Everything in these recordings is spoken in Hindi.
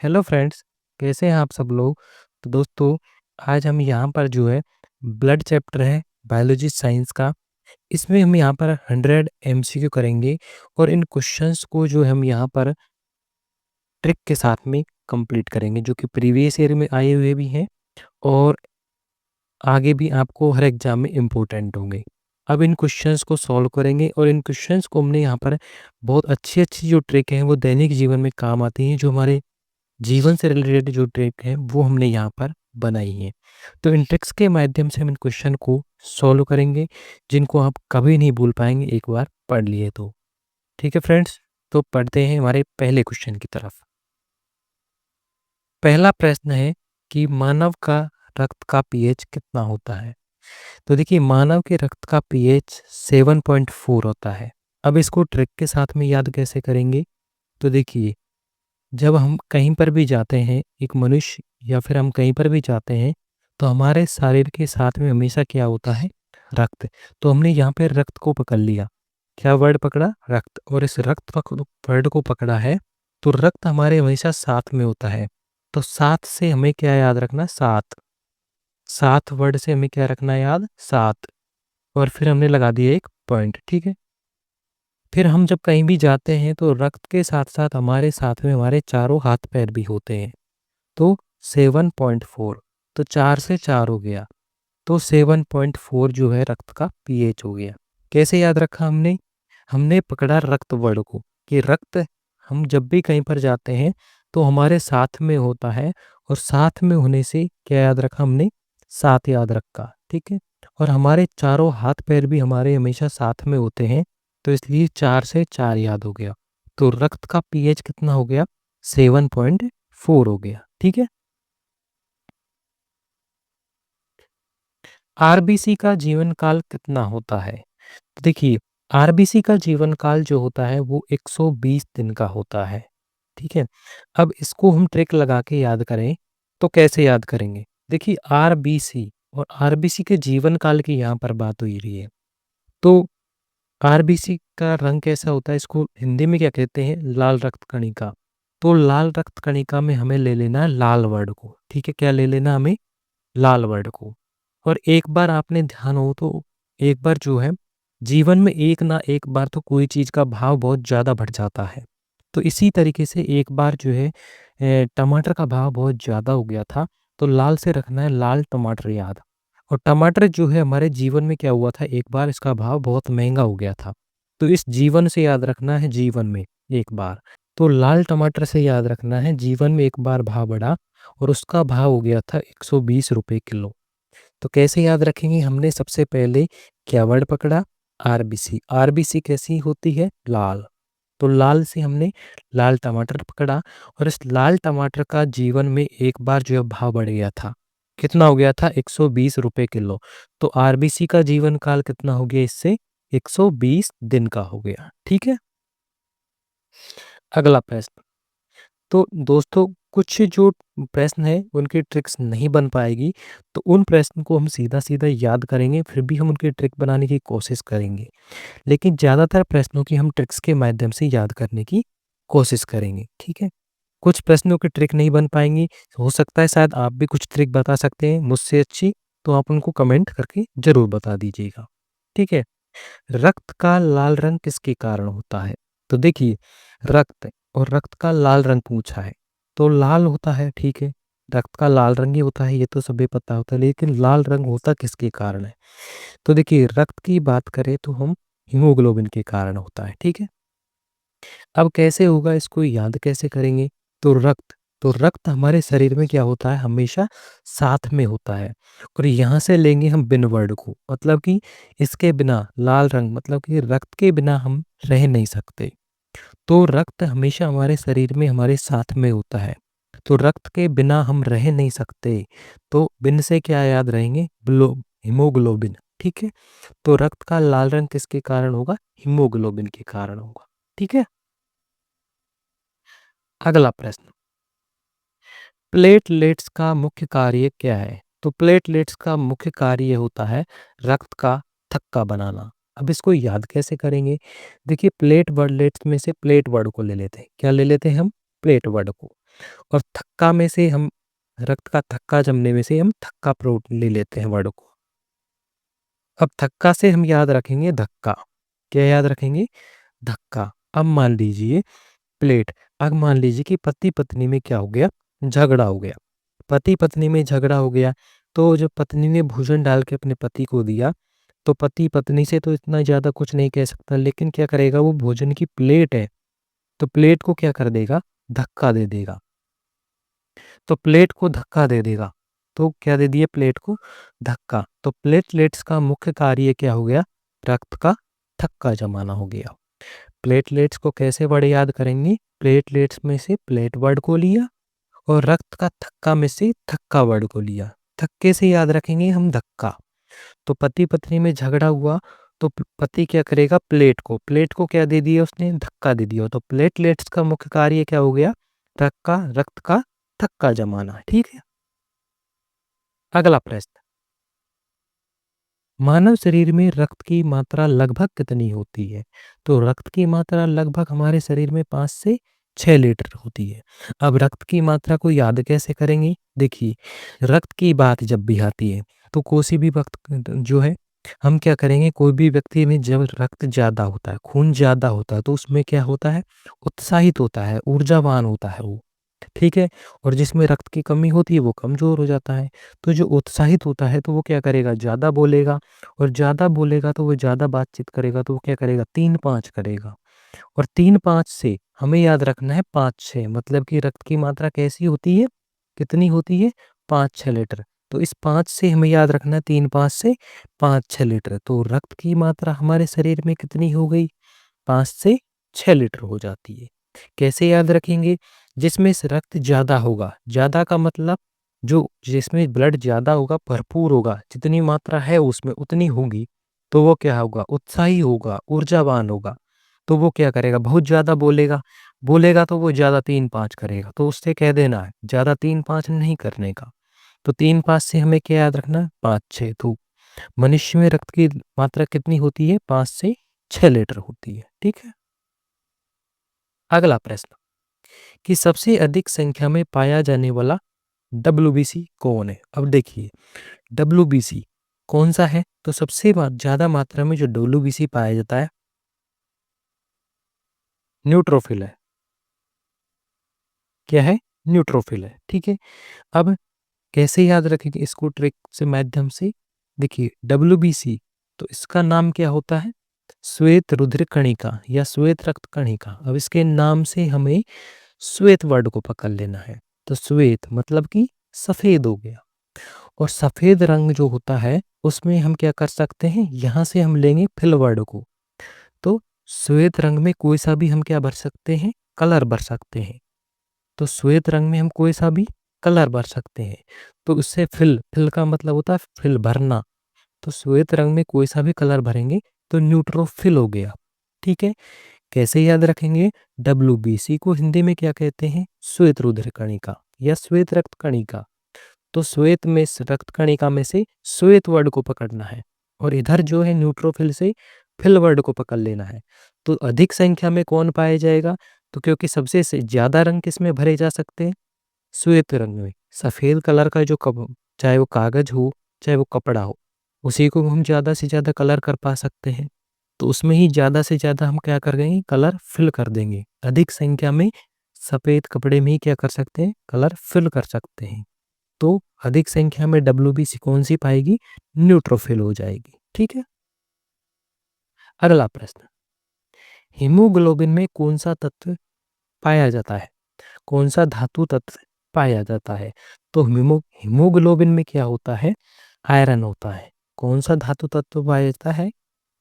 हेलो फ्रेंड्स, कैसे हैं आप सब लोग? तो दोस्तों, आज हम यहाँ पर जो है ब्लड चैप्टर है बायोलॉजी साइंस का। इसमें हम यहाँ पर 100 एमसीक्यू करेंगे और इन क्वेश्चंस को जो हम यहाँ पर ट्रिक के साथ में कंप्लीट करेंगे, जो कि प्रीवियस ईयर में आए हुए भी हैं और आगे भी आपको हर एग्जाम में इम्पोर्टेंट होंगे। अब इन क्वेश्चंस को सॉल्व करेंगे और इन क्वेश्चंस को हमने यहाँ पर बहुत अच्छी-अच्छी जो ट्रिक हैं वो दैनिक जीवन में काम आती हैं, जो हमारे जीवन से रिलेटेड जो ट्रिक है वो हमने यहाँ पर बनाई है। तो इन ट्रिक्स के माध्यम से हम इन क्वेश्चन को सॉल्व करेंगे, जिनको आप कभी नहीं भूल पाएंगे एक बार पढ़ लिए तो। ठीक है फ्रेंड्स, तो पढ़ते हैं हमारे पहले क्वेश्चन की तरफ। पहला प्रश्न है कि मानव का रक्त का पीएच कितना होता है? तो देखिए, मानव के रक्त का पीएच 7.4 होता है। अब इसको ट्रिक के साथ में याद कैसे करेंगे? तो देखिए, जब हम कहीं पर भी जाते हैं, एक मनुष्य या फिर हम कहीं पर भी जाते हैं, तो हमारे शरीर के साथ में हमेशा क्या होता है? रक्त। तो हमने यहाँ पे रक्त को पकड़ लिया। क्या वर्ड पकड़ा? रक्त। और इस वर्ड को पकड़ा है, तो रक्त हमारे हमेशा साथ में होता है। तो सात से हमें क्या याद रखना? सात। सात वर्ड से हमें क्या रखना है याद? सात। और फिर हमने लगा दिया एक पॉइंट। ठीक है। फिर हम जब कहीं भी जाते हैं तो रक्त के साथ साथ में हमारे चारों हाथ पैर भी होते हैं। तो 7.4, तो 4 से 4 हो गया। तो 7.4 जो है रक्त का पीएच हो गया। कैसे याद रखा हमने? हमने पकड़ा रक्त वर्ड को, कि रक्त हम जब भी कहीं पर जाते हैं तो हमारे साथ में होता है, और साथ में होने से क्या याद रखा हमने? साथ याद रखा। ठीक है। और हमारे चारों हाथ पैर भी हमारे हमेशा साथ में होते हैं, तो इसलिए 4 से 4 याद हो गया। तो रक्त का पीएच कितना हो गया? 7.4 हो गया। ठीक है। आरबीसी का जीवन काल कितना होता है? तो देखिए, आरबीसी का जीवन काल जो होता है वो 120 दिन का होता है। ठीक है। अब इसको हम ट्रिक लगा के याद करें, तो कैसे याद करेंगे? देखिए, आरबीसी और आरबीसी के जीवन काल की यहाँ पर बात हो रही है। तो आरबीसी का रंग कैसा होता है? इसको हिंदी में क्या कहते हैं? लाल रक्त कणिका। तो लाल रक्त कणिका में हमें ले लेना है लाल वर्ड को। ठीक है। क्या ले लेना हमें? लाल वर्ड को। और एक बार आपने ध्यान हो तो एक बार जो है, जीवन में एक ना एक बार तो कोई चीज़ का भाव बहुत ज़्यादा बढ़ जाता है। तो इसी तरीके से एक बार जो है टमाटर का भाव बहुत ज़्यादा हो गया था, तो लाल से रखना है लाल टमाटर याद। और टमाटर जो है हमारे जीवन में क्या हुआ था, एक बार इसका भाव बहुत महंगा हो गया था। तो इस जीवन से याद रखना है जीवन में एक बार। तो लाल टमाटर से याद रखना है जीवन में एक बार भाव बढ़ा और उसका भाव हो गया था 120 रुपए किलो। तो कैसे याद रखेंगे? हमने सबसे पहले क्या वर्ड पकड़ा? आरबीसी। आरबीसी कैसी होती है? लाल। तो लाल से हमने लाल टमाटर पकड़ा, और इस लाल टमाटर का जीवन में एक बार जो है भाव बढ़ गया था। कितना हो गया था? 120 रुपए किलो। तो आरबीसी का जीवन काल कितना हो गया इससे? 120 दिन का हो गया। ठीक है। अगला प्रश्न। तो दोस्तों, कुछ जो प्रश्न है उनकी ट्रिक्स नहीं बन पाएगी, तो उन प्रश्न को हम सीधा-सीधा याद करेंगे, फिर भी हम उनकी ट्रिक बनाने की कोशिश करेंगे। लेकिन ज़्यादातर प्रश्नों की हम ट्रिक्स के माध्यम से याद करने की कोशिश करेंगे, ठीक है? कुछ प्रश्नों की ट्रिक नहीं बन पाएँगी, हो सकता है शायद आप भी कुछ ट्रिक बता सकते हैं मुझसे अच्छी, तो आप उनको कमेंट करके ज़रूर बता दीजिएगा, ठीक है? रक्त का लाल रंग किसके कारण होता है? तो देखिए, रक्त और रक्त का लाल रंग पूछा है, तो लाल होता है, ठीक है। रक्त का लाल रंग ही होता है, ये तो सभी पता होता है, लेकिन लाल रंग होता किसके कारण है? तो देखिए, रक्त की बात करें तो हम हीमोग्लोबिन के कारण होता है, ठीक है। अब कैसे होगा, इसको याद कैसे करेंगे? तो रक्त हमारे शरीर में क्या होता है? हमेशा साथ में होता है। और यहाँ से लेंगे हम बिन वर्ड को, मतलब कि इसके बिना लाल रंग, मतलब कि रक्त के बिना हम रह नहीं सकते। तो रक्त हमेशा हमारे शरीर में हमारे साथ में होता है। तो रक्त के बिना हम रह नहीं सकते। तो बिन से क्या याद रहेंगे? हीमोग्लोबिन, ठीक है। तो रक्त का लाल रंग किसके कारण होगा? हीमोग्लोबिन के कारण होगा, ठीक है। अगला प्रश्न, प्लेटलेट्स का मुख्य कार्य क्या है? तो प्लेटलेट्स का मुख्य कार्य होता है रक्त का थक्का बनाना। अब इसको याद कैसे करेंगे? देखिए, प्लेट वर्डलेट्स में से प्लेट वर्ड को ले लेते हैं। क्या ले लेते हैं हम? प्लेट वर्ड को। और थक्का में से हम रक्त का थक्का जमने में से हम थक्का प्रोटीन ले लेते हैं वर्ड को। अब थक्का से हम याद रखेंगे धक्का। क्या याद रखेंगे? धक्का। अब मान लीजिए प्लेट। अब मान लीजिए कि पति पत्नी में क्या हो गया? झगड़ा हो गया। पति पत्नी में झगड़ा हो गया, तो जब पत्नी ने भोजन डाल के अपने पति को दिया, तो पति पत्नी से तो इतना ज़्यादा कुछ नहीं कह सकता, लेकिन क्या करेगा, वो भोजन की प्लेट है, तो प्लेट को क्या कर देगा? धक्का दे देगा। तो प्लेट को धक्का दे देगा। तो क्या दे दिया? प्लेट को धक्का। तो प्लेटलेट्स का मुख्य कार्य क्या हो गया? रक्त का थक्का जमाना हो गया। प्लेटलेट्स को कैसे वर्ड याद करेंगे? प्लेटलेट्स में से प्लेट वर्ड को लिया और रक्त का थक्का में से थक्का वर्ड को लिया। थक्के से याद रखेंगे हम धक्का। तो पति पत्नी में झगड़ा हुआ, तो पति क्या करेगा? प्लेट को क्या दे दिया उसने? धक्का दे दिया। तो प्लेटलेट्स का मुख्य कार्य क्या हो गया? रक्त का थक्का जमाना। ठीक है। अगला प्रश्न, मानव शरीर में रक्त की मात्रा लगभग कितनी होती है? तो रक्त की मात्रा लगभग हमारे शरीर में 5 से 6 लीटर होती है। अब रक्त की मात्रा को याद कैसे करेंगे? देखिए, रक्त की बात जब भी आती है, तो कोई भी वक्त जो है, हम क्या करेंगे, कोई भी व्यक्ति में जब रक्त ज़्यादा होता है, खून ज़्यादा होता है, तो उसमें क्या होता है? उत्साहित होता है, ऊर्जावान होता है वो। ठीक है। और जिसमें रक्त की कमी होती है वो कमज़ोर हो जाता है। तो जो उत्साहित होता है तो वो क्या करेगा? ज़्यादा बोलेगा, और ज़्यादा बोलेगा तो वो ज़्यादा बातचीत करेगा, तो वो क्या करेगा? 3-5 करेगा। और 3-5 से हमें याद रखना है 5-6, मतलब कि रक्त की मात्रा कैसी होती है? कितनी होती है? 5-6 लीटर। तो इस 5 से हमें याद रखना है 3-5 से 5-6 लीटर। तो रक्त की मात्रा हमारे शरीर में कितनी हो गई? 5 से 6 लीटर हो जाती है। कैसे याद रखेंगे? जिसमें से रक्त ज़्यादा होगा, ज़्यादा का मतलब जो जिसमें ब्लड ज़्यादा होगा, भरपूर होगा, जितनी मात्रा है उसमें उतनी होगी, तो वो क्या होगा? उत्साही होगा, ऊर्जावान होगा। तो वो क्या करेगा? बहुत ज़्यादा बोलेगा, बोलेगा तो वो ज़्यादा 3-5 करेगा, तो उससे कह देना है ज़्यादा 3-5 नहीं करने का। तो 3-5 से हमें क्या याद रखना है? 5-6। तो मनुष्य में रक्त की मात्रा कितनी होती है? 5 से 6 लीटर होती है। ठीक है। अगला प्रश्न, कि सबसे अधिक संख्या में पाया जाने वाला डब्ल्यूबीसी कौन है? अब देखिए, डब्ल्यूबीसी कौन सा है? तो सबसे ज़्यादा मात्रा में जो डब्ल्यूबीसी पाया जाता है, न्यूट्रोफिल है। क्या है? न्यूट्रोफिल है। ठीक है। अब कैसे याद रखेंगे इसको ट्रिक से माध्यम से? देखिए, डब्ल्यूबीसी, तो इसका नाम क्या होता है? श्वेत रुधिर कणिका या श्वेत रक्त कणिका। अब इसके नाम से हमें श्वेत वर्ड को पकड़ लेना है। तो श्वेत मतलब कि सफ़ेद हो गया। और सफ़ेद रंग जो होता है उसमें हम क्या कर सकते हैं? यहाँ से हम लेंगे फिल वर्ड को। तो श्वेत रंग में कोई सा भी हम क्या भर सकते हैं? कलर भर सकते हैं। तो श्वेत रंग में हम कोई सा भी कलर भर सकते हैं। तो उससे फिल, फिल का मतलब होता है फिल, भरना। तो श्वेत रंग में कोई सा भी कलर भरेंगे तो न्यूट्रोफिल हो गया। ठीक है। कैसे याद रखेंगे? डब्ल्यूबीसी को हिंदी में क्या कहते हैं? श्वेत रुधिर कणिका या श्वेत रक्त कणिका। तो श्वेत में रक्त कणिका में से श्वेत वर्ड को पकड़ना है, और इधर जो है न्यूट्रोफिल से फिल वर्ड को पकड़ लेना है। तो अधिक संख्या में कौन पाया जाएगा? तो क्योंकि सबसे से ज़्यादा रंग किसमें भरे जा सकते हैं? श्वेत रंग में। सफ़ेद कलर का जो चाहे वो कागज़ हो, चाहे वो कपड़ा हो, उसी को हम ज़्यादा से ज़्यादा कलर कर पा सकते हैं। तो उसमें ही ज़्यादा से ज़्यादा हम क्या कर देंगे? कलर फिल कर देंगे। अधिक संख्या में सफ़ेद कपड़े में ही क्या कर सकते हैं? कलर फिल कर सकते हैं। तो अधिक संख्या में डब्ल्यूबीसी कौन-सी पाएगी? न्यूट्रोफिल हो जाएगी। ठीक है। अगला प्रश्न, हीमोग्लोबिन में कौन-सा तत्व पाया जाता है? कौन-सा धातु तत्व पाया जाता है? तो हीमोग्लोबिन में क्या होता है? आयरन होता है। कौन-सा धातु तत्व पाया जाता है?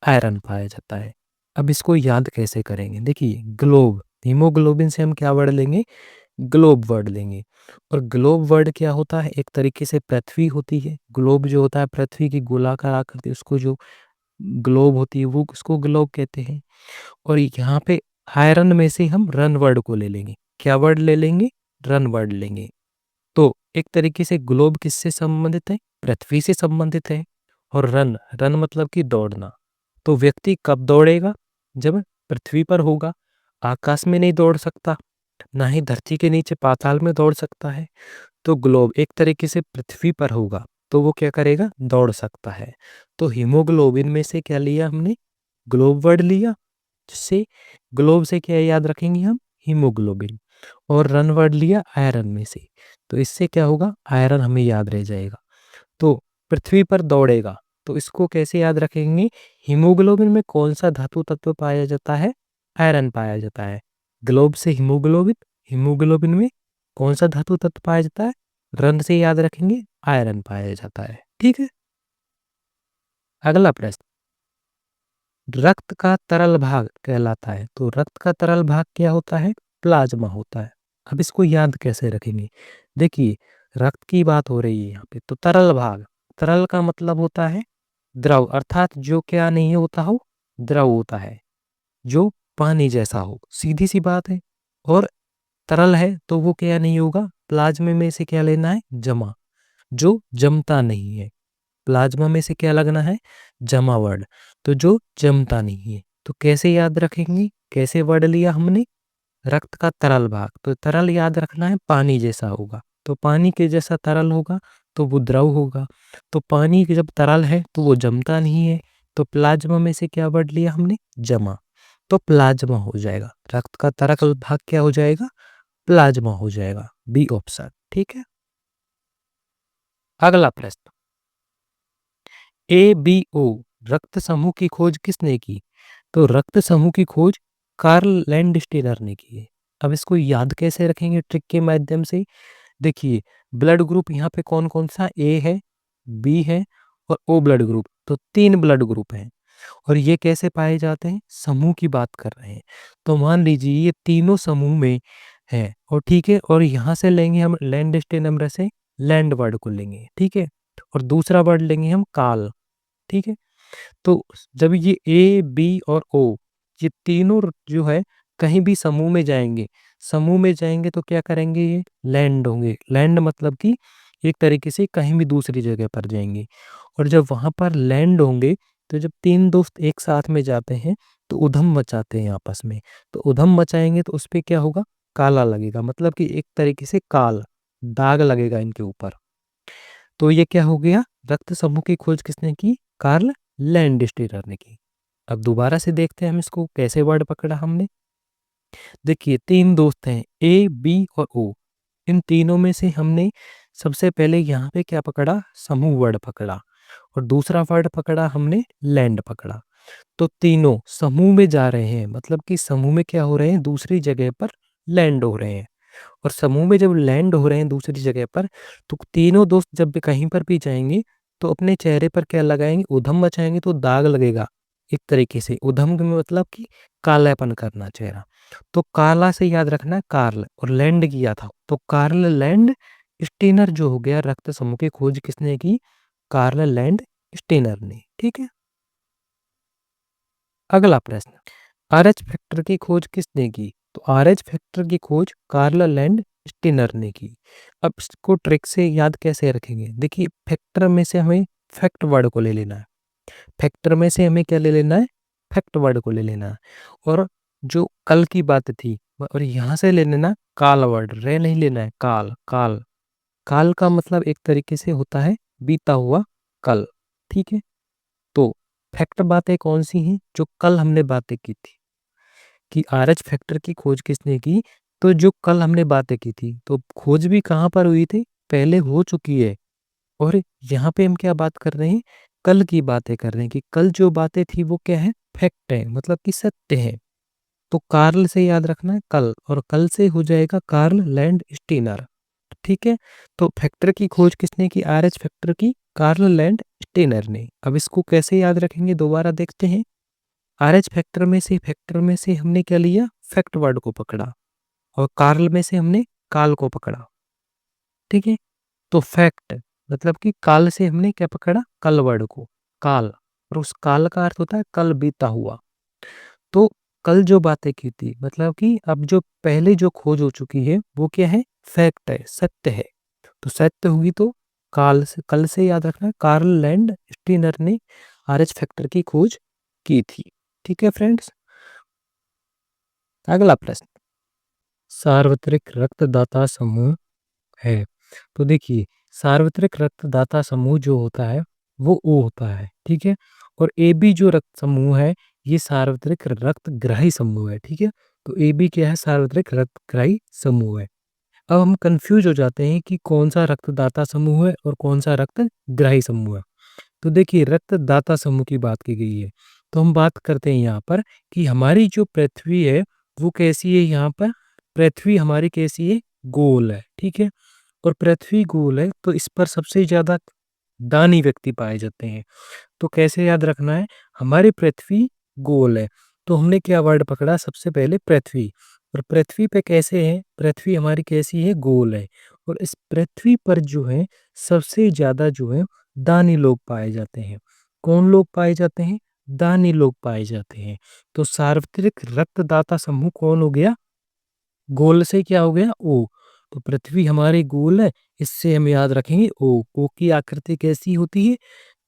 आयरन पाया जाता है। अब इसको याद कैसे करेंगे? देखिए, ग्लोब, हीमोग्लोबिन से हम क्या वर्ड लेंगे? ग्लोब वर्ड लेंगे। और ग्लोब वर्ड क्या होता है? एक तरीके से पृथ्वी होती है। ग्लोब जो होता है पृथ्वी की गोलाकार आकृति, उसको जो ग्लोब होती है वो उसको ग्लोब कहते हैं। और यहाँ पे आयरन में से हम रन वर्ड को ले लेंगे। क्या वर्ड ले लेंगे? रन वर्ड लेंगे। तो एक तरीके से ग्लोब किससे संबंधित है? पृथ्वी से संबंधित है। और रन, रन मतलब कि दौड़ना। तो व्यक्ति कब दौड़ेगा? जब पृथ्वी पर होगा, आकाश में नहीं दौड़ सकता। ना ही धरती के नीचे पाताल में दौड़ सकता है। तो ग्लोब एक तरीके से पृथ्वी पर होगा, तो वो क्या करेगा? दौड़ सकता है। तो हीमोग्लोबिन में से क्या लिया हमने? ग्लोब वर्ड लिया, जिससे ग्लोब से क्या याद रखेंगे हम? हीमोग्लोबिन। और रन वर्ड लिया आयरन में से, तो इससे क्या होगा? आयरन हमें याद रह जाएगा। तो पृथ्वी पर दौड़ेगा, तो इसको कैसे याद रखेंगे? हीमोग्लोबिन में कौन सा धातु तत्व पाया जाता है? आयरन पाया जाता है। ग्लोब से हीमोग्लोबिन, हीमोग्लोबिन में कौन सा धातु तत्व पाया जाता है? रन से याद रखेंगे, आयरन पाया जाता है। ठीक है। अगला प्रश्न, रक्त का तरल भाग कहलाता है। तो रक्त का तरल भाग क्या होता है? प्लाज्मा होता है। अब इसको याद कैसे रखेंगे? देखिए, रक्त की बात हो रही है यहाँ पे, तो तरल भाग, तरल का मतलब होता है द्रव, अर्थात जो क्या नहीं होता हो, द्रव होता है, जो पानी जैसा हो, सीधी सी बात है। और तरल है तो वो क्या नहीं होगा? प्लाज्मा में से क्या लेना है? जमा, जो जमता नहीं है। प्लाज्मा में से क्या लगना है? जमा वर्ड, तो जो जमता नहीं है। तो कैसे याद रखेंगे? कैसे वर्ड लिया हमने? रक्त का तरल भाग, तो तरल याद रखना है पानी जैसा होगा, तो पानी के जैसा तरल होगा तो वो द्रव होगा। तो पानी जब तरल है तो वो जमता नहीं है, तो प्लाज्मा में से क्या वर्ड लिया हमने? जमा, तो प्लाज्मा हो जाएगा। रक्त का तरल भाग क्या हो जाएगा? प्लाज्मा हो जाएगा, बी ऑप्शन। ठीक है। अगला प्रश्न, ABO रक्त समूह की खोज किसने की? तो रक्त समूह की खोज कार्ल लैंडस्टेनर ने की है। अब इसको याद कैसे रखेंगे ट्रिक के माध्यम से? देखिए, ब्लड ग्रुप यहाँ पे कौन कौन सा? ए है, बी है और ओ ब्लड ग्रुप, तो 3 ब्लड ग्रुप हैं। और ये कैसे पाए जाते हैं? समूह की बात कर रहे हैं, तो मान लीजिए ये तीनों समूह में है, और ठीक है, और यहाँ से लेंगे हम लैंडस्टेनर से लैंड वर्ड को लेंगे, ठीक है, और दूसरा वर्ड लेंगे हम काल। ठीक है। तो जब ये ए, बी और ओ, ये तीनों जो है कहीं भी समूह में जाएँगे, समूह में जाएँगे तो क्या करेंगे? ये लैंड होंगे। लैंड मतलब कि एक तरीके से कहीं भी दूसरी जगह पर जाएँगे। और जब वहाँ पर लैंड होंगे, तो जब 3 दोस्त एक साथ में जाते हैं, तो उधम मचाते हैं आपस में। तो उधम मचाएँगे तो उसपे क्या होगा? काला लगेगा, मतलब कि एक तरीके से काल, दाग लगेगा इनके ऊपर। तो ये क्या हो गया? रक्त समूह की खोज किसने की? कार्ल लैंडस्टेनर ने की। अब दोबारा से देखते हैं हम इसको कैसे वर्ड पकड़ा हमने। देखिए, 3 दोस्त हैं ए, बी और ओ। इन तीनों में से हमने सबसे पहले यहाँ पे क्या पकड़ा? समूह वर्ड पकड़ा, और दूसरा वर्ड पकड़ा हमने लैंड पकड़ा। तो तीनों समूह में जा रहे हैं, मतलब कि समूह में क्या हो रहे हैं? दूसरी जगह पर लैंड हो रहे हैं। और समूह में जब लैंड हो रहे हैं दूसरी जगह पर, तो तीनों दोस्त जब भी कहीं पर भी जाएँगे, तो अपने चेहरे पर क्या लगाएँगे? उधम मचाएँगे तो दाग लगेगा, एक तरीके से। उधम का मतलब कि कालापन करना चेहरा। तो काला से याद रखना है कार्ल, और लैंड किया था, तो कार्ल लैंड स्टेनर जो हो गया। रक्त समूह की खोज किसने की? कार्ल लैंड स्टेनर ने। ठीक है। अगला प्रश्न, आरएच फैक्टर की खोज किसने की? तो आरएच फैक्टर की खोज कार्ल लैंड स्टेनर ने की। अब इसको ट्रिक से याद कैसे रखेंगे? देखिए, फैक्टर में से हमें फैक्ट वर्ड को ले लेना है। फैक्टर में से हमें क्या ले लेना है? फैक्ट वर्ड को ले लेना है। और जो कल की बात थी, और यहाँ से ले लेना काल वर्ड, रे नहीं लेना है, काल। काल, काल का मतलब एक तरीके से होता है बीता हुआ कल। ठीक है। तो फैक्ट बातें कौन सी हैं? जो कल हमने बातें की थी, कि आरएच फैक्टर की खोज किसने की? तो जो कल हमने बातें की थी, तो खोज भी कहाँ पर हुई थी? पहले हो चुकी है। और यहाँ पे हम क्या बात कर रहे हैं? कल की बातें कर रहे हैं, कि कल जो बातें थी वो क्या है? फैक्ट है, मतलब कि सत्य है। तो कार्ल से याद रखना है कल, और कल से हो जाएगा कार्ल लैंड स्टीनर। ठीक है। तो फैक्टर की खोज किसने की? आरएच फैक्टर की कार्ल लैंड स्टीनर ने। अब इसको कैसे याद रखेंगे? दोबारा देखते हैं। आरएच फैक्टर में से हमने क्या लिया? फैक्ट वर्ड को पकड़ा, और कार्ल में से हमने काल को पकड़ा। ठीक है। तो फैक्ट मतलब कि काल से हमने क्या पकड़ा? कल वर्ड को, काल। और उस काल का अर्थ होता है कल बीता हुआ। तो कल जो बातें की थी, मतलब कि अब जो पहले जो खोज हो चुकी है वो क्या है? फैक्ट है, सत्य है। तो सत्य हुई तो काल से, कल से याद रखना कार्ल लैंड स्टीनर ने आरएच फैक्टर की खोज की थी। ठीक है फ्रेंड्स। अगला प्रश्न, सार्वत्रिक रक्तदाता समूह है। तो देखिए, सार्वत्रिक रक्तदाता समूह जो होता है, वो ओ होता है, ठीक है? और एबी जो रक्त समूह है, ये सार्वत्रिक रक्तग्राही समूह है, ठीक है? तो एबी क्या है? सार्वत्रिक रक्तग्राही समूह है। अब हम कन्फ्यूज़ हो जाते हैं कि कौन-सा रक्तदाता समूह है और कौन-सा रक्तग्राही समूह है। तो देखिए, रक्तदाता समूह की बात की गई है, तो हम बात करते हैं यहाँ पर कि हमारी जो पृथ्वी है, वो कैसी है यहाँ पर? पृथ्वी हमारी कैसी है? गोल है, ठीक है? और पृथ्वी गोल है, तो इस पर सबसे ज़्यादा दानी व्यक्ति पाए जाते हैं। तो कैसे याद रखना है? हमारी पृथ्वी गोल है, तो हमने क्या वर्ड पकड़ा? सबसे पहले पृथ्वी। और पृथ्वी पे कैसे है? पृथ्वी हमारी कैसी है? गोल है। और इस पृथ्वी पर जो है, सबसे ज़्यादा जो है, दानी लोग पाए जाते हैं। कौन लोग पाए जाते हैं? दानी लोग पाए जाते हैं। तो सार्वत्रिक रक्तदाता समूह कौन हो गया? गोल से क्या हो गया? ओ। तो पृथ्वी हमारी गोल है, इससे हम याद रखेंगे ओ। ओ की आकृति कैसी होती है?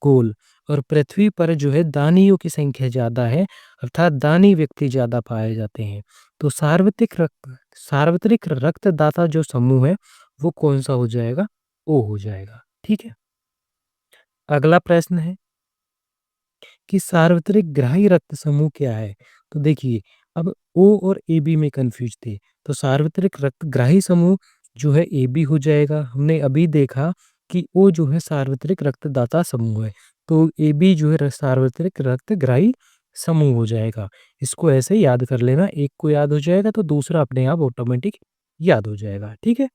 गोल। और पृथ्वी पर जो है दानियों की संख्या ज़्यादा है, अर्थात दानी व्यक्ति ज़्यादा पाए जाते हैं। तो सार्वत्रिक रक्तदाता जो समूह है, वो कौन-सा हो जाएगा? ओ हो जाएगा। ठीक है? अगला प्रश्न है कि सार्वत्रिक ग्राही रक्त समूह क्या है? तो देखिए, अब ओ और एबी में कन्फ्यूज़ थे, तो सार्वत्रिक रक्तग्राही समूह जो है एबी हो जाएगा। हमने अभी देखा कि ओ जो है सार्वत्रिक रक्तदाता समूह है, तो एबी जो है सार्वत्रिक रक्तग्राही समूह हो जाएगा। इसको ऐसे याद कर लेना, एक को याद हो जाएगा तो दूसरा अपने आप ऑटोमेटिक याद हो जाएगा। ठीक है?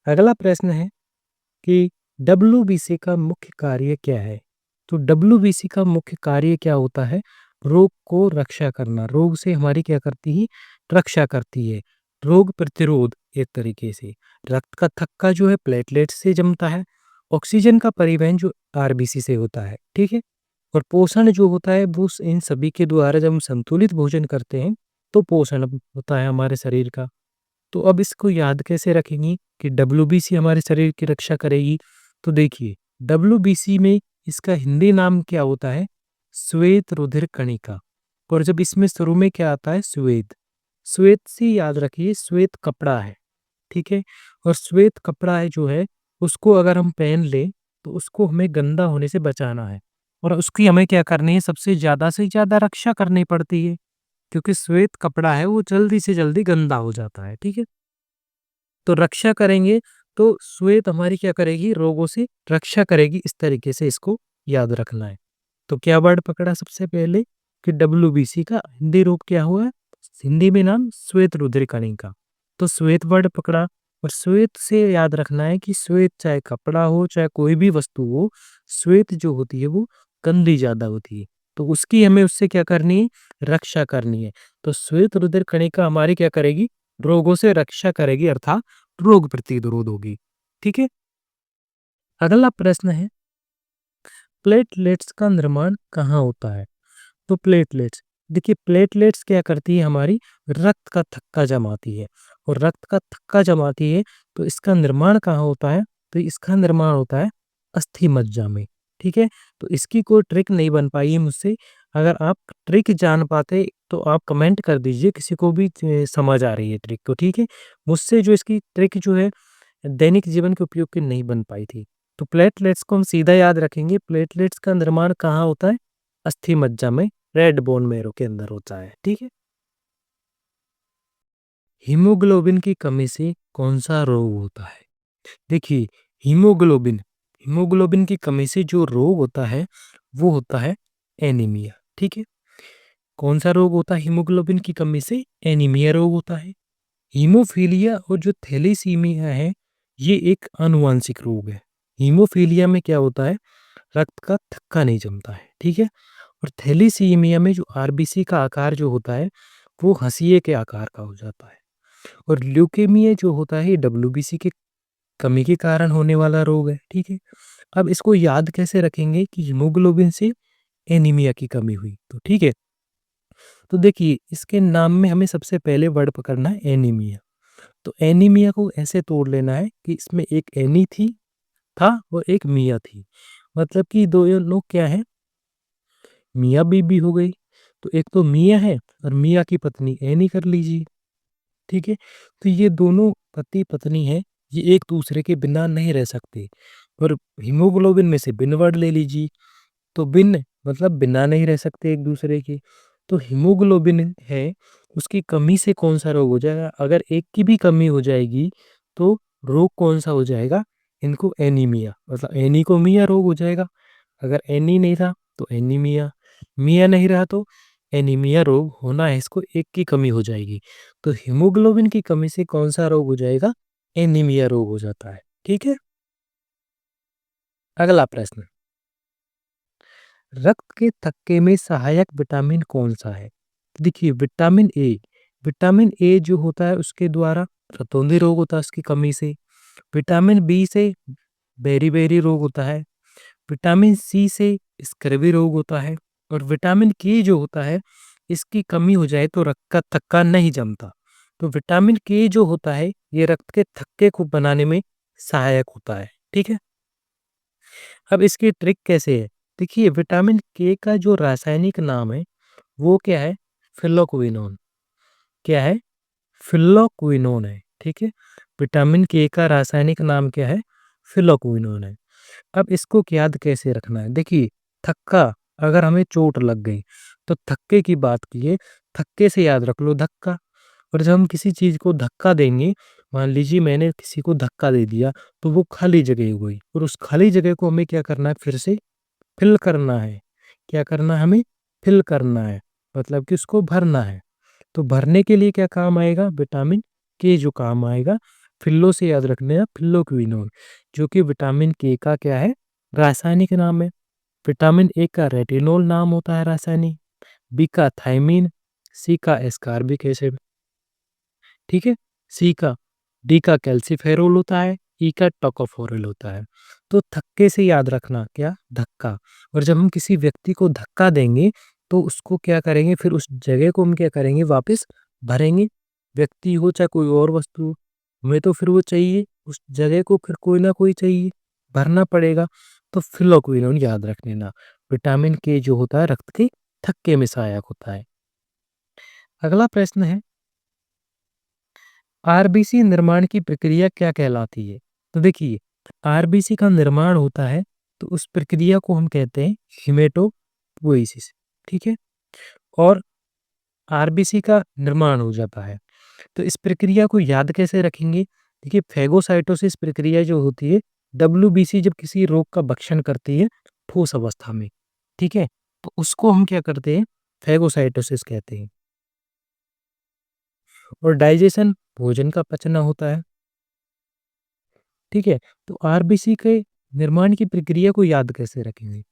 अगला प्रश्न है कि डब्ल्यूबीसी का मुख्य कार्य क्या है? तो डब्ल्यूबीसी का मुख्य कार्य क्या होता है? रोग को रक्षा करना। रोग से हमारी क्या करती है? रक्षा करती है। रोग प्रतिरोध एक तरीके से। रक्त का थक्का जो है प्लेटलेट्स से जमता है। ऑक्सीजन का परिवहन जो आरबीसी से होता है। ठीक है? और पोषण जो होता है वो इन सभी के द्वारा जब हम संतुलित भोजन करते हैं तो पोषण होता है हमारे शरीर का। तो अब इसको याद कैसे रखेंगी कि डब्ल्यूबीसी हमारे शरीर की रक्षा करेगी? तो देखिए, डब्ल्यूबीसी में इसका हिंदी नाम क्या होता है? श्वेत रुधिर कणिका। और जब इसमें शुरू में क्या आता है? श्वेत। श्वेत से याद रखिए, श्वेत कपड़ा है, ठीक है? और श्वेत कपड़ा है जो है, उसको अगर हम पहन लें, तो उसको हमें गंदा होने से बचाना है। और उसकी हमें क्या करनी है? सबसे ज़्यादा से ज़्यादा रक्षा करनी पड़ती है, क्योंकि श्वेत कपड़ा है, वो जल्दी से जल्दी गंदा हो जाता है, ठीक है? तो रक्षा करेंगे, तो श्वेत हमारी क्या करेगी? रोगों से रक्षा करेगी, इस तरीके से इसको याद रखना है। तो क्या वर्ड पकड़ा सबसे पहले कि डब्ल्यूबीसी का हिंदी रूप क्या हुआ? हिंदी में नाम श्वेत रुधिर कणिका। तो श्वेत वर्ड पकड़ा, और श्वेत से याद रखना है कि श्वेत चाहे कपड़ा हो, चाहे कोई भी वस्तु हो, श्वेत जो होती है वो गंदी ज़्यादा होती है। तो उसकी हमें उससे क्या करनी है? रक्षा करनी है। तो श्वेत रुधिर कणिका हमारी क्या करेगी? रोगों से रक्षा करेगी, अर्थात रोग प्रतिरोध होगी। ठीक है? अगला प्रश्न है, प्लेटलेट्स का निर्माण कहाँ होता है? तो प्लेटलेट्स, देखिए प्लेटलेट्स क्या करती है? हमारी रक्त का थक्का जमाती है, और रक्त का थक्का जमाती है, तो इसका निर्माण कहाँ होता है? तो इसका निर्माण होता है अस्थि मज्जा में। ठीक है? तो इसकी कोई ट्रिक नहीं बन पाई है मुझसे। अगर आप ट्रिक जान पाते तो आप कमेंट कर दीजिए, किसी को भी समझ आ रही है ट्रिक तो, ठीक है? मुझसे जो इसकी ट्रिक जो है दैनिक जीवन के उपयोग की नहीं बन पाई थी। तो प्लेटलेट्स को हम सीधा याद रखेंगे, प्लेटलेट्स का निर्माण कहाँ होता है? अस्थि मज्जा में, रेड बोन मैरो के अंदर होता है। ठीक है? हीमोग्लोबिन की कमी से कौन-सा रोग होता है? देखिए, हीमोग्लोबिन हीमोग्लोबिन की कमी से जो रोग होता है, वो होता है एनीमिया। ठीक है? कौन-सा रोग होता है हीमोग्लोबिन की कमी से? एनीमिया रोग होता है। हीमोफीलिया और जो थैलेसीमिया है, ये एक आनुवांशिक रोग है। हीमोफीलिया में क्या होता है? रक्त का थक्का नहीं जमता है, ठीक है? और थैलेसीमिया में जो आरबीसी का आकार जो होता है, वो हँसिए के आकार का हो जाता है। और ल्यूकेमिया जो होता है, ये डब्ल्यूबीसी की कमी के कारण होने वाला रोग है, ठीक है? अब इसको याद कैसे रखेंगे कि हीमोग्लोबिन से एनीमिया की कमी हुई, तो ठीक है? तो देखिए, इसके नाम में हमें सबसे पहले वर्ड पकड़ना है एनीमिया। तो एनीमिया को ऐसे तोड़ लेना है कि इसमें एक एनी था और एक मिया थी। मतलब कि 2 ये लोग क्या हैं? मियाँ-बीवी हो गई। तो एक तो मियाँ है और मियाँ की पत्नी एनी कर लीजिए। ठीक है? तो ये दोनों पति-पत्नी हैं, ये एक दूसरे के बिना नहीं रह सकते। और हीमोग्लोबिन में से बिन वर्ड ले लीजिए, तो बिन मतलब बिना नहीं रह सकते एक दूसरे के। तो हीमोग्लोबिन है, उसकी कमी से कौन-सा रोग हो जाएगा? अगर एक की भी कमी हो जाएगी, तो रोग कौन-सा हो जाएगा? इनको एनीमिया मतलब एनीकोमिया रोग हो जाएगा। अगर एनी नहीं था, तो एनीमिया, मिया नहीं रहा तो एनीमिया रोग होना है, इसको एक की कमी हो जाएगी। तो हीमोग्लोबिन की कमी से कौन-सा रोग हो जाएगा? एनीमिया रोग हो जाता है। ठीक है? अगला प्रश्न, रक्त के थक्के में सहायक विटामिन कौन-सा है? देखिए विटामिन ए जो होता है उसके द्वारा रतौंधी रोग होता है उसकी कमी से। विटामिन बी से बेरी-बेरी रोग होता है। विटामिन सी से स्कर्वी रोग होता है। और विटामिन के जो होता है, इसकी कमी हो जाए तो रक्त का थक्का नहीं जमता। तो विटामिन के जो होता है, ये रक्त के थक्के को बनाने में सहायक होता है। ठीक है? अब इसकी ट्रिक कैसे है? देखिए विटामिन के का जो रासायनिक नाम है, वो क्या है? फिलोक्विनोन। क्या है? फिलोक्विनोन है। ठीक है? विटामिन के का रासायनिक नाम क्या है? फिलोक्विनोन है। अब इसको याद कैसे रखना है? देखिए, थक्का अगर हमें चोट लग गई, तो थक्के की बात कीजिए, थक्के से याद रख लो धक्का। और जब हम किसी चीज़ को धक्का देंगे, मान लीजिए मैंने किसी को धक्का दे दिया, तो वो खाली जगह हो गई और उस खाली जगह को हमें क्या करना है? फिर से फिल करना है। क्या करना है हमें? फिल करना है, मतलब कि उसको भरना है। तो भरने के लिए क्या काम आएगा? विटामिन के जो काम आएगा, फिल्लो से याद रखना है फिल्लोक्विनोन, जो कि विटामिन के का क्या है? रासायनिक नाम है। विटामिन ए का रेटिनोल नाम होता है रासायनिक, बी का थायमीन, सी का एस्कॉर्बिक एसिड। ठीक है? सी का डी का कैल्सिफेरोल होता है, ई का टोकोफेरोल होता है। तो थक्के से याद रखना क्या? धक्का। और जब हम किसी व्यक्ति को धक्का देंगे, तो उसको क्या करेंगे? फिर उस जगह को हम क्या करेंगे? वापस भरेंगे। व्यक्ति हो चाहे कोई और वस्तु हो, हमें तो फिर वो चाहिए, उस जगह को फिर कोई ना कोई चाहिए, भरना पड़ेगा। तो फिलोक्विनोन याद रख लेना। विटामिन के जो होता है रक्त के थक्के में सहायक होता है। अगला प्रश्न है, आरबीसी निर्माण की प्रक्रिया क्या कहलाती है? तो देखिए, आरबीसी का निर्माण होता है, तो उस प्रक्रिया को हम कहते हैं हीमेटोपोइसिस। ठीक है? और आरबीसी का निर्माण हो जाता है। तो इस प्रक्रिया को याद कैसे रखेंगे? देखिए, फेगोसाइटोसिस प्रक्रिया जो होती है, डब्ल्यूबीसी जब किसी रोग का भक्षण करती है ठोस अवस्था में, ठीक है? तो उसको हम क्या करते हैं? फेगोसाइटोसिस कहते हैं। और डाइजेशन भोजन का पचना होता है। ठीक है? तो आरबीसी के निर्माण की प्रक्रिया को याद कैसे रखेंगे?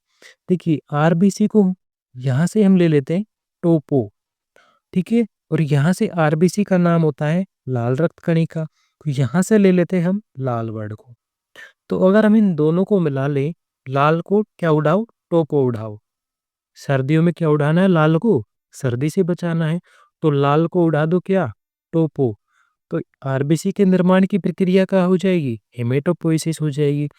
देखिए, आरबीसी को यहाँ से हम ले लेते हैं टोपो, ठीक है? और यहाँ से आरबीसी का नाम होता है लाल रक्त कणिका, तो यहाँ से ले लेते हैं हम लाल वर्ड को। तो अगर हम इन दोनों को मिला लें, लाल को क्या उड़ाओ? टोपो उड़ाओ। सर्दियों में क्या उड़ाना है लाल को? सर्दी से बचाना है, तो लाल को उड़ा दो क्या? टोपो। तो आरबीसी के निर्माण की प्रक्रिया क्या हो जाएगी? हेमेटोपोइसिस हो जाएगी।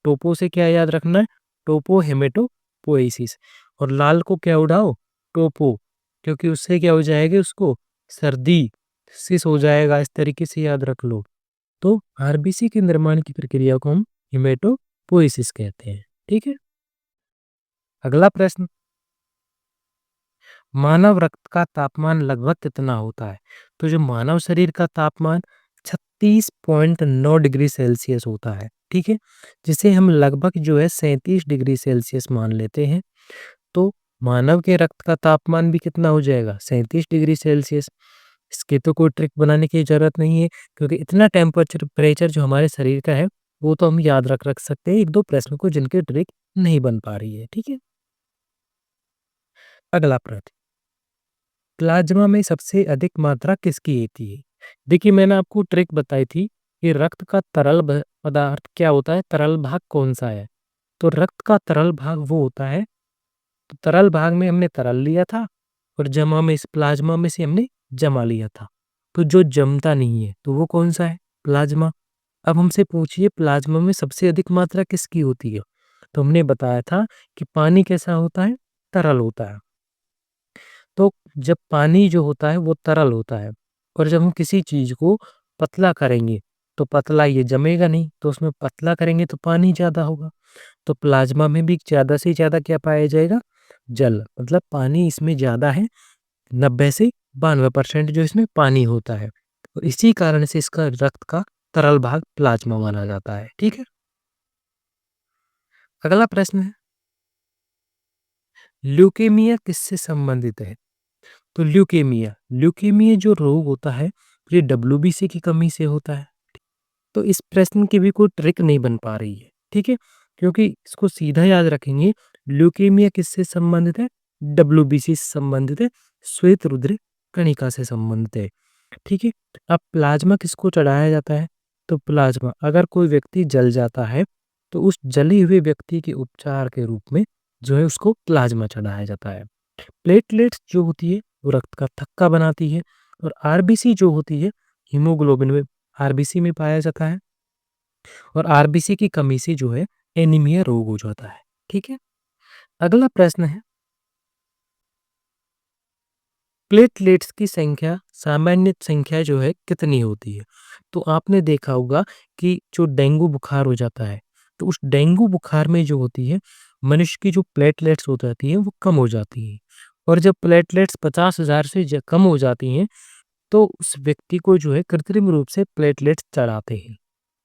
टोपो से क्या याद रखना है? टोपो हेमेटोपोइसिस। और लाल को क्या उड़ाओ? टोपो, क्योंकि उससे क्या हो जाएगा? उसको सर्दी सिस हो जाएगा, इस तरीके से याद रख लो। तो आरबीसी के निर्माण की प्रक्रिया को हम हेमेटोपोइसिस कहते हैं। ठीक है? अगला प्रश्न, मानव रक्त का तापमान लगभग कितना होता है? तो जो मानव शरीर का तापमान 36.9 डिग्री सेल्सियस होता है, ठीक है? जिसे हम लगभग जो है 37 डिग्री सेल्सियस मान लेते हैं। तो मानव के रक्त का तापमान भी कितना हो जाएगा? 37 डिग्री सेल्सियस। इसकी तो कोई ट्रिक बनाने की ज़रूरत नहीं है, क्योंकि इतना टेम्परेचर जो हमारे शरीर का है, वो तो हम याद रख सकते हैं 1-2 प्रश्न को जिनकी ट्रिक नहीं बन पा रही है, ठीक है? अगला प्रश्न, प्लाज्मा में सबसे अधिक मात्रा किसकी होती है? देखिए, मैंने आपको ट्रिक बताई थी कि रक्त का तरल पदार्थ क्या होता है, तरल भाग कौन सा है। तो रक्त का तरल भाग वो होता है, तो तरल भाग में हमने तरल लिया था और जमा में इस प्लाज्मा में से हमने जमा लिया था। तो जो जमता नहीं है तो वो कौन सा है? प्लाज्मा। अब हमसे पूछिए प्लाज्मा में सबसे अधिक मात्रा किसकी होती है? तो हमने बताया था कि पानी कैसा होता है? तरल होता है। तो जब पानी जो होता है वो तरल होता है, और जब हम किसी चीज़ को पतला करेंगे, तो पतला ये जमेगा नहीं, तो उसमें पतला करेंगे तो पानी ज़्यादा होगा। तो प्लाज़्मा में भी ज़्यादा से ज़्यादा क्या पाया जाएगा? जल, मतलब पानी इसमें ज़्यादा है, 90 से 92% जो इसमें पानी होता है। और इसी कारण से इसका रक्त का तरल भाग प्लाज़्मा माना जाता है, ठीक है? अगला प्रश्न है, ल्यूकेमिया किससे संबंधित है? तो ल्यूकेमिया ल्यूकेमिया जो रोग होता है, ये डब्ल्यूबीसी की कमी से होता है। तो इस प्रश्न की भी कोई ट्रिक नहीं बन पा रही है, ठीक है? क्योंकि इसको सीधा याद रखेंगे, ल्यूकेमिया किससे संबंधित है? डब्ल्यूबीसी से संबंधित है, श्वेत रुधिर कणिका से संबंधित है, ठीक है? अब प्लाज्मा किसको चढ़ाया जाता है? तो प्लाज्मा अगर कोई व्यक्ति जल जाता है, तो उस जले हुए व्यक्ति के उपचार के रूप में जो है उसको प्लाज्मा चढ़ाया जाता है। प्लेटलेट्स जो होती है वो रक्त का थक्का बनाती है, और आरबीसी जो होती है हीमोग्लोबिन में आरबीसी में पाया जाता है, और आरबीसी की कमी से जो है एनीमिया रोग हो जाता है, ठीक है? अगला प्रश्न है, प्लेटलेट्स की संख्या सामान्य संख्या जो है कितनी होती है? तो आपने देखा होगा कि जो डेंगू बुखार हो जाता है, तो उस डेंगू बुखार में जो होती है, मनुष्य की जो प्लेटलेट्स हो जाती हैं वो कम हो जाती हैं, और जब प्लेटलेट्स 50,000 से कम हो जाती हैं, तो उस व्यक्ति को जो है कृत्रिम रूप से प्लेटलेट्स चढ़ाते हैं,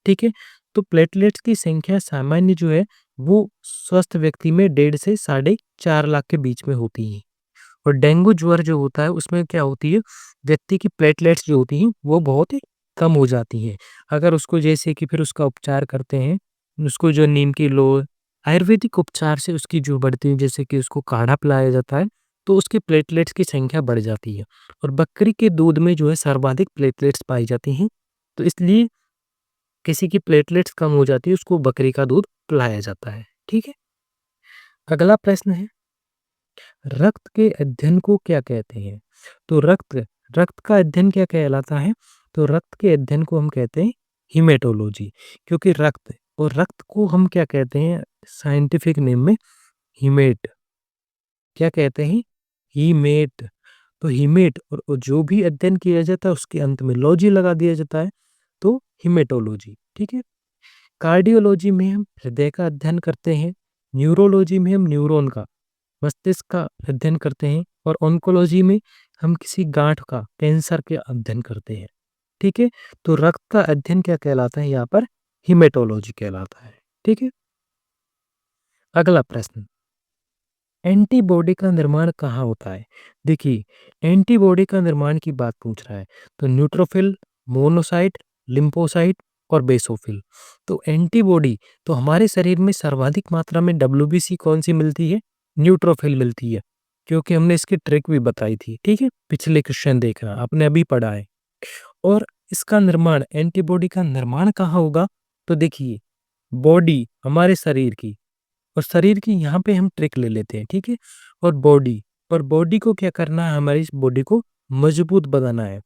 ठीक है? तो प्लेटलेट्स की संख्या सामान्य जो है वो स्वस्थ व्यक्ति में 1.5 से साढ़े 4 लाख के बीच में होती है। और डेंगू ज्वर जो होता है उसमें क्या होती है, व्यक्ति की प्लेटलेट्स जो होती हैं वो बहुत ही कम हो जाती हैं। अगर उसको जैसे कि फिर उसका उपचार करते हैं, उसको जो नीम की लो आयुर्वेदिक उपचार से उसकी जो बढ़ती है, जैसे कि उसको काढ़ा पिलाया जाता है, तो उसकी प्लेटलेट्स की संख्या बढ़ जाती है। और बकरी के दूध में जो है सर्वाधिक प्लेटलेट्स पाई जाती हैं, तो इसलिए किसी की प्लेटलेट्स कम हो जाती है उसको बकरी का दूध पिलाया जाता है, ठीक है? अगला प्रश्न है, रक्त के अध्ययन को क्या कहते हैं? तो रक्त रक्त का अध्ययन क्या कहलाता है? तो रक्त के अध्ययन को हम कहते हैं हीमेटोलॉजी, क्योंकि रक्त और रक्त को हम क्या कहते हैं साइंटिफिक नेम में? हीमेट। क्या कहते हैं? हीमेट। तो हीमेट और जो भी अध्ययन किया जाता है उसके अंत में लॉजी लगा दिया जाता है, तो हीमेटोलॉजी, ठीक है? कार्डियोलॉजी में हम हृदय का अध्ययन करते हैं, न्यूरोलॉजी में हम न्यूरॉन का मस्तिष्क का अध्ययन करते हैं, और ऑन्कोलॉजी में हम किसी गांठ का कैंसर के अध्ययन करते हैं, ठीक है? तो रक्त का अध्ययन क्या कहलाता है यहाँ पर? हीमेटोलॉजी कहलाता है, ठीक है? अगला प्रश्न, एंटीबॉडी का निर्माण कहाँ होता है? देखिए, एंटीबॉडी का निर्माण की बात पूछ रहा है, तो न्यूट्रोफिल, मोनोसाइट, लिम्फोसाइट और बेसोफिल। तो एंटीबॉडी तो हमारे शरीर में सर्वाधिक मात्रा में डब्ल्यूबीसी कौन सी मिलती है? न्यूट्रोफिल मिलती है, क्योंकि हमने इसकी ट्रिक भी बताई थी, ठीक है? पिछले क्वेश्चन देखना आपने अभी पढ़ा है। और इसका निर्माण एंटीबॉडी का निर्माण कहाँ होगा? तो देखिए, बॉडी हमारे शरीर की, और शरीर की यहाँ पे हम ट्रिक ले लेते हैं, ठीक है? और बॉडी को क्या करना है, हमारी इस बॉडी को मजबूत बनाना है।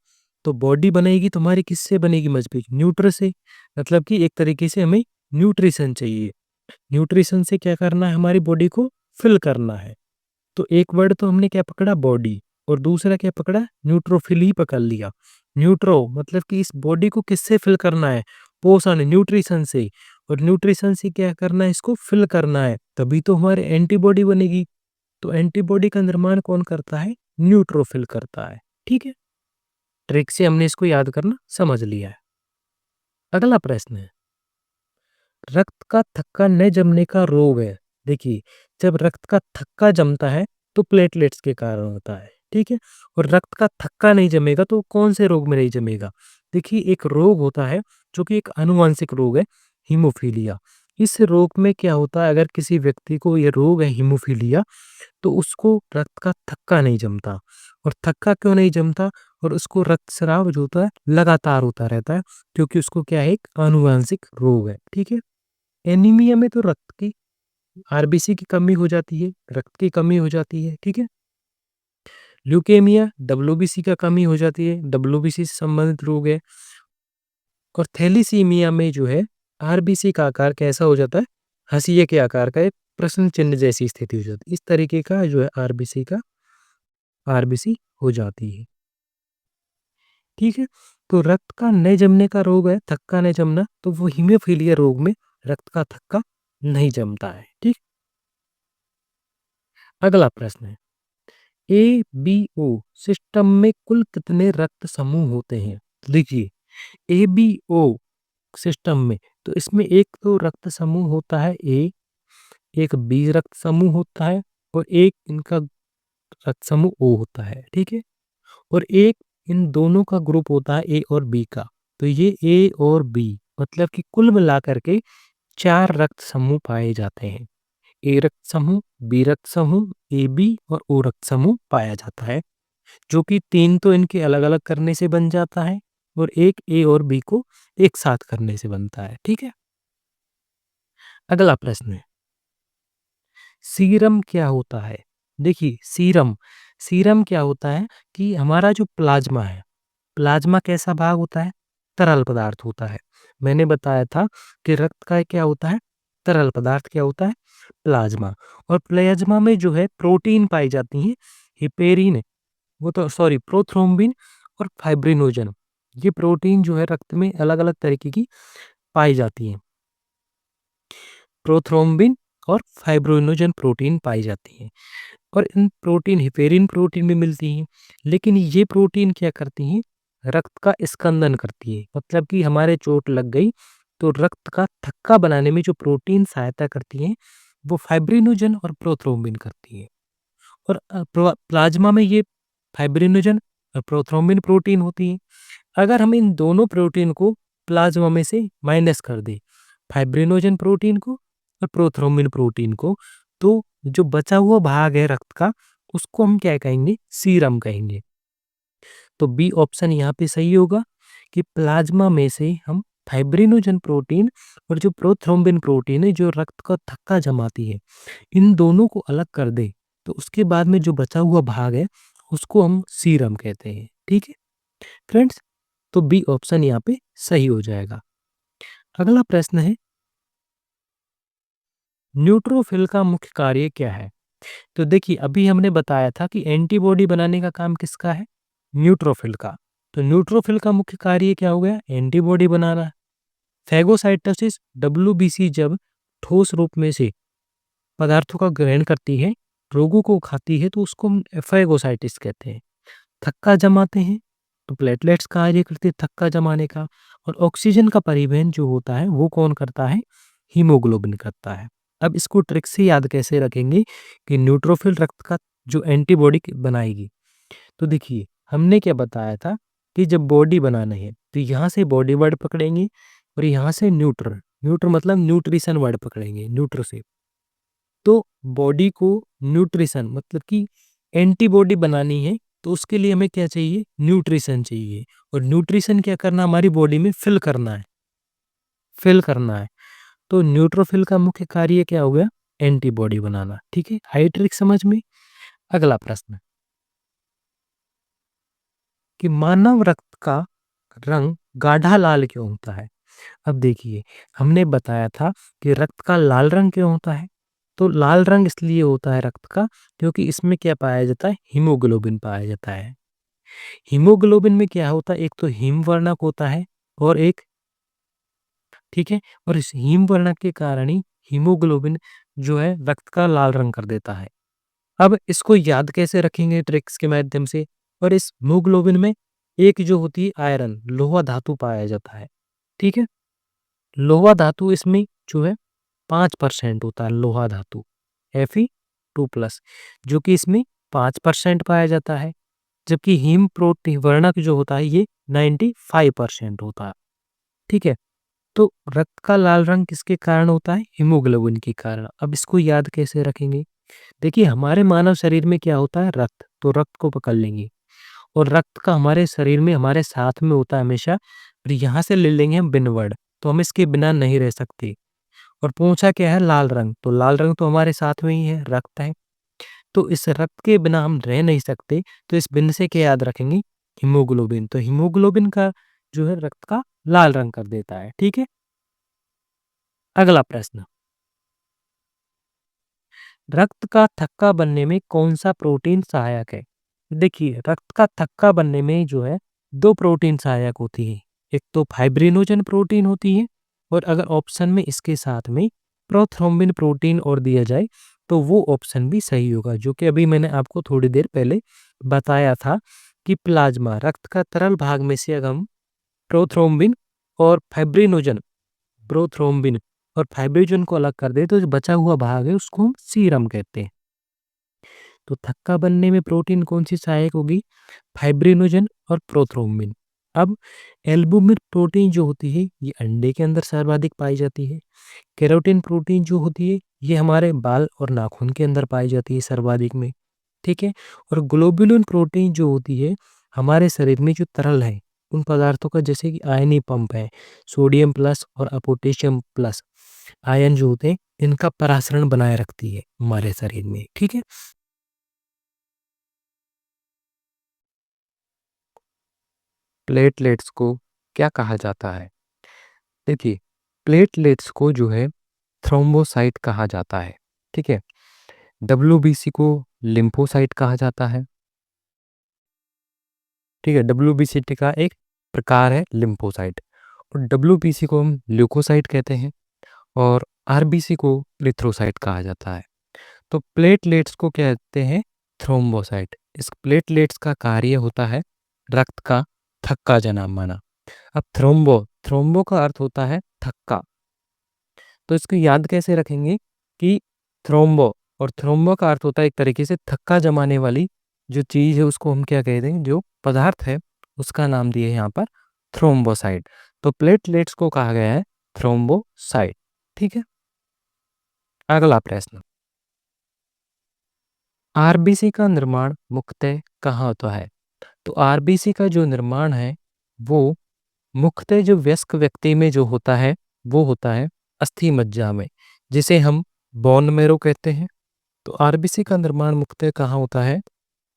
तो बॉडी बनेगी तो हमारी किससे बनेगी मजबूत? न्यूट्र से, मतलब कि एक तरीके से हमें न्यूट्रिशन चाहिए। न्यूट्रिशन से क्या करना है, हमारी बॉडी को फिल करना है। तो एक वर्ड तो हमने क्या पकड़ा? बॉडी, और दूसरा क्या पकड़ा? न्यूट्रोफिल ही पकड़ लिया। न्यूट्रो मतलब कि इस बॉडी को किससे फिल करना है? पोषण, न्यूट्रिशन से। और न्यूट्रिशन से क्या करना है? इसको फिल करना है, तभी तो हमारे एंटीबॉडी बनेगी। तो एंटीबॉडी का निर्माण कौन करता है? न्यूट्रोफिल करता है, ठीक है? ट्रिक से हमने इसको याद करना समझ लिया है। अगला प्रश्न है, रक्त का थक्का न जमने का रोग है। देखिए, जब रक्त का थक्का जमता है तो प्लेटलेट्स के कारण होता है, ठीक है? और रक्त का थक्का नहीं जमेगा तो कौन से रोग में नहीं जमेगा? देखिए, एक रोग होता है जो कि एक आनुवंशिक रोग है, हीमोफीलिया। इस रोग में क्या होता है, अगर किसी व्यक्ति को ये रोग है हीमोफीलिया, तो उसको रक्त का थक्का नहीं जमता। और थक्का क्यों नहीं जमता? और उसको रक्तस्राव जो होता है लगातार होता रहता है, क्योंकि उसको क्या है, एक आनुवंशिक रोग है, ठीक है? एनीमिया में तो रक्त की आरबीसी की कमी हो जाती है, रक्त की कमी हो जाती है, ठीक है? ल्यूकेमिया डब्ल्यूबीसी का कमी हो जाती है, डब्ल्यूबीसी से संबंधित रोग है। और थैलीसीमिया में जो है आरबीसी का आकार कैसा हो जाता है? हंसिए के आकार का, एक प्रश्न चिन्ह जैसी स्थिति हो जाती है। इस तरीके का जो है आरबीसी हो जाती है। ठीक है? तो रक्त का न जमने का रोग है, थक्का न जमना, तो वो हीमोफीलिया रोग में रक्त का थक्का नहीं जमता है, ठीक? अगला प्रश्न है, एबीओ सिस्टम में कुल कितने रक्त समूह होते हैं? तो देखिए, एबीओ सिस्टम में, तो इसमें एक तो रक्त समूह होता है ए, एक बी रक्त समूह होता है और एक इनका रक्त समूह ओ होता है, ठीक है? और एक इन दोनों का ग्रुप होता है ए और बी का। तो ये ए और बी मतलब कि कुल मिलाकर के 4 रक्त समूह पाए जाते हैं। ए रक्त समूह, बी रक्त समूह, एबी और ओ रक्त समूह पाया जाता है, जो कि 3 तो इनके अलग-अलग करने से बन जाता है और एक ए और बी को एक साथ करने से बनता है, ठीक है? अगला प्रश्न है, सीरम क्या होता है? देखिए, सीरम सीरम क्या होता है कि हमारा जो प्लाज़्मा है, प्लाज़्मा कैसा भाग होता है? तरल पदार्थ होता है। मैंने बताया था कि रक्त का क्या होता है? तरल पदार्थ क्या होता है? प्लाज़्मा। और प्लाज़्मा में जो है प्रोटीन पाई जाती हैं, हेपेरिन, वो तो सॉरी प्रोथ्रोम्बिन और फाइब्रिनोजन। ये प्रोटीन जो है रक्त में अलग-अलग तरीके की पाई जाती हैं। प्रोथ्रोम्बिन और फाइब्रिनोजन प्रोटीन पाई जाती हैं। और इन प्रोटीन हेपेरिन प्रोटीन भी मिलती हैं। लेकिन ये प्रोटीन क्या करती हैं? रक्त का स्कंदन करती है। मतलब कि हमारे चोट लग गई तो रक्त का थक्का बनाने में जो प्रोटीन सहायता करती हैं, वो फाइब्रिनोजन और प्रोथ्रोम्बिन करती है। और प्लाज्मा में ये फाइब्रिनोजन और प्रोथ्रोम्बिन प्रोटीन होती है। अगर हम इन दोनों प्रोटीन को प्लाज्मा में से माइनस कर दें, फाइब्रिनोजन प्रोटीन को और प्रोथ्रोम्बिन प्रोटीन को, तो जो बचा हुआ भाग है रक्त का, उसको हम क्या कहेंगे? सीरम कहेंगे। तो बी ऑप्शन यहाँ पे सही होगा कि प्लाज्मा में से हम फाइब्रिनोजन प्रोटीन और जो प्रोथ्रोम्बिन प्रोटीन है जो रक्त का थक्का जमाती है, इन दोनों को अलग कर दें, तो उसके बाद में जो बचा हुआ भाग है उसको हम सीरम कहते हैं। ठीक है फ्रेंड्स, तो बी ऑप्शन यहाँ पे सही हो जाएगा। अगला प्रश्न है, न्यूट्रोफिल का मुख्य कार्य क्या है? तो देखिए, अभी हमने बताया था कि एंटीबॉडी बनाने का काम किसका है? न्यूट्रोफिल का। तो न्यूट्रोफिल का मुख्य कार्य क्या हो गया? एंटीबॉडी बनाना। फैगोसाइटोसिस डब्ल्यूबीसी जब ठोस रूप में से पदार्थों का ग्रहण करती है, रोगों को खाती है, तो उसको हम फैगोसाइटिस कहते हैं। थक्का जमाते हैं, तो प्लेटलेट्स कार्य करते हैं थक्का जमाने का। और ऑक्सीजन का परिवहन जो होता है वो कौन करता है? हीमोग्लोबिन करता है। अब इसको ट्रिक से याद कैसे रखेंगे कि न्यूट्रोफिल रक्त का जो एंटीबॉडी बनाएगी? तो देखिए, हमने क्या बताया था कि जब बॉडी बनाना है तो यहाँ से बॉडी वर्ड पकड़ेंगे और यहाँ से न्यूट्र, न्यूट्र मतलब न्यूट्रिशन वर्ड पकड़ेंगे, न्यूट्र से। तो बॉडी को न्यूट्रिशन मतलब कि एंटीबॉडी बनानी है, तो उसके लिए हमें क्या चाहिए? न्यूट्रिशन चाहिए। और न्यूट्रिशन क्या करना? हमारी बॉडी में फिल करना है, फिल करना है। तो न्यूट्रोफिल का मुख्य कार्य क्या हो गया? एंटीबॉडी बनाना। ठीक है, आई ट्रिक समझ में? अगला प्रश्न, कि मानव रक्त का रंग गाढ़ा लाल क्यों होता है? अब देखिए, हमने बताया था कि रक्त का लाल रंग क्यों होता है? तो लाल रंग इसलिए होता है रक्त का, क्योंकि इसमें क्या पाया जाता है? हीमोग्लोबिन पाया जाता है। हीमोग्लोबिन में क्या होता है? एक तो हिम वर्णक होता है और एक, ठीक है, और इस हिम वर्णक के कारण ही हीमोग्लोबिन जो है रक्त का लाल रंग कर देता है। अब इसको याद कैसे रखेंगे ट्रिक्स के माध्यम से? और इस हीमोग्लोबिन में एक जो होती है आयरन, लोहा धातु पाया जाता है। ठीक है, लोहा धातु इसमें जो है 5% होता है, लोहा धातु Fe2+, जो कि इसमें 5% पाया जाता है। जबकि हीम प्रोटी वर्णक जो होता है ये 95% होता है। ठीक है, तो रक्त का लाल रंग किसके कारण होता है? हीमोग्लोबिन के कारण। अब इसको याद कैसे रखेंगे? देखिए, हमारे मानव शरीर में क्या होता है? रक्त। तो रक्त को पकड़ लेंगे और रक्त का हमारे शरीर में हमारे साथ में होता है हमेशा, और यहाँ से ले लेंगे हम बिन वर्ड, तो हम इसके बिना नहीं रह सकते। और पूछा क्या है? लाल रंग। तो लाल रंग तो हमारे साथ में ही है, रक्त है। तो इस रक्त के बिना हम रह नहीं सकते, तो इस बिन से क्या याद रखेंगे? हीमोग्लोबिन। तो हीमोग्लोबिन का जो है रक्त का लाल रंग कर देता है। ठीक है, अगला प्रश्न, रक्त का थक्का बनने में कौन सा प्रोटीन सहायक है? देखिए, रक्त का थक्का बनने में जो है 2 प्रोटीन सहायक होती है। एक तो फाइब्रिनोजन प्रोटीन होती है और अगर ऑप्शन में इसके साथ में प्रोथ्रोम्बिन प्रोटीन और दिया जाए तो वो ऑप्शन भी सही होगा, जो कि अभी मैंने आपको थोड़ी देर पहले बताया था कि प्लाज्मा रक्त का तरल भाग में से अगर हम प्रोथ्रोम्बिन और फाइब्रिनोजन प्रोथ्रोम्बिन और फाइब्रिनोजन को अलग कर दें तो जो बचा हुआ भाग है उसको हम सीरम कहते हैं। तो थक्का बनने में प्रोटीन कौन सी सहायक होगी? फाइब्रिनोजन और प्रोथ्रोम्बिन। अब एल्बुमिन प्रोटीन जो होती है ये अंडे के अंदर सर्वाधिक पाई जाती है। केराटिन प्रोटीन जो होती है ये हमारे बाल और नाखून के अंदर पाई जाती है सर्वाधिक में, ठीक है। और ग्लोबुलिन प्रोटीन जो होती है हमारे शरीर में जो तरल है उन पदार्थों का, जैसे कि आयनी पंप है, सोडियम प्लस और पोटेशियम प्लस आयन जो होते हैं इनका परासरण बनाए रखती है हमारे शरीर में, ठीक है। प्लेटलेट्स को क्या कहा जाता है? देखिए, प्लेटलेट्स को जो है थ्रोम्बोसाइट कहा जाता है, ठीक है। डब्ल्यूबीसी को लिम्फोसाइट कहा जाता है, ठीक है। डब्ल्यूबीसी का एक प्रकार है लिम्फोसाइट और डब्ल्यूबीसी को हम ल्यूकोसाइट कहते हैं और आरबीसी को एरिथ्रोसाइट कहा जाता है। तो प्लेटलेट्स को क्या कहते हैं? थ्रोम्बोसाइट। इस प्लेटलेट्स का कार्य होता है रक्त का थक्का जमाना। अब थ्रोम्बो का अर्थ होता है थक्का। तो इसको याद कैसे रखेंगे कि थ्रोम्बो और थ्रोम्बो का अर्थ होता है एक तरीके से थक्का जमाने वाली जो चीज़ है उसको हम क्या कहते हैं, जो पदार्थ है उसका नाम दिए यहाँ पर थ्रोम्बोसाइट। तो प्लेटलेट्स को कहा गया है थ्रोम्बोसाइट, ठीक है। अगला प्रश्न, आरबीसी का निर्माण मुख्यतः कहाँ होता है? तो आरबीसी का जो निर्माण है वो मुख्यतः जो वयस्क व्यक्ति में जो होता है वो होता है अस्थि मज्जा में, जिसे हम बोन मैरो कहते हैं। तो आरबीसी का निर्माण मुख्यतः कहाँ होता है?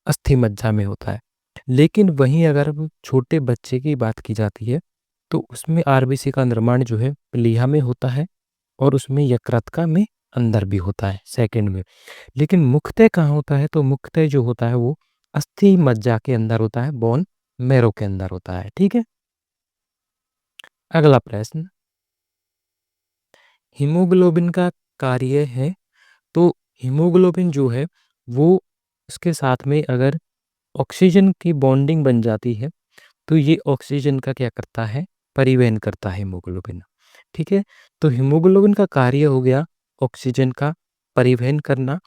अस्थि मज्जा में होता है। लेकिन वहीं अगर अब छोटे बच्चे की बात की जाती है तो उसमें आरबीसी का निर्माण जो है प्लीहा में होता है और उसमें यकृत में अंदर भी होता है सेकंड में। लेकिन मुख्यतः कहाँ होता है? तो मुख्यतः जो होता है वो अस्थि मज्जा के अंदर होता है, बोन मैरो के अंदर होता है, ठीक है। अगला प्रश्न, हीमोग्लोबिन का कार्य है। तो हीमोग्लोबिन जो है वो उसके साथ में अगर ऑक्सीजन की बॉन्डिंग बन जाती है तो ये ऑक्सीजन का क्या करता है? परिवहन करता है हीमोग्लोबिन, ठीक है। तो हीमोग्लोबिन का कार्य हो गया ऑक्सीजन का परिवहन करना,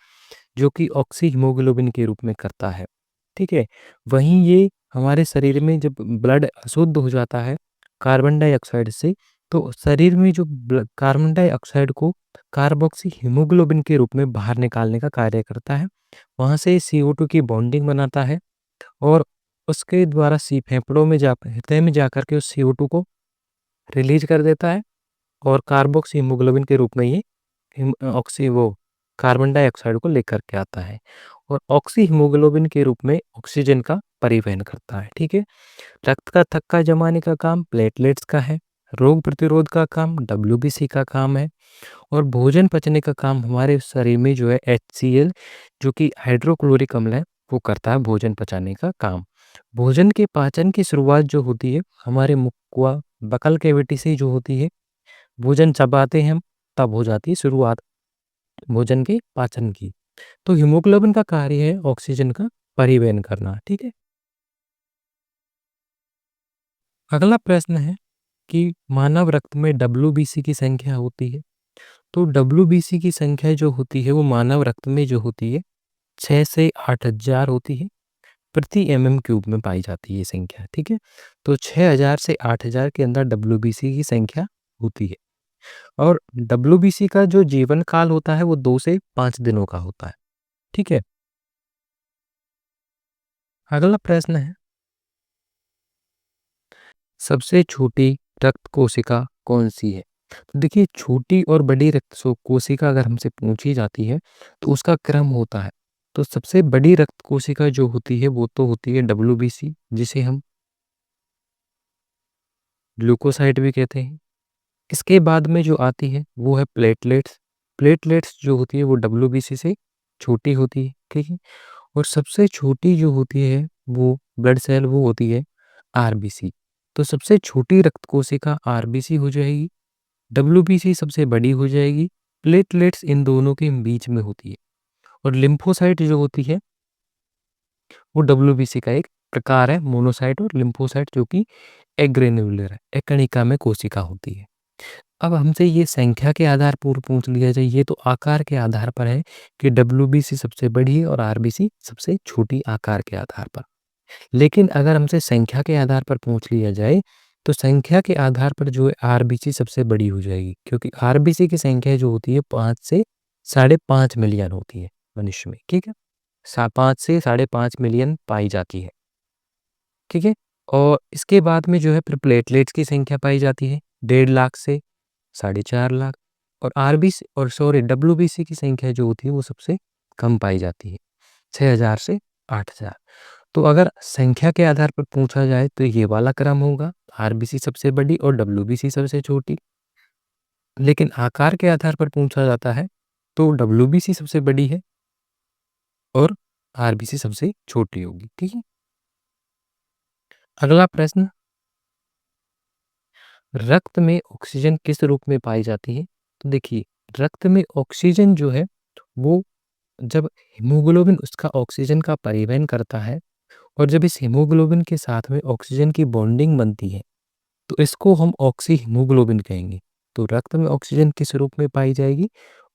जो कि ऑक्सी हीमोग्लोबिन के रूप में करता है, ठीक है। वहीं ये हमारे शरीर में जब ब्लड अशुद्ध हो जाता है कार्बन डाइऑक्साइड से तो शरीर में जो कार्बन डाइऑक्साइड को कार्बोक्सी हीमोग्लोबिन के रूप में बाहर निकालने का कार्य करता है। वहाँ से CO2 की बॉन्डिंग बनाता है और उसके द्वारा सी फेफड़ों में जा हृदय में जाकर के उस CO2 को रिलीज कर देता है और कार्बोक्सी हीमोग्लोबिन के रूप में ये ऑक्सी वो कार्बन डाइऑक्साइड को लेकर के आता है और ऑक्सी हीमोग्लोबिन के रूप में ऑक्सीजन का परिवहन करता है, ठीक है। रक्त का थक्का जमाने का काम प्लेटलेट्स का है, रोग प्रतिरोध का काम डब्ल्यूबीसी का काम है और भोजन पचने का काम हमारे शरीर में जो है HCl जो कि हाइड्रोक्लोरिक अम्ल है वो करता है भोजन पचाने का काम। भोजन के पाचन की शुरुआत जो होती है हमारे मुख बकल कैविटी से जो होती है, भोजन चबाते हैं हम तब हो जाती है शुरुआत भोजन के पाचन की। तो हीमोग्लोबिन का कार्य है ऑक्सीजन का परिवहन करना, ठीक है। अगला प्रश्न है कि मानव रक्त में डब्ल्यूबीसी की संख्या होती है। तो डब्ल्यूबीसी की संख्या जो होती है वो मानव रक्त में जो होती है 6 से 8,000 होती है प्रति क्यूब में पाई जाती है ये संख्या, ठीक है। तो 6,000 से 8,000 के अंदर डब्ल्यूबीसी की संख्या होती है और डब्ल्यूबीसी का जो जीवन काल होता है वो 2 से 5 दिनों का होता है, ठीक है। अगला प्रश्न है, सबसे छोटी रक्त कोशिका कौन सी है? तो देखिए छोटी और बड़ी कोशिका अगर हमसे पूछी जाती है तो उसका क्रम होता है। तो सबसे बड़ी रक्त कोशिका जो होती है वो तो होती है डब्ल्यूबीसी, जिसे हम ग्लूकोसाइट भी कहते हैं। इसके बाद में जो आती है वो है प्लेटलेट्स। प्लेटलेट्स जो होती है वो डब्ल्यूबीसी से छोटी होती है, ठीक है। और सबसे छोटी जो होती है वो ब्लड सेल वो होती है आरबीसी। तो सबसे छोटी रक्त कोशिका आरबीसी हो जाएगी, डब्ल्यूबीसी सबसे बड़ी हो जाएगी, प्लेटलेट्स इन दोनों के बीच में होती है और लिम्फोसाइट जो होती है वो डब्ल्यूबीसी का एक प्रकार है, मोनोसाइट और लिम्फोसाइट, जो कि एग्रेन्युलर है, एक कणिका में कोशिका होती है। अब हमसे ये संख्या के आधार पर पूछ लिया जाए, ये तो आकार के आधार पर है कि डब्ल्यूबीसी सबसे बड़ी है और आरबीसी सबसे छोटी आकार के आधार पर। लेकिन अगर हमसे संख्या के आधार पर पूछ लिया जाए, तो संख्या के आधार पर जो है आरबीसी सबसे बड़ी हो जाएगी, क्योंकि आरबीसी की संख्या जो होती है 5 से 5.5 मिलियन होती है मनुष्य में, ठीक है? 5 से 5.5 मिलियन पाई जाती है, ठीक है? और इसके बाद में जो है फिर प्लेटलेट्स की संख्या पाई जाती है 1.5 लाख से 4.5 लाख, और आरबीसी और सॉरी डब्ल्यूबीसी की संख्या जो होती है वो सबसे कम पाई जाती है 6,000 से 8,000। तो अगर संख्या के आधार पर पूछा जाए तो ये वाला क्रम होगा, आरबीसी सबसे बड़ी और डब्ल्यूबीसी सबसे छोटी। लेकिन आकार के आधार पर पूछा जाता है तो डब्ल्यूबीसी सबसे बड़ी है और आरबीसी सबसे छोटी होगी, ठीक है? अगला प्रश्न, रक्त में ऑक्सीजन किस रूप में पाई जाती है? तो देखिए, रक्त में ऑक्सीजन जो है वो जब हीमोग्लोबिन उसका ऑक्सीजन का परिवहन करता है और जब इस हीमोग्लोबिन के साथ में ऑक्सीजन की बॉन्डिंग बनती है, तो इसको हम ऑक्सी हीमोग्लोबिन कहेंगे। तो रक्त में ऑक्सीजन किस रूप में पाई जाएगी?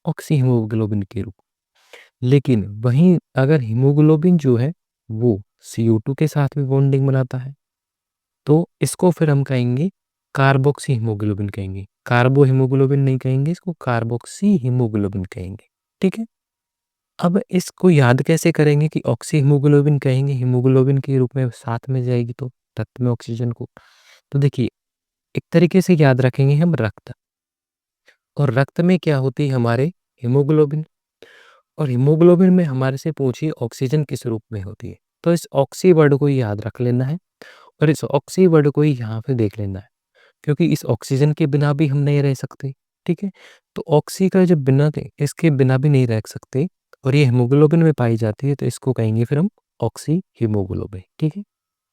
ऑक्सी हीमोग्लोबिन के रूप। लेकिन वहीं अगर हीमोग्लोबिन जो है वो CO2 के साथ में बॉन्डिंग बनाता है, तो इसको फिर हम कहेंगे कार्बोक्सी हीमोग्लोबिन कहेंगे। कार्बो हीमोग्लोबिन नहीं कहेंगे, इसको कार्बोक्सी हीमोग्लोबिन कहेंगे, ठीक है? अब इसको याद कैसे करेंगे कि ऑक्सी हीमोग्लोबिन कहेंगे, हीमोग्लोबिन के रूप में साथ में जाएगी तो रक्त में ऑक्सीजन को। तो देखिए, एक तरीके से याद रखेंगे हम रक्त, और रक्त में क्या होती है हमारे? हीमोग्लोबिन, और हीमोग्लोबिन में हमारे से पूछिए ऑक्सीजन किस रूप में होती है। तो इस ऑक्सी वर्ड को ही याद रख लेना है और इस ऑक्सी वर्ड को ही यहाँ पे देख लेना है, क्योंकि इस ऑक्सीजन के बिना भी हम नहीं रह सकते, ठीक है? तो ऑक्सी का जब बिना इसके बिना भी नहीं रह सकते और ये हीमोग्लोबिन में पाई जाती है, तो इसको कहेंगे फिर हम ऑक्सी हीमोग्लोबिन, ठीक है?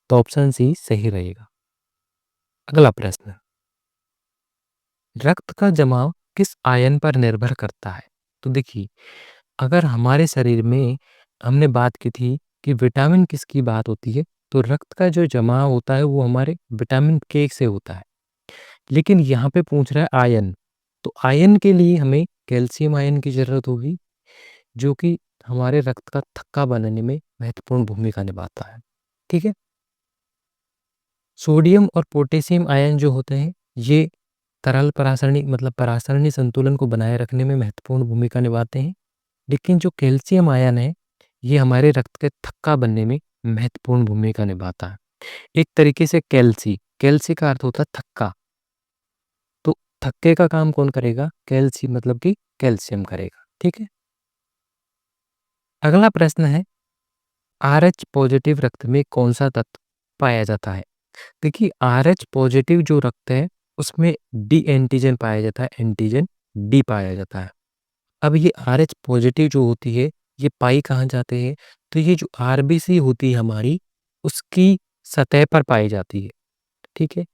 तो ऑप्शन सी सही रहेगा। अगला प्रश्न, रक्त का जमाव किस आयन पर निर्भर करता है? तो देखिए, अगर हमारे शरीर में हमने बात की थी कि विटामिन किसकी बात होती है, तो रक्त का जो जमाव होता है वो हमारे विटामिन के से होता है। लेकिन यहाँ पे पूछ रहा है आयन, तो आयन के लिए हमें कैल्शियम आयन की ज़रूरत होगी, जो कि हमारे रक्त का थक्का बनाने में महत्वपूर्ण भूमिका निभाता है, ठीक है? सोडियम और पोटेशियम आयन जो होते हैं, ये तरल परासरणी मतलब परासरणी संतुलन को बनाए रखने में महत्वपूर्ण भूमिका निभाते हैं। लेकिन जो कैल्शियम आयन है, ये हमारे रक्त के थक्का बनने में महत्वपूर्ण भूमिका निभाता है। एक तरीके से कैल्सी का अर्थ होता है थक्का, तो थक्के का काम कौन करेगा? कैल्सी मतलब कि कैल्शियम करेगा, ठीक है? अगला प्रश्न है, RH पॉजिटिव रक्त में कौन सा तत्व पाया जाता है? देखिए, RH पॉजिटिव जो रक्त है उसमें डी एंटीजन पाया जाता है, एंटीजन डी पाया जाता है। अब ये RH पॉजिटिव जो होती है, ये पाई कहाँ जाते हैं? तो ये जो आरबीसी होती है हमारी, उसकी सतह पर पाई जाती है, ठीक है?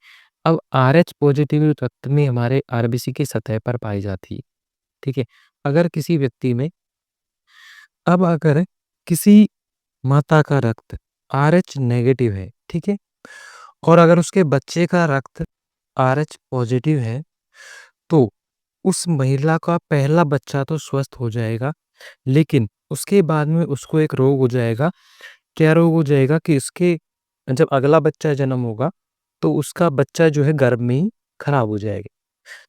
अब RH पॉजिटिव रक्त में हमारे आरबीसी की सतह पर पाई जाती है, ठीक है? अगर किसी व्यक्ति में अब अगर किसी माता का रक्त RH नेगेटिव है, ठीक है? और अगर उसके बच्चे का रक्त RH पॉजिटिव है, तो उस महिला का पहला बच्चा तो स्वस्थ हो जाएगा, लेकिन उसके बाद में उसको एक रोग हो जाएगा। क्या रोग हो जाएगा कि उसके जब अगला बच्चा जन्म होगा, तो उसका बच्चा जो है गर्भ में ही खराब हो जाएगा।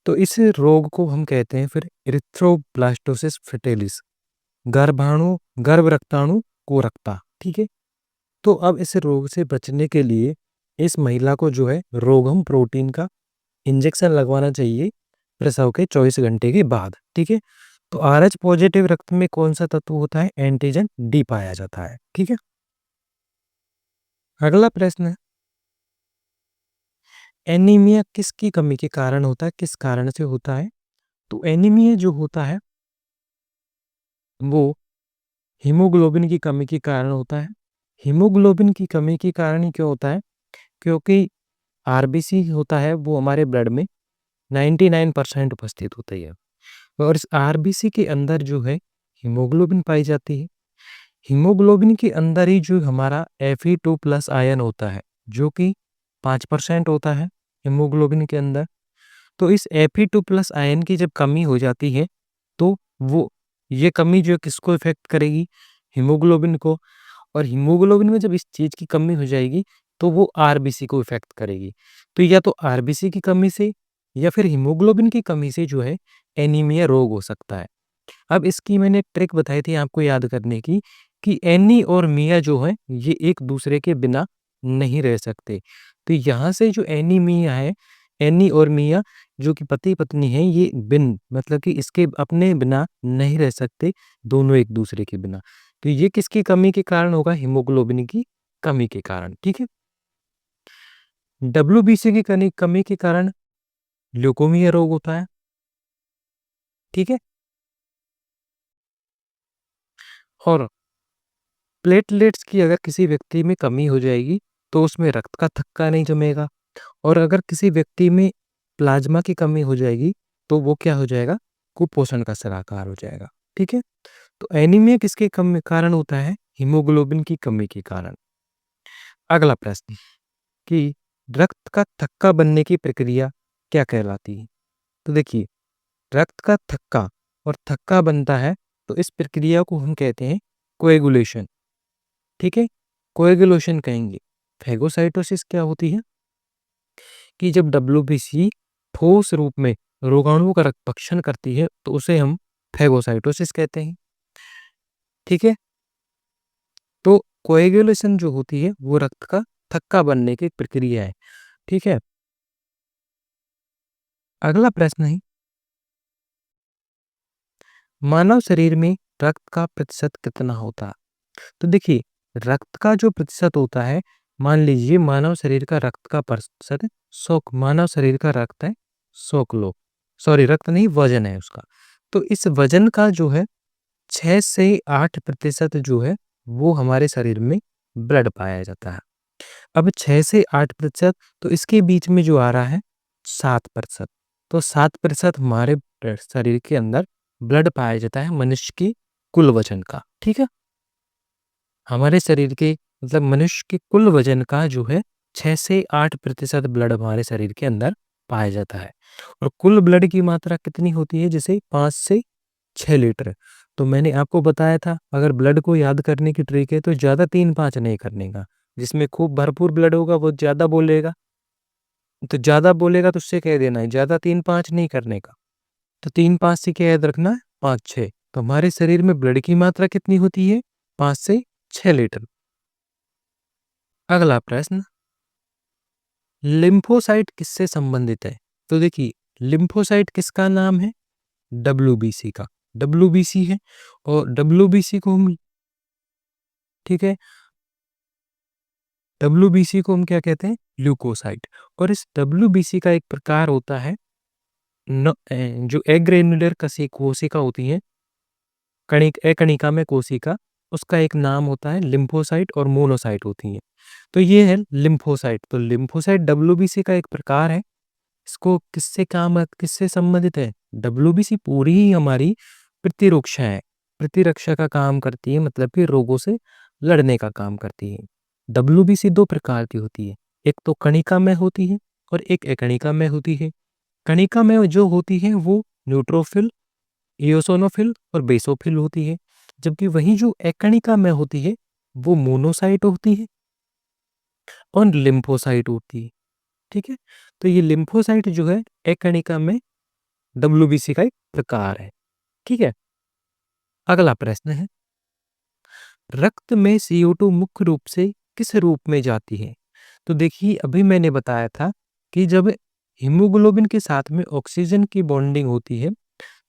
तो इस रोग को हम कहते हैं फिर इरिथ्रोब्लास्टोसिस फीटालिस, गर्भ रक्ताणु कोरकता, ठीक है? तो अब इस रोग से बचने के लिए इस महिला को जो है रोगम प्रोटीन का इंजेक्शन लगवाना चाहिए प्रसव के 24 घंटे के बाद, ठीक है? तो RH पॉजिटिव रक्त में कौन सा तत्व होता है? एंटीजन डी पाया जाता है, ठीक है? अगला प्रश्न है, एनीमिया किसकी कमी के कारण होता है? किस कारण से होता है? तो एनीमिया जो होता है वो हीमोग्लोबिन की कमी के कारण होता है। हीमोग्लोबिन की कमी के कारण ही क्या होता है क्योंकि आरबीसी होता है वो हमारे ब्लड में 99% उपस्थित होता ही है और इस आरबीसी के अंदर जो है हीमोग्लोबिन पाई जाती है। हीमोग्लोबिन के अंदर ही जो हमारा Fe2 प्लस आयन होता है जो कि 5% होता है हीमोग्लोबिन के अंदर। तो इस Fe2 प्लस आयन की जब कमी हो जाती है तो वो ये कमी जो किसको इफेक्ट करेगी, हीमोग्लोबिन को। और हीमोग्लोबिन में जब इस चीज़ की कमी हो जाएगी तो वो आरबीसी को इफेक्ट करेगी। तो या तो आरबीसी की कमी से या फिर हीमोग्लोबिन की कमी से जो है एनीमिया रोग हो सकता है। अब इसकी मैंने एक ट्रिक बताई थी आपको याद करने की कि एनी और मिया जो है ये एक दूसरे के बिना नहीं रह सकते। तो यहाँ से जो एनीमिया है, एनी और मिया जो कि पति पत्नी है, ये बिन मतलब कि इसके अपने बिना नहीं रह सकते, दोनों एक दूसरे के बिना। तो ये किसकी कमी के कारण होगा? हीमोग्लोबिन की कमी के कारण। ठीक है। डब्ल्यूबीसी की कमी के कारण ल्यूकोमिया रोग होता है। ठीक है। और प्लेटलेट्स की अगर किसी व्यक्ति में कमी हो जाएगी तो उसमें रक्त का थक्का नहीं जमेगा। और अगर किसी व्यक्ति में प्लाज्मा की कमी हो जाएगी तो वो क्या हो जाएगा? कुपोषण का शिकार हो जाएगा। ठीक है। तो एनीमिया किसके कम कारण होता है? हीमोग्लोबिन की कमी के कारण। अगला प्रश्न कि रक्त का थक्का बनने की प्रक्रिया क्या कहलाती है? तो देखिए, रक्त का थक्का और थक्का बनता है तो इस प्रक्रिया को हम कहते हैं कोएगुलेशन। ठीक है। कोएगुलेशन कहेंगे। फैगोसाइटोसिस क्या होती है कि जब डब्ल्यूबीसी ठोस रूप में रोगाणुओं का रक्तभक्षण करती है तो उसे हम फैगोसाइटोसिस कहते हैं। ठीक है। तो कोएगुलेशन जो होती है वो रक्त का थक्का बनने की प्रक्रिया है। ठीक है। अगला प्रश्न है, मानव शरीर में रक्त का प्रतिशत कितना होता है? तो देखिए, रक्त का जो प्रतिशत होता है, मान लीजिए मानव शरीर का रक्त का प्रतिशत 100, मानव शरीर का रक्त है 100 किलो, सॉरी रक्त नहीं वजन है उसका। तो इस वजन का जो है 6 से 8% जो है वो हमारे शरीर में ब्लड पाया जाता है। अब 6 से 8% तो इसके बीच में जो आ रहा है 7%। तो 7% हमारे शरीर के अंदर ब्लड पाया जाता है मनुष्य की कुल वजन का। ठीक है। हमारे शरीर के मतलब मनुष्य के कुल वजन का जो है 6 से 8% ब्लड हमारे शरीर के अंदर पाया जाता है। और कुल ब्लड की मात्रा कितनी होती है? जैसे 5 से 6 लीटर। तो मैंने आपको बताया था अगर ब्लड को याद करने की ट्रिक है तो ज़्यादा 3-5 नहीं करने का। जिसमें खूब भरपूर ब्लड होगा वो ज़्यादा बोलेगा, तो ज़्यादा बोलेगा तो उससे कह देना है ज़्यादा 3-5 नहीं करने का। तो 3-5 से क्या याद रखना है? 5-6। तो हमारे शरीर में ब्लड की मात्रा कितनी होती है? 5 से 6 लीटर। अगला प्रश्न, लिम्फोसाइट किससे संबंधित है? तो देखिए, लिम्फोसाइट किसका नाम है? डब्ल्यूबीसी का। डब्ल्यूबीसी है और डब्ल्यूबीसी को हम ठीक है, डब्ल्यूबीसी को हम क्या कहते हैं? ल्यूकोसाइट। और इस डब्ल्यूबीसी का एक प्रकार होता है जो एग्रेनुलर कोशिका होती है, कणिका में कोशिका, उसका एक नाम होता है लिम्फोसाइट और मोनोसाइट होती हैं। तो ये है लिम्फोसाइट। तो लिम्फोसाइट डब्ल्यूबीसी का एक प्रकार है। इसको किससे संबंधित है? डब्ल्यूबीसी पूरी ही हमारी प्रतिरक्षा है, प्रतिरक्षा का काम करती है, मतलब कि रोगों से लड़ने का काम करती है। डब्ल्यूबीसी 2 प्रकार की होती है, एक तो कणिका में होती है और एक एकणिका में होती है। कणिका में जो होती है वो न्यूट्रोफिल, इयोसिनोफिल और बेसोफिल होती है, जबकि वही जो एकणिका में होती है वो मोनोसाइट होती है और लिम्फोसाइट होती है। ठीक है। तो ये लिम्फोसाइट जो है एकणिका में डब्ल्यूबीसी का एक प्रकार है। ठीक है। अगला प्रश्न है, रक्त में CO2 मुख्य रूप से किस रूप में जाती है? तो देखिए, अभी मैंने बताया था कि जब हीमोग्लोबिन के साथ में ऑक्सीजन की बॉन्डिंग होती है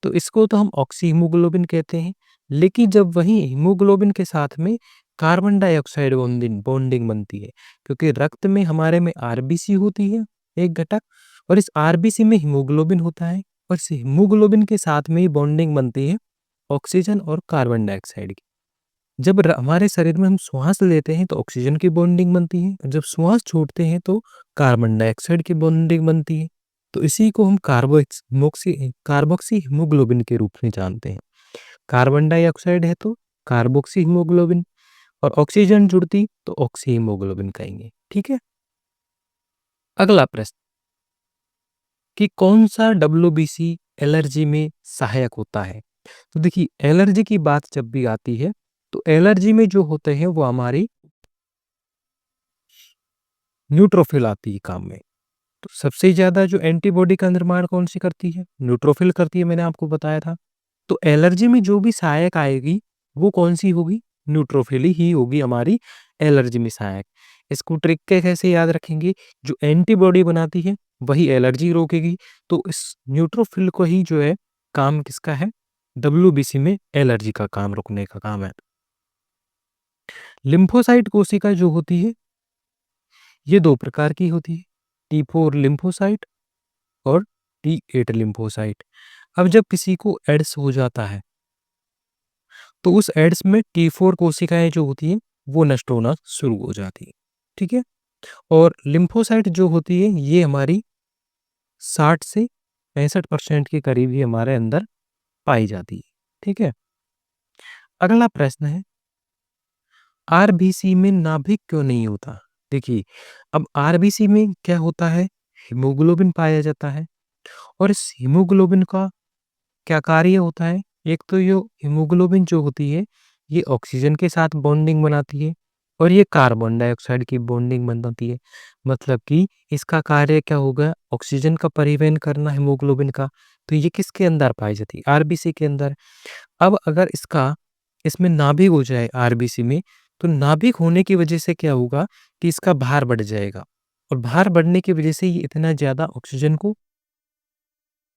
तो इसको तो हम ऑक्सी हीमोग्लोबिन कहते हैं। लेकिन जब वही हीमोग्लोबिन के साथ में कार्बन डाइऑक्साइड बॉन्डिंग बॉन्डिंग बनती है, क्योंकि रक्त में हमारे में आरबीसी होती है एक घटक, और इस आरबीसी में हीमोग्लोबिन होता है और इस हीमोग्लोबिन के साथ में ही बॉन्डिंग बनती है ऑक्सीजन और कार्बन डाइऑक्साइड की। जब हमारे शरीर में हम श्वास लेते हैं तो ऑक्सीजन की बॉन्डिंग बनती है, जब श्वास छोड़ते हैं तो कार्बन डाइऑक्साइड की बॉन्डिंग बनती है। तो इसी को हम कार्बोक्सी हीमोग्लोबिन के रूप में जानते हैं। कार्बन डाइऑक्साइड है तो कार्बोक्सी हीमोग्लोबिन, और ऑक्सीजन जुड़ती तो ऑक्सी हीमोग्लोबिन कहेंगे। ठीक है। अगला प्रश्न कि कौन सा डब्ल्यूबीसी एलर्जी में सहायक होता है? तो देखिए, एलर्जी की बात जब भी आती है तो एलर्जी में जो होते हैं वो हमारी न्यूट्रोफिल आती है काम में। तो सबसे ज़्यादा जो एंटीबॉडी का निर्माण कौन-सी करती है? न्यूट्रोफिल करती है, मैंने आपको बताया था। तो एलर्जी में जो भी सहायक आएगी, वो कौन-सी होगी? न्यूट्रोफिल ही होगी हमारी एलर्जी में सहायक। इसको ट्रिक के कैसे याद रखेंगे? जो एंटीबॉडी बनाती है, वही एलर्जी रोकेगी। तो इस न्यूट्रोफिल को ही जो है काम किसका है? डब्ल्यूबीसी में एलर्जी का काम रुकने का काम है। लिम्फोसाइट कोशिका जो होती है, ये 2 प्रकार की होती है, T4 लिम्फोसाइट और T8 लिम्फोसाइट। अब जब किसी को एड्स हो जाता है, तो उस एड्स में T4 कोशिकाएँ जो होती हैं, वो नष्ट होना शुरू हो जाती हैं, ठीक है? और लिम्फोसाइट जो होती है, ये हमारी 60 से 65% के करीब ही हमारे अंदर पाई जाती है, ठीक है? अगला प्रश्न है, आरबीसी में नाभिक क्यों नहीं होता? देखिए, अब आरबीसी में क्या होता है? हीमोग्लोबिन पाया जाता है, और इस हीमोग्लोबिन का क्या कार्य होता है? एक तो ये हीमोग्लोबिन जो होती है, ये ऑक्सीजन के साथ बॉन्डिंग बनाती है, और ये कार्बन डाइऑक्साइड की बॉन्डिंग बनाती है। मतलब कि इसका कार्य क्या होगा? ऑक्सीजन का परिवहन करना हीमोग्लोबिन का। तो ये किसके अंदर पाई जाती है? आरबीसी के अंदर। अब अगर इसमें नाभिक हो जाए आरबीसी में, तो नाभिक होने की वजह से क्या होगा कि इसका भार बढ़ जाएगा, और भार बढ़ने की वजह से ये इतना ज़्यादा ऑक्सीजन को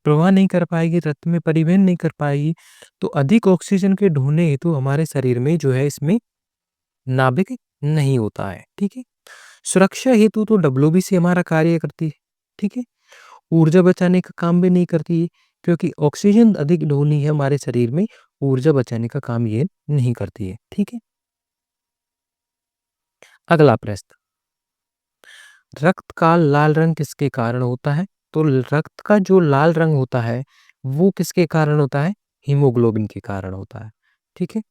प्रवाह नहीं कर पाएगी, रक्त में परिवहन नहीं कर पाएगी। तो अधिक ऑक्सीजन के ढोने हेतु हमारे शरीर में जो है इसमें नाभिक नहीं होता है, ठीक है? सुरक्षा हेतु तो डब्ल्यूबीसी हमारा कार्य करती है, ठीक है? ऊर्जा बचाने का काम भी नहीं करती है, क्योंकि ऑक्सीजन अधिक ढोनी है हमारे शरीर में, ऊर्जा बचाने का काम ये नहीं करती है, ठीक है? अगला प्रश्न, रक्त का लाल रंग किसके कारण होता है? तो रक्त का जो लाल रंग होता है, वो किसके कारण होता है? हीमोग्लोबिन के कारण होता है, ठीक है?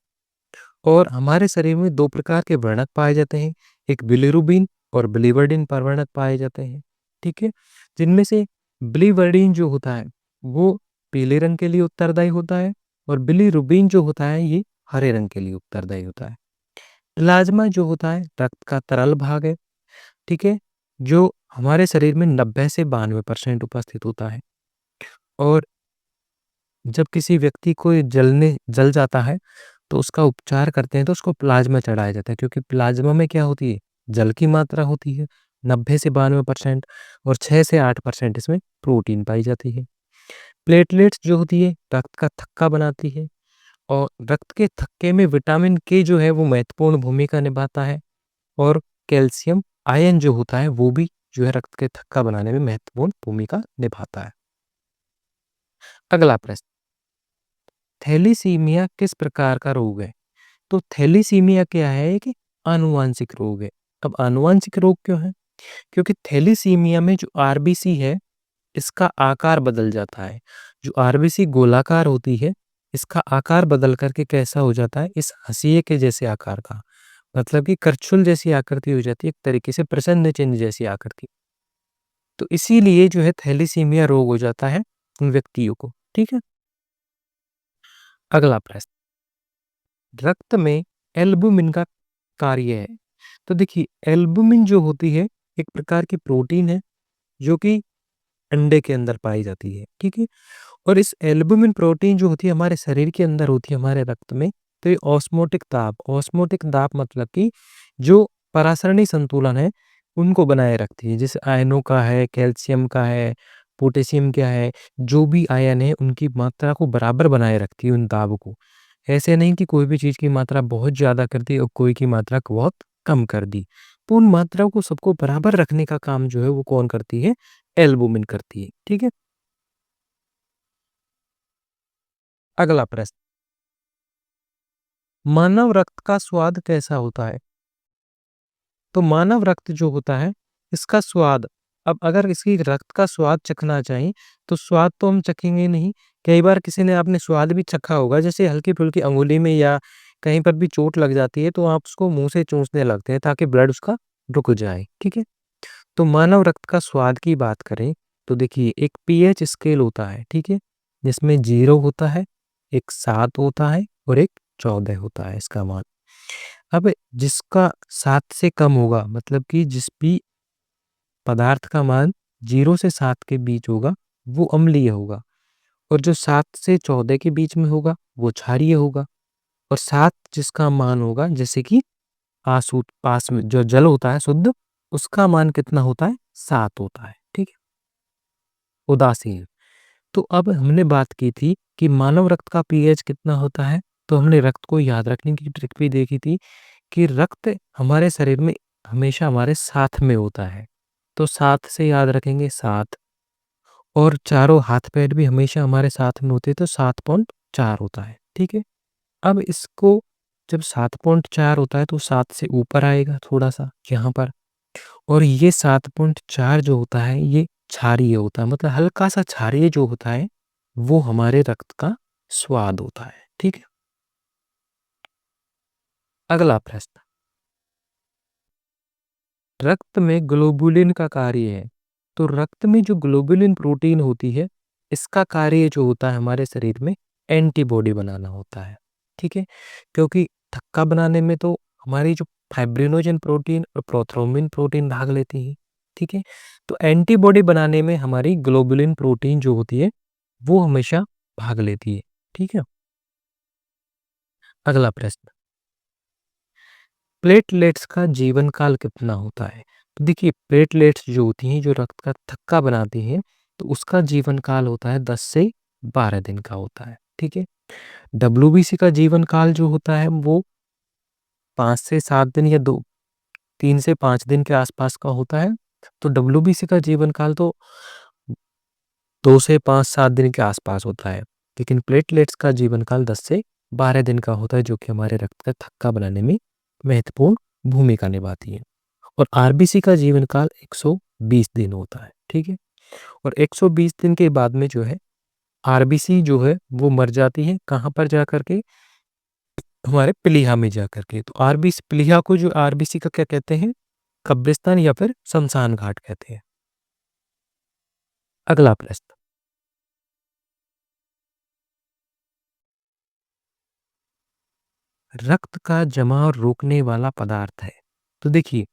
और हमारे शरीर में 2 प्रकार के वर्णक पाए जाते हैं, एक बिलिरुबिन और बिलिवर्डिन प्रवर्णक पाए जाते हैं, ठीक है? जिनमें से बिलिवर्डिन जो होता है, वो पीले रंग के लिए उत्तरदायी होता है, और बिलिरुबिन जो होता है, ये हरे रंग के लिए उत्तरदायी होता है। प्लाज्मा जो होता है, रक्त का तरल भाग है, ठीक है? जो हमारे शरीर में 90 से 92% उपस्थित होता है, और जब किसी व्यक्ति को ये जल जाता है, तो उसका उपचार करते हैं तो उसको प्लाज़्मा चढ़ाया जाता है, क्योंकि प्लाज़्मा में क्या होती है? जल की मात्रा होती है 90 से 92%, और 6 से 8% इसमें प्रोटीन पाई जाती है। प्लेटलेट्स जो होती है रक्त का थक्का बनाती है, और रक्त के थक्के में विटामिन के जो है वो महत्वपूर्ण भूमिका निभाता है, और कैल्शियम आयन जो होता है वो भी जो है रक्त के थक्का बनाने में महत्वपूर्ण भूमिका निभाता है। अगला प्रश्न, थैलीसीमिया किस प्रकार का रोग है? तो थैलीसीमिया क्या है? एक आनुवांशिक रोग है। अब आनुवांशिक रोग क्यों है? क्योंकि थैलीसीमिया में जो आरबीसी है, इसका आकार बदल जाता है। जो आरबीसी गोलाकार होती है, इसका आकार बदल करके कैसा हो जाता है? इस हंसिए के जैसे आकार का, मतलब कि करछुल जैसी आकृति हो जाती है, एक तरीके से प्रसन्न चिन्ह जैसी आकृति। तो इसीलिए जो है थैलीसीमिया रोग हो जाता है उन व्यक्तियों को, ठीक है? अगला प्रश्न, रक्त में एल्बुमिन का कार्य है। तो देखिए, एल्बुमिन जो होती है एक प्रकार की प्रोटीन है, जो कि अंडे के अंदर पाई जाती है, ठीक है? और इस एल्बुमिन प्रोटीन जो होती है हमारे शरीर के अंदर होती है, हमारे रक्त में। तो ये ऑस्मोटिक दाब मतलब कि जो परासरणी संतुलन है, उनको बनाए रखती है। जैसे आयनों का है, कैल्शियम का है, पोटेशियम का है, जो भी आयन है उनकी मात्रा को बराबर बनाए रखती है उन दाब को। ऐसे नहीं कि कोई भी चीज़ की मात्रा बहुत ज़्यादा कर दी और कोई की मात्रा को बहुत कम कर दी। तो उन मात्राओं को सबको बराबर रखने का काम जो है वो कौन करती है? एल्बुमिन करती है, ठीक है? अगला प्रश्न, मानव रक्त का स्वाद कैसा होता है? तो मानव रक्त जो होता है, इसका स्वाद, अब अगर इसकी रक्त का स्वाद चखना चाहें, तो स्वाद तो हम चखेंगे नहीं। कई बार किसी ने आपने स्वाद भी चखा होगा, जैसे हल्की-फुल्की अंगुली में या कहीं पर भी चोट लग जाती है, तो आप उसको मुँह से चूसने लगते हैं ताकि ब्लड उसका रुक जाए, ठीक है? तो मानव रक्त का स्वाद की बात करें, तो देखिए एक पीएच स्केल होता है, ठीक है? जिसमें 0 होता है, एक 7 होता है और एक 14 होता है इसका मान। अब जिसका 7 से कम होगा, मतलब कि जिस भी पदार्थ का मान 0 से 7 के बीच होगा, वो अम्लीय होगा, और जो 7 से 14 के बीच में होगा, वो क्षारीय होगा। और 7 जिसका मान होगा, जैसे कि आसू पास में जो जल होता है शुद्ध, उसका मान कितना होता है? 7 होता है, ठीक है? उदासीन। तो अब हमने बात की थी कि मानव रक्त का पीएच कितना होता है, तो हमने रक्त को याद रखने की ट्रिक भी देखी थी कि रक्त हमारे शरीर में हमेशा हमारे साथ में होता है। तो 7 से याद रखेंगे 7, और चारों हाथ-पैर भी हमेशा हमारे साथ में होते हैं, तो 7.4 होता है, ठीक है? अब इसको जब 7.4 होता है, तो 7 से ऊपर आएगा थोड़ा-सा यहाँ पर, और ये 7.4 जो होता है, ये क्षारीय होता है, मतलब हल्का-सा क्षारीय जो होता है, वो हमारे रक्त का स्वाद होता है, ठीक है? अगला प्रश्न, रक्त में ग्लोबुलिन का कार्य है। तो रक्त में जो ग्लोबुलिन प्रोटीन होती है, इसका कार्य जो होता है हमारे शरीर में, एंटीबॉडी बनाना होता है, ठीक है? क्योंकि थक्का बनाने में तो हमारी जो फाइब्रिनोजन प्रोटीन और प्रोथ्रोम्बिन प्रोटीन भाग लेती है, ठीक है? तो एंटीबॉडी बनाने में हमारी ग्लोबुलिन प्रोटीन जो होती है, वो हमेशा भाग लेती है, ठीक है? अगला प्रश्न, प्लेटलेट्स का जीवन काल कितना होता है? तो देखिए प्लेटलेट्स जो होती हैं, जो रक्त का थक्का बनाती हैं, तो उसका जीवन काल होता है 10 से 12 दिन का होता है, ठीक है? डब्ल्यूबीसी का जीवन काल जो होता है, वो 5 से 7 दिन या 3 से 5 दिन के आसपास का होता है। तो डब्ल्यूबीसी का जीवन काल तो 2 से 5-7 दिन के आसपास होता है। लेकिन प्लेटलेट्स का जीवन काल 10 से 12 दिन का होता है, जो कि हमारे रक्त का थक्का बनाने में महत्वपूर्ण भूमिका निभाती है। और आरबीसी का जीवन काल 120 दिन होता है, ठीक है? और 120 दिन के बाद में जो है, आरबीसी जो है वो मर जाती है, कहाँ पर जा कर के? हमारे प्लीहा में जा कर के। तो आरबीसी प्लीहा को जो आरबीसी का क्या कहते हैं? कब्रिस्तान या फिर शमशान घाट कहते हैं। अगला प्रश्न, रक्त का जमाव रोकने वाला पदार्थ है। तो देखिए,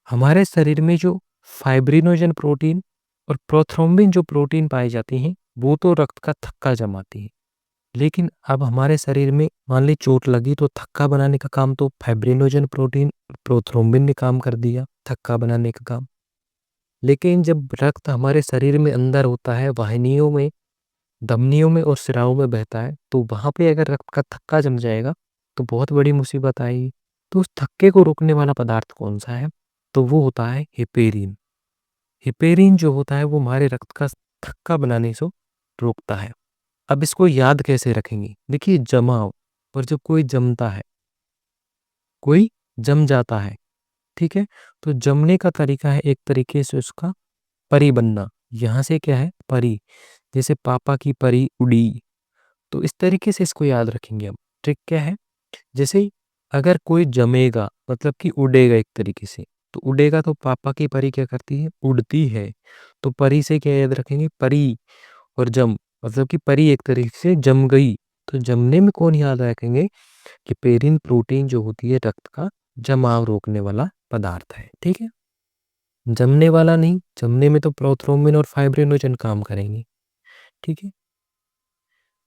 हमारे शरीर में जो फाइब्रिनोजन प्रोटीन और प्रोथ्रोम्बिन जो प्रोटीन पाई जाती हैं, वो तो रक्त का थक्का जमाती हैं। लेकिन अब हमारे शरीर में मान ली चोट लगी, तो थक्का बनाने का काम तो फाइब्रिनोजन प्रोटीन, प्रोथ्रोम्बिन ने काम कर दिया, थक्का बनाने का काम। लेकिन जब रक्त हमारे शरीर में अंदर होता है, वाहिनियों में, धमनियों में और सिराओं में बहता है, तो वहाँ पे अगर रक्त का थक्का जम जाएगा, तो बहुत बड़ी मुसीबत आएगी। तो उस थक्के को रोकने वाला पदार्थ कौन-सा है? तो वो होता है हेपेरिन। हेपेरिन जो होता है, वो हमारे रक्त का थक्का बनाने से रोकता है। अब इसको याद कैसे रखेंगे? देखिए जमाव, और जब कोई जमता है, कोई जम जाता है, ठीक है? तो जमने का तरीका है एक तरीके से उसका परी बनना। यहाँ से क्या है? परी, जैसे पापा की परी उड़ी, तो इस तरीके से इसको याद रखेंगे हम। ट्रिक क्या है? जैसे अगर कोई जमेगा, मतलब कि उड़ेगा एक तरीके से, तो उड़ेगा तो पापा की परी क्या करती है? उड़ती है। तो परी से क्या याद रखेंगे? परी, और जम, मतलब कि परी एक तरीके से जम गई। तो जमने में कौन याद रखेंगे? कि पेरिन प्रोटीन जो होती है, रक्त का जमाव रोकने वाला पदार्थ है, ठीक है? जमने वाला नहीं, जमने में तो प्रोथ्रोम्बिन और फाइब्रिनोजन काम करेंगे, ठीक है?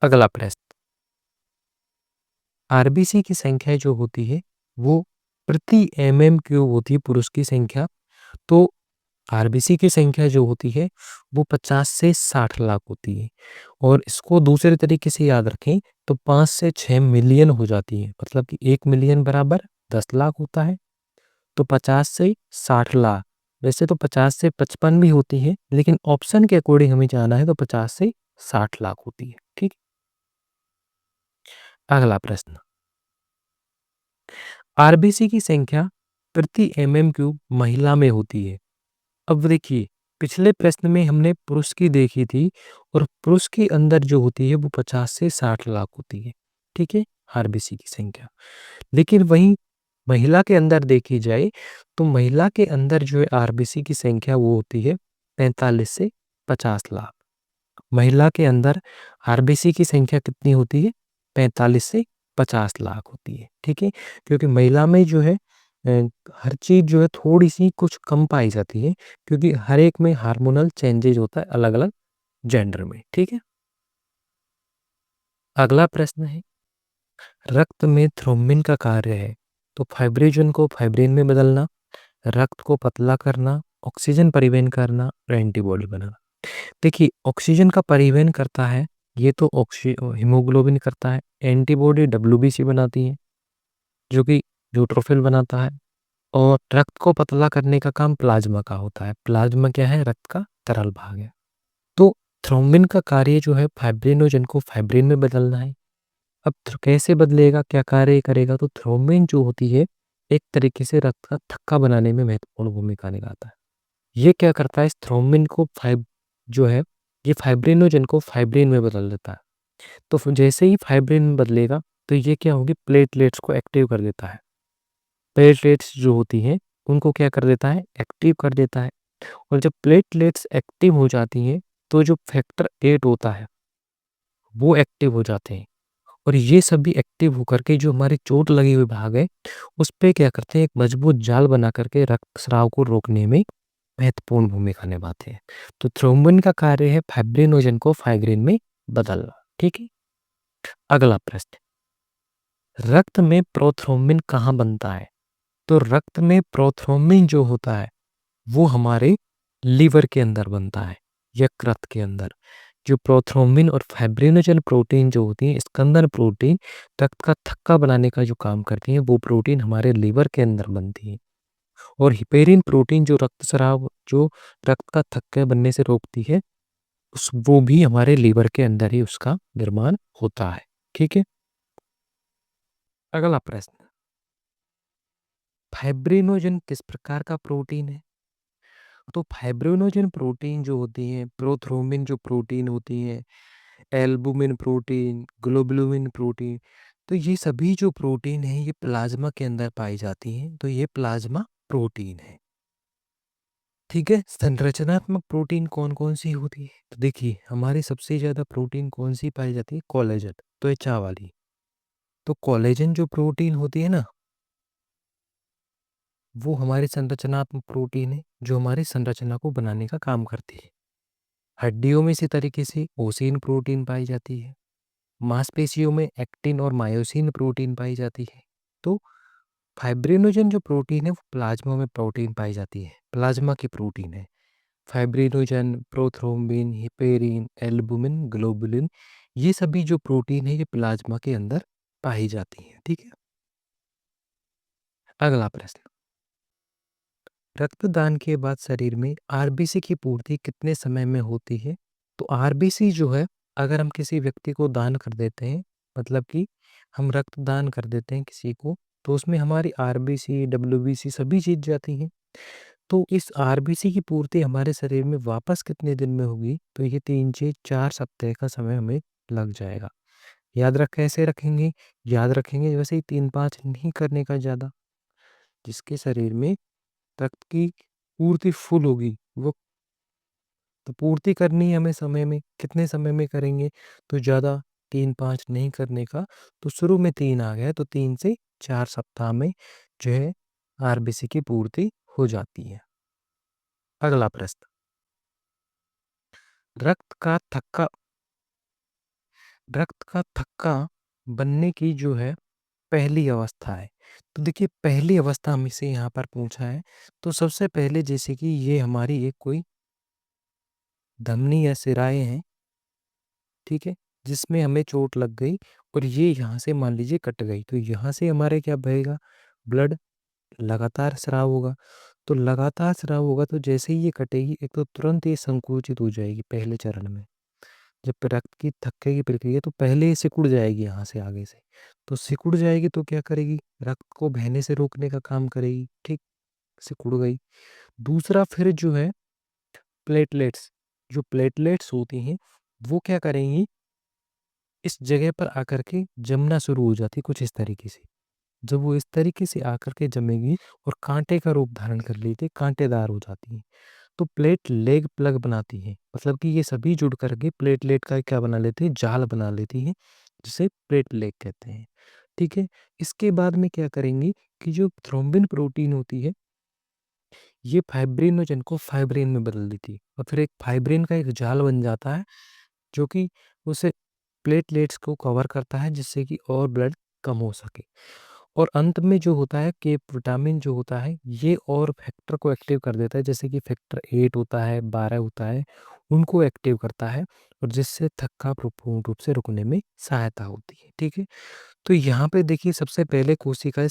अगला प्रश्न, आरबीसी की संख्या जो होती है, वो प्रति एमएम क्यूब होती है, पुरुष की संख्या। तो आरबीसी की संख्या जो होती है, वो 50 से 60 लाख होती है। और इसको दूसरे तरीके से याद रखें, तो 5 से 6 मिलियन हो जाती है, मतलब कि 1 मिलियन बराबर 10 लाख होता है। तो 50 से 60 लाख, वैसे तो 50 से 55 भी होती है, लेकिन ऑप्शन के अकॉर्डिंग हमें जाना है, तो 50 से 60 लाख होती है, ठीक? अगला प्रश्न, आरबीसी की संख्या प्रति mm³ महिला में होती है। अब देखिए, पिछले प्रश्न में हमने पुरुष की देखी थी और पुरुष के अंदर जो होती है वो 50 से 60 लाख होती है। ठीक है? आरबीसी की संख्या। लेकिन वहीं महिला के अंदर देखी जाए तो महिला के अंदर जो है आरबीसी की संख्या वो होती है 45 से 50 लाख। महिला के अंदर आरबीसी की संख्या कितनी होती है? 45 से 50 लाख होती है। ठीक है? क्योंकि महिला में जो है हर चीज़ जो है थोड़ी-सी कुछ कम पाई जाती है, क्योंकि हर एक में हार्मोनल चेंजेज़ होता है अलग-अलग जेंडर में। ठीक है? अगला प्रश्न है, रक्त में थ्रोम्बिन का कार्य है। तो फाइब्रिनोजन को फाइब्रिन में बदलना, रक्त को पतला करना, ऑक्सीजन परिवहन करना और एंटीबॉडी बनाना। देखिए, ऑक्सीजन का परिवहन करता है, ये तो हीमोग्लोबिन करता है। एंटीबॉडी डब्ल्यूबीसी बनाती है, जो कि न्यूट्रोफिल बनाता है। और रक्त को पतला करने का काम प्लाज्मा का होता है। प्लाज्मा क्या है? रक्त का तरल भाग है। तो थ्रोम्बिन का कार्य जो है फाइब्रिनोजन को फाइब्रिन में बदलना है। अब कैसे बदलेगा, क्या कार्य करेगा? तो थ्रोम्बिन जो होती है एक तरीके से रक्त का थक्का बनाने में महत्वपूर्ण भूमिका निभाता है। ये क्या करता है, इस थ्रोम्बिन को जो है ये फाइब्रिनोजन को फाइब्रिन में बदल देता है। तो जैसे ही फाइब्रिन में बदलेगा तो ये क्या होगी, प्लेटलेट्स को एक्टिव कर देता है। प्लेटलेट्स जो होती हैं उनको क्या कर देता है, एक्टिव कर देता है। और जब प्लेटलेट्स एक्टिव हो जाती हैं तो जो फैक्टर 8 होता है वो एक्टिव हो जाते हैं। और ये सभी एक्टिव होकर के जो हमारे चोट लगे हुए भाग है उस पे क्या करते हैं, एक मजबूत जाल बना करके रक्तस्राव को रोकने में महत्वपूर्ण भूमिका निभाते हैं। तो थ्रोम्बिन का कार्य है फाइब्रिनोजन को फाइब्रिन में बदलना। ठीक है? अगला प्रश्न, रक्त में प्रोथ्रोम्बिन कहाँ बनता है? तो रक्त में प्रोथ्रोम्बिन जो होता है वो हमारे लीवर के अंदर बनता है, यकृत के अंदर। जो प्रोथ्रोम्बिन और फाइब्रिनोजन प्रोटीन जो होती है, स्कंदन प्रोटीन रक्त का थक्का बनाने का जो काम करती है वो प्रोटीन हमारे लीवर के अंदर बनती है। और हिपेरिन प्रोटीन जो रक्तस्राव जो रक्त का थक्का बनने से रोकती है, उस वो भी हमारे लीवर के अंदर ही उसका निर्माण होता है। ठीक है? अगला प्रश्न, फाइब्रिनोजन किस प्रकार का प्रोटीन है? तो फाइब्रिनोजन प्रोटीन जो होती है, प्रोथ्रोम्बिन जो प्रोटीन होती है, एल्बुमिन प्रोटीन, ग्लोबुलिन प्रोटीन, तो ये सभी जो प्रोटीन है ये प्लाज्मा के अंदर पाई जाती हैं। तो ये प्लाज्मा प्रोटीन है। ठीक है? संरचनात्मक प्रोटीन कौन-कौन सी होती है? तो देखिए, हमारी सबसे ज़्यादा प्रोटीन कौन-सी पाई जाती है? कोलेजन, त्वचा वाली। तो कोलेजन जो प्रोटीन होती है ना, वो हमारी संरचनात्मक प्रोटीन है, जो हमारी संरचना को बनाने का काम करती है। हड्डियों में इसी तरीके से ओसिन प्रोटीन पाई जाती है। मांसपेशियों में एक्टिन और मायोसिन प्रोटीन पाई जाती है। तो फाइब्रिनोजन जो प्रोटीन है वो प्लाज्मा में प्रोटीन पाई जाती है, प्लाज्मा की प्रोटीन है। Fibrinogen, prothrombin, heparin, albumin, globulin, ये सभी जो प्रोटीन है ये प्लाज्मा के अंदर पाई जाती हैं। ठीक है? अगला प्रश्न, रक्तदान के बाद शरीर में आरबीसी की पूर्ति कितने समय में होती है? तो आरबीसी जो है, अगर हम किसी व्यक्ति को दान कर देते हैं, मतलब कि हम रक्तदान कर देते हैं किसी को, तो उसमें हमारी आरबीसी, डब्ल्यूबीसी सभी चीज़ जाती हैं। तो इस आरबीसी की पूर्ति हमारे शरीर में वापस कितने दिन में होगी? तो ये 3 से 4 सप्ताह का समय हमें लग जाएगा। याद रख कैसे रखेंगे? याद रखेंगे वैसे ही 3-5 नहीं करने का ज़्यादा। जिसके शरीर में रक्त की पूर्ति फुल होगी, वो तो पूर्ति करनी है हमें समय में, कितने समय में करेंगे? तो ज़्यादा 3-5 नहीं करने का, तो शुरू में 3 आ गया तो 3 से 4 सप्ताह में जो है आरबीसी की पूर्ति हो जाती है। अगला प्रश्न, रक्त का थक्का रक्त का थक्का बनने की जो है पहली अवस्था है। तो देखिए, पहली अवस्था हमसे यहाँ पर पूछा है, तो सबसे पहले जैसे कि ये हमारी एक कोई धमनी या सिराएँ हैं, ठीक है? जिसमें हमें चोट लग गई और ये यहाँ से मान लीजिए कट गई, तो यहाँ से हमारे क्या बहेगा? ब्लड लगातार स्राव होगा। तो लगातार स्राव होगा तो जैसे ही ये कटेगी, एक तो तुरंत ये संकुचित हो जाएगी पहले चरण में। जब रक्त की थक्के की प्रक्रिया तो पहले सिकुड़ जाएगी यहाँ से आगे से, तो सिकुड़ जाएगी तो क्या करेगी, रक्त को बहने से रोकने का काम करेगी, ठीक, सिकुड़ गई। दूसरा फिर जो है प्लेटलेट्स, जो प्लेटलेट्स होती हैं वो क्या करेंगी, इस जगह पर आकर के जमना शुरू हो जाती है कुछ इस तरीके से। जब वो इस तरीके से आकर के जमेगी और कांटे का रूप धारण कर लेती है, कांटेदार हो जाती है, तो प्लेट लेग प्लग बनाती है, मतलब कि ये सभी जुड़ करके प्लेटलेट का क्या बना लेती है, जाल बना लेती है, जिसे प्लेट लेग कहते हैं। ठीक है, इसके बाद में क्या करेंगी कि जो थ्रोम्बिन प्रोटीन होती है ये फाइब्रिनोजन को फाइब्रिन में बदल देती है और फिर एक फाइब्रिन का एक जाल बन जाता है जो कि उसे प्लेटलेट्स को कवर करता है जिससे कि और ब्लड कम हो सके। और अंत में जो होता है कि विटामिन जो होता है ये और फैक्टर को एक्टिव कर देता है, जैसे कि फैक्टर 8 होता है, 12 होता है, उनको एक्टिव करता है और जिससे थक्का पूर्ण रूप से रुकने में सहायता होती है। ठीक है, तो यहाँ पे देखिए सबसे पहले कोशिकाएं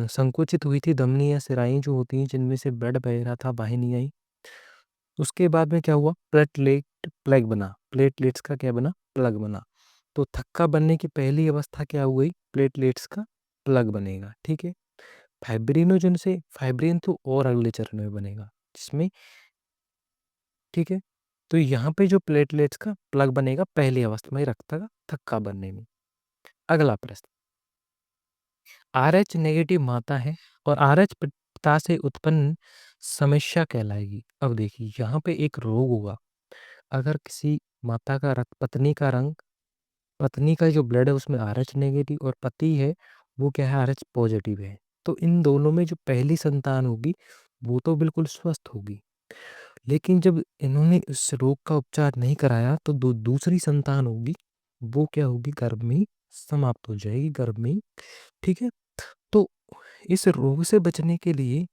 संकुचित हुई थी, धमनी या सिराएं जो होती हैं जिनमें से ब्लड बह रहा था वाहिनी आई। उसके बाद में क्या हुआ, प्लेटलेट प्लग बना, प्लेटलेट्स का क्या बना, प्लग बना। तो थक्का बनने की पहली अवस्था क्या हुई, प्लेटलेट्स का प्लग बनेगा। ठीक है, फाइब्रिनोजन से फाइब्रिन तो और अगले चरण में बनेगा जिसमें, ठीक है, तो यहाँ पे जो प्लेटलेट्स का प्लग बनेगा पहली अवस्था में रक्त का थक्का बनने में। अगला प्रश्न, आरएच नेगेटिव माता है और आरएच पिता से उत्पन्न समस्या कहलाएगी। अब देखिए यहाँ पे एक रोग होगा, अगर किसी माता का रक्त, पत्नी का रंग, पत्नी का जो ब्लड है उसमें आरएच नेगेटिव और पति है वो क्या है, आरएच पॉजिटिव है, तो इन दोनों में जो पहली संतान होगी वो तो बिल्कुल स्वस्थ होगी, लेकिन जब इन्होंने इस रोग का उपचार नहीं कराया तो दूसरी संतान होगी वो क्या होगी, गर्भ में ही समाप्त हो जाएगी, गर्भ में ही। ठीक है, तो इस रोग से बचने के लिए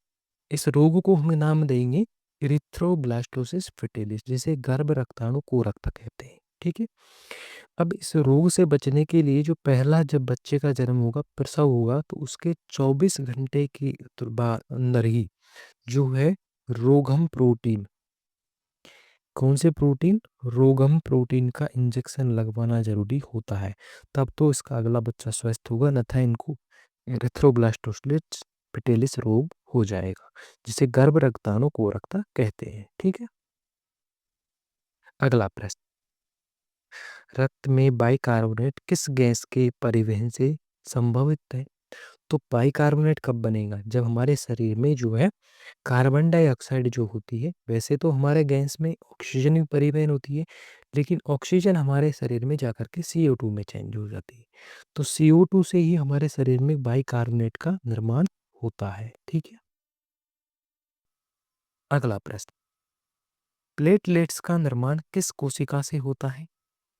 इस रोग को हम नाम देंगे इरिथ्रोब्लास्टोसिस फिटिलिस, जिसे गर्भ रक्ताणु कोरक्त कहते हैं। ठीक है, अब इस रोग से बचने के लिए जो पहला जब बच्चे का जन्म होगा, प्रसव होगा, तो उसके 24 घंटे के बाद अंदर ही जो है रोगम प्रोटीन, कौन से प्रोटीन, रोगम प्रोटीन का इंजेक्शन लगवाना जरूरी होता है, तब तो इसका अगला बच्चा स्वस्थ होगा, अन्यथा इनको एरिथ्रोब्लास्टोसिस फिटिलिस रोग हो जाएगा, जिसे गर्भ रक्ताणु कोरकता कहते हैं। ठीक है, अगला प्रश्न, रक्त में बाइकार्बोनेट किस गैस के परिवहन से संभवित है। तो बाइकार्बोनेट कब बनेगा, जब हमारे शरीर में जो है कार्बन डाइऑक्साइड जो होती है, वैसे तो हमारे गैस में ऑक्सीजन भी परिवहन होती है, लेकिन ऑक्सीजन हमारे शरीर में जाकर के CO2 में चेंज हो जाती है, तो CO2 से ही हमारे शरीर में बाइकार्बोनेट का निर्माण होता है। ठीक है, अगला प्रश्न, प्लेटलेट्स का निर्माण किस कोशिका से होता है।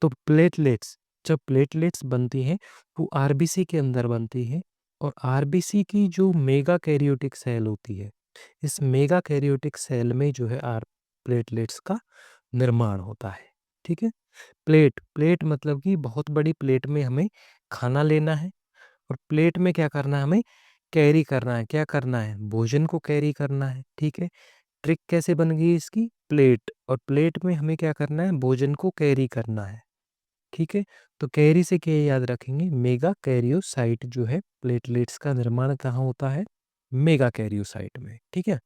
तो प्लेटलेट्स, जब प्लेटलेट्स बनती हैं वो आरबीसी के अंदर बनती है और आरबीसी की जो मेगा कैरियोटिक सेल होती है, इस मेगा कैरियोटिक सेल में जो है आर प्लेटलेट्स का निर्माण होता है। ठीक है, प्लेट प्लेट मतलब कि बहुत बड़ी प्लेट में हमें खाना लेना है और प्लेट में क्या करना है, हमें कैरी करना है, क्या करना है, भोजन को कैरी करना है। ठीक है, ट्रिक कैसे बन गई इसकी, प्लेट, और प्लेट में हमें क्या करना है, भोजन को कैरी करना है। ठीक है, तो कैरी से क्या याद रखेंगे, मेगा कैरियोसाइट जो है, प्लेटलेट्स का निर्माण कहाँ होता है, मेगा कैरियोसाइट में। ठीक है,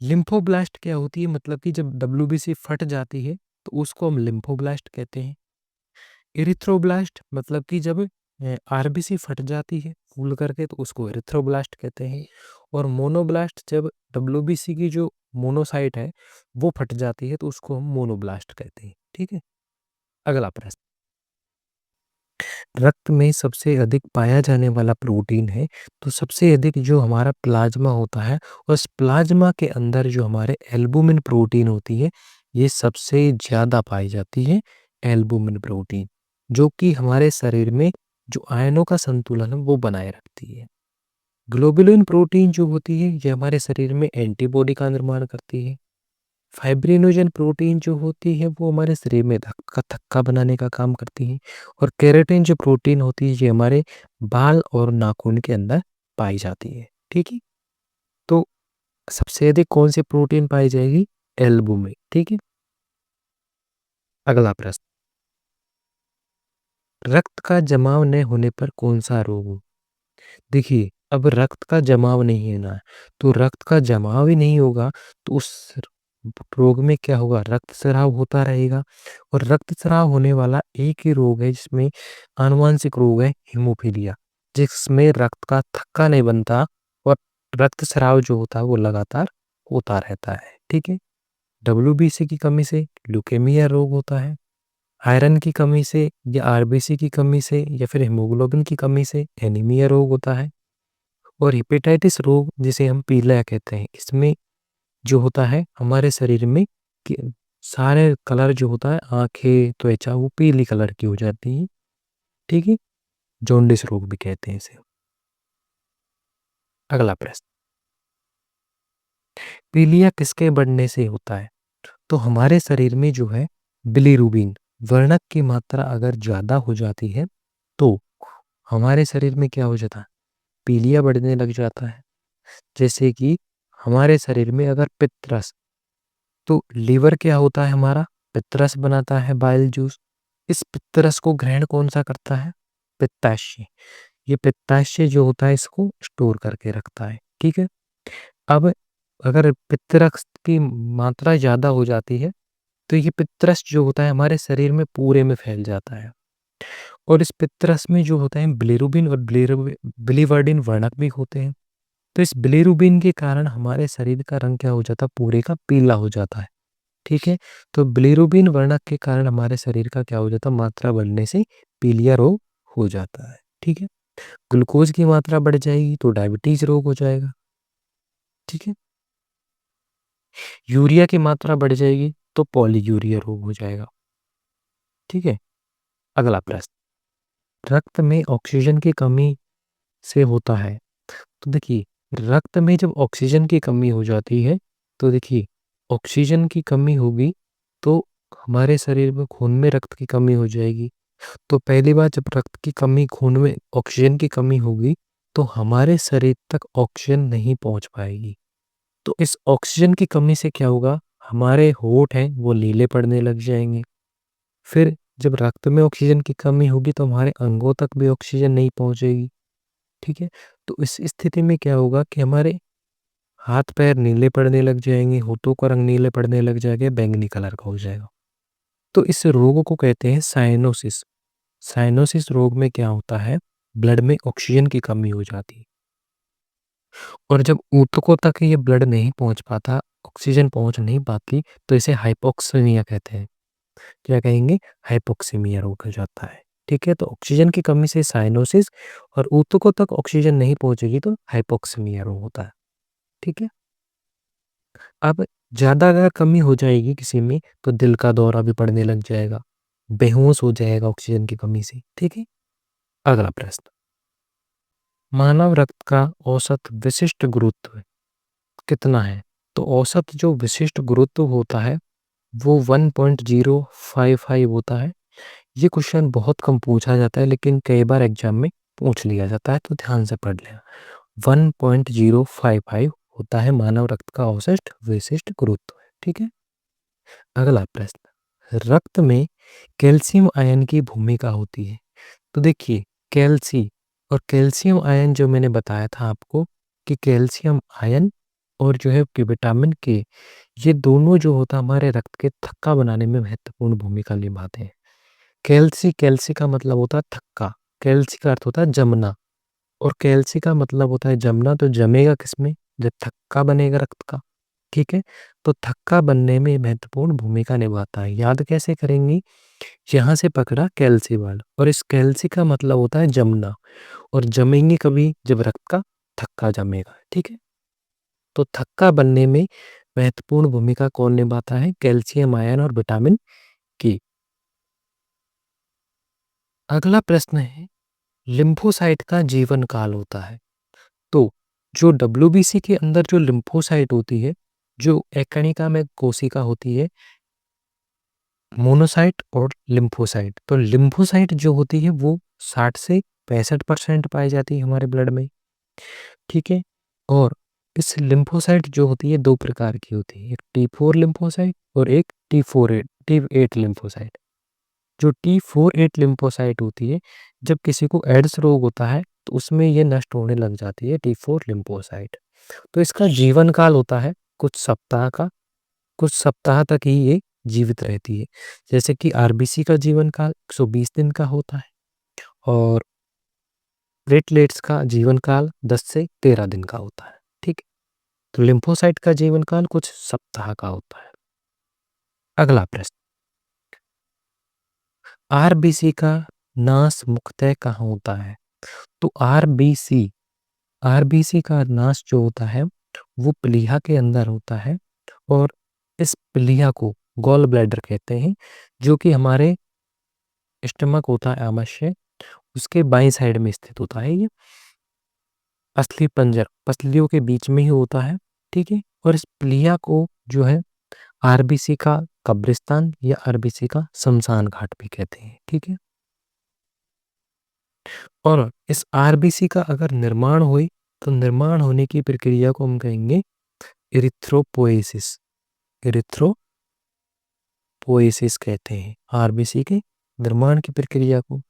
लिम्फोब्लास्ट क्या होती है, मतलब कि जब डब्ल्यूबीसी फट जाती है तो उसको हम लिम्फोब्लास्ट कहते हैं। इरिथ्रोब्लास्ट मतलब कि जब आरबीसी फट जाती है फूल करके तो उसको इरिथ्रोब्लास्ट कहते हैं। और मोनोब्लास्ट जब डब्ल्यूबीसी की जो मोनोसाइट है वो फट जाती है तो उसको हम मोनोब्लास्ट कहते हैं। ठीक है, अगला प्रश्न, रक्त में सबसे अधिक पाया जाने वाला प्रोटीन है, तो सबसे अधिक जो हमारा प्लाज्मा होता है, उस प्लाज्मा के अंदर जो हमारे एल्बुमिन प्रोटीन होती है ये सबसे ज़्यादा पाई जाती है, एल्बुमिन प्रोटीन, जो कि हमारे शरीर में जो आयनों का संतुलन है वो बनाए रखती है। ग्लोबुलिन प्रोटीन जो होती है ये हमारे शरीर में एंटीबॉडी का निर्माण करती है। फाइब्रिनोजन प्रोटीन जो होती है वो हमारे शरीर में धक्का थक्का बनाने का काम करती है। और केराटिन जो प्रोटीन होती है ये हमारे बाल और नाखून के अंदर पाई जाती है। ठीक है, तो सबसे अधिक कौन सी प्रोटीन पाई जाएगी, एल्बुमिन। ठीक है, अगला प्रश्न, रक्त का जमाव न होने पर कौन-सा रोग हो? देखिए, अब रक्त का जमाव नहीं है ना, तो रक्त का जमाव ही नहीं होगा, तो उस रोग में क्या होगा? रक्तस्राव होता रहेगा और रक्तस्राव होने वाला एक ही रोग है जिसमें आनुवांशिक रोग है हीमोफीलिया, जिसमें रक्त का थक्का नहीं बनता और रक्तस्राव जो होता है वो लगातार होता रहता है, ठीक है? डब्ल्यूबीसी की कमी से ल्यूकेमिया रोग होता है, आयरन की कमी से या आरबीसी की कमी से या फिर हीमोग्लोबिन की कमी से एनीमिया रोग होता है। और हेपेटाइटिस रोग जिसे हम पीलिया कहते हैं, इसमें जो होता है हमारे शरीर में कि सारे कलर जो होता है आँखें, त्वचा वो पीली कलर की हो जाती है, ठीक है? जॉन्डिस रोग भी कहते हैं इसे। अगला प्रश्न, पीलिया किसके बढ़ने से होता है? तो हमारे शरीर में जो है बिलीरुबिन वर्णक की मात्रा अगर ज़्यादा हो जाती है, तो हमारे शरीर में क्या हो जाता है? पीलिया बढ़ने लग जाता है। जैसे कि हमारे शरीर में अगर पित्तरस, तो लीवर क्या होता है हमारा? पित्तरस बनाता है बाइल जूस। इस पित्तरस को ग्रहण कौन-सा करता है? पित्ताशय। ये पित्ताशय जो होता है इसको स्टोर करके रखता है, ठीक है? अब अगर पित्तरस की मात्रा ज़्यादा हो जाती है, तो ये पित्तरस जो होता है हमारे शरीर में पूरे में फैल जाता है। और इस पित्तरस में जो होता है बिलिरुबिन और बिलिवर्डिन वर्णक भी होते हैं। तो इस बिलिरुबिन के कारण हमारे शरीर का रंग क्या हो जाता है? पूरे का पीला हो जाता है। ठीक है? तो बिलिरुबिन वर्णक के कारण हमारे शरीर का क्या हो जाता है? मात्रा बढ़ने से पीलिया रोग हो जाता है। ठीक है? ग्लूकोज़ की मात्रा बढ़ जाएगी तो डायबिटीज़ रोग हो जाएगा। ठीक है? यूरिया की मात्रा बढ़ जाएगी तो पॉलीयूरिया रोग हो जाएगा। ठीक है? अगला प्रश्न, रक्त में ऑक्सीजन की कमी से होता है। तो देखिए, रक्त में जब ऑक्सीजन की कमी हो जाती है, तो देखिए ऑक्सीजन की कमी होगी तो हमारे शरीर में खून में रक्त की कमी हो जाएगी। तो पहली बात, जब रक्त की कमी, खून में ऑक्सीजन की कमी होगी, तो हमारे शरीर तक ऑक्सीजन नहीं पहुंच पाएगी। तो इस ऑक्सीजन की कमी से क्या होगा? हमारे होंठ हैं वो नीले पड़ने लग जाएंगे। फिर जब रक्त में ऑक्सीजन की कमी होगी तो हमारे अंगों तक भी ऑक्सीजन नहीं पहुंचेगी। ठीक है? तो इस स्थिति में क्या होगा कि हमारे हाथ पैर नीले पड़ने लग जाएंगे, होठों का रंग नीले पड़ने लग जाएगा, बैंगनी कलर का हो जाएगा। तो इस रोग को कहते हैं साइनोसिस। साइनोसिस रोग में क्या होता है? ब्लड में ऑक्सीजन की कमी हो जाती है और जब ऊतकों तक ये ब्लड नहीं पहुंच पाता, ऑक्सीजन पहुंच नहीं पाती, तो इसे हाइपोक्सिमिया कहते हैं। क्या कहेंगे? हाइपोक्सिमिया रोग हो जाता है। ठीक है? तो ऑक्सीजन की कमी से साइनोसिस और ऊतकों तक ऑक्सीजन नहीं पहुंचेगी तो हाइपोक्सिमिया रोग होता है। ठीक है? अब ज़्यादा अगर कमी हो जाएगी किसी में तो दिल का दौरा भी पड़ने लग जाएगा, बेहोश हो जाएगा ऑक्सीजन की कमी से। ठीक है? अगला प्रश्न, मानव रक्त का औसत विशिष्ट गुरुत्व कितना है? तो औसत जो विशिष्ट गुरुत्व होता है वो 1.055 होता है। ये क्वेश्चन बहुत कम पूछा जाता है लेकिन कई बार एग्जाम में पूछ लिया जाता है, तो ध्यान से पढ़ लेना। 1.055 होता है मानव रक्त का औसत विशिष्ट गुरुत्व। ठीक है? अगला प्रश्न, रक्त में कैल्शियम आयन की भूमिका होती है। तो देखिए, कैल्सी और कैल्शियम आयन जो मैंने बताया था आपको कि कैल्शियम आयन और जो है कि विटामिन के, ये दोनों जो होता है हमारे रक्त के थक्का बनाने में महत्वपूर्ण भूमिका निभाते हैं। कैल्सी, कैल्सी का मतलब होता है थक्का, कैल्सी का अर्थ होता है जमना और कैल्सी का मतलब होता है जमना। तो जमेगा किसमें? जब थक्का बनेगा रक्त का। ठीक है? तो थक्का बनने में महत्वपूर्ण भूमिका निभाता है। याद कैसे करेंगी? यहाँ से पकड़ा कैल्सी वर्ड और इस कैल्सी का मतलब होता है जमना और जमेंगे कभी? जब रक्त का थक्का जमेगा। ठीक है? तो थक्का बनने में महत्वपूर्ण भूमिका कौन निभाता है? कैल्शियम आयन और विटामिन की। अगला प्रश्न है, लिम्फोसाइट का जीवन काल होता है। तो जो डब्ल्यूबीसी के अंदर जो लिम्फोसाइट होती है, जो एक कणिका में कोशिका होती है, मोनोसाइट और लिम्फोसाइट। तो लिम्फोसाइट जो होती है वो 60 से 65% पाई जाती है हमारे ब्लड में। ठीक है? और इस लिम्फोसाइट जो होती है 2 प्रकार की होती है, एक T4 लिम्फोसाइट और एक T4 T8 लिम्फोसाइट। जो T48 लिम्फोसाइट होती है, जब किसी को एड्स रोग होता है तो उसमें ये नष्ट होने लग जाती है T4 लिम्फोसाइट। तो इसका जीवन काल होता है कुछ सप्ताह का, कुछ सप्ताह तक ही ये जीवित रहती है। जैसे कि आरबीसी का जीवन काल 120 दिन का होता है और प्लेटलेट्स का जीवन काल 10 से 13 दिन का होता है। ठीक है? तो लिम्फोसाइट का जीवन काल कुछ सप्ताह का होता है। अगला प्रश्न, आरबीसी का नाश मुख्यतः कहाँ होता है? तो आरबीसी का नाश जो होता है वो प्लीहा के अंदर होता है और इस प्लीहा को गॉल ब्लैडर कहते हैं, जो कि हमारे स्टमक होता है आमाशय, उसके बाईं साइड में स्थित होता है ये। असली पंजर पसलियों के बीच में ही होता है। ठीक है? और इस प्लीहा को जो है आरबीसी का कब्रिस्तान या आरबीसी का शमशान घाट भी कहते हैं। ठीक है? और इस आरबीसी का अगर निर्माण हुई तो निर्माण होने की प्रक्रिया को हम कहेंगे इरिथ्रोपोएसिस। इरिथ्रोपोएसिस कहते हैं आरबीसी के निर्माण की प्रक्रिया को।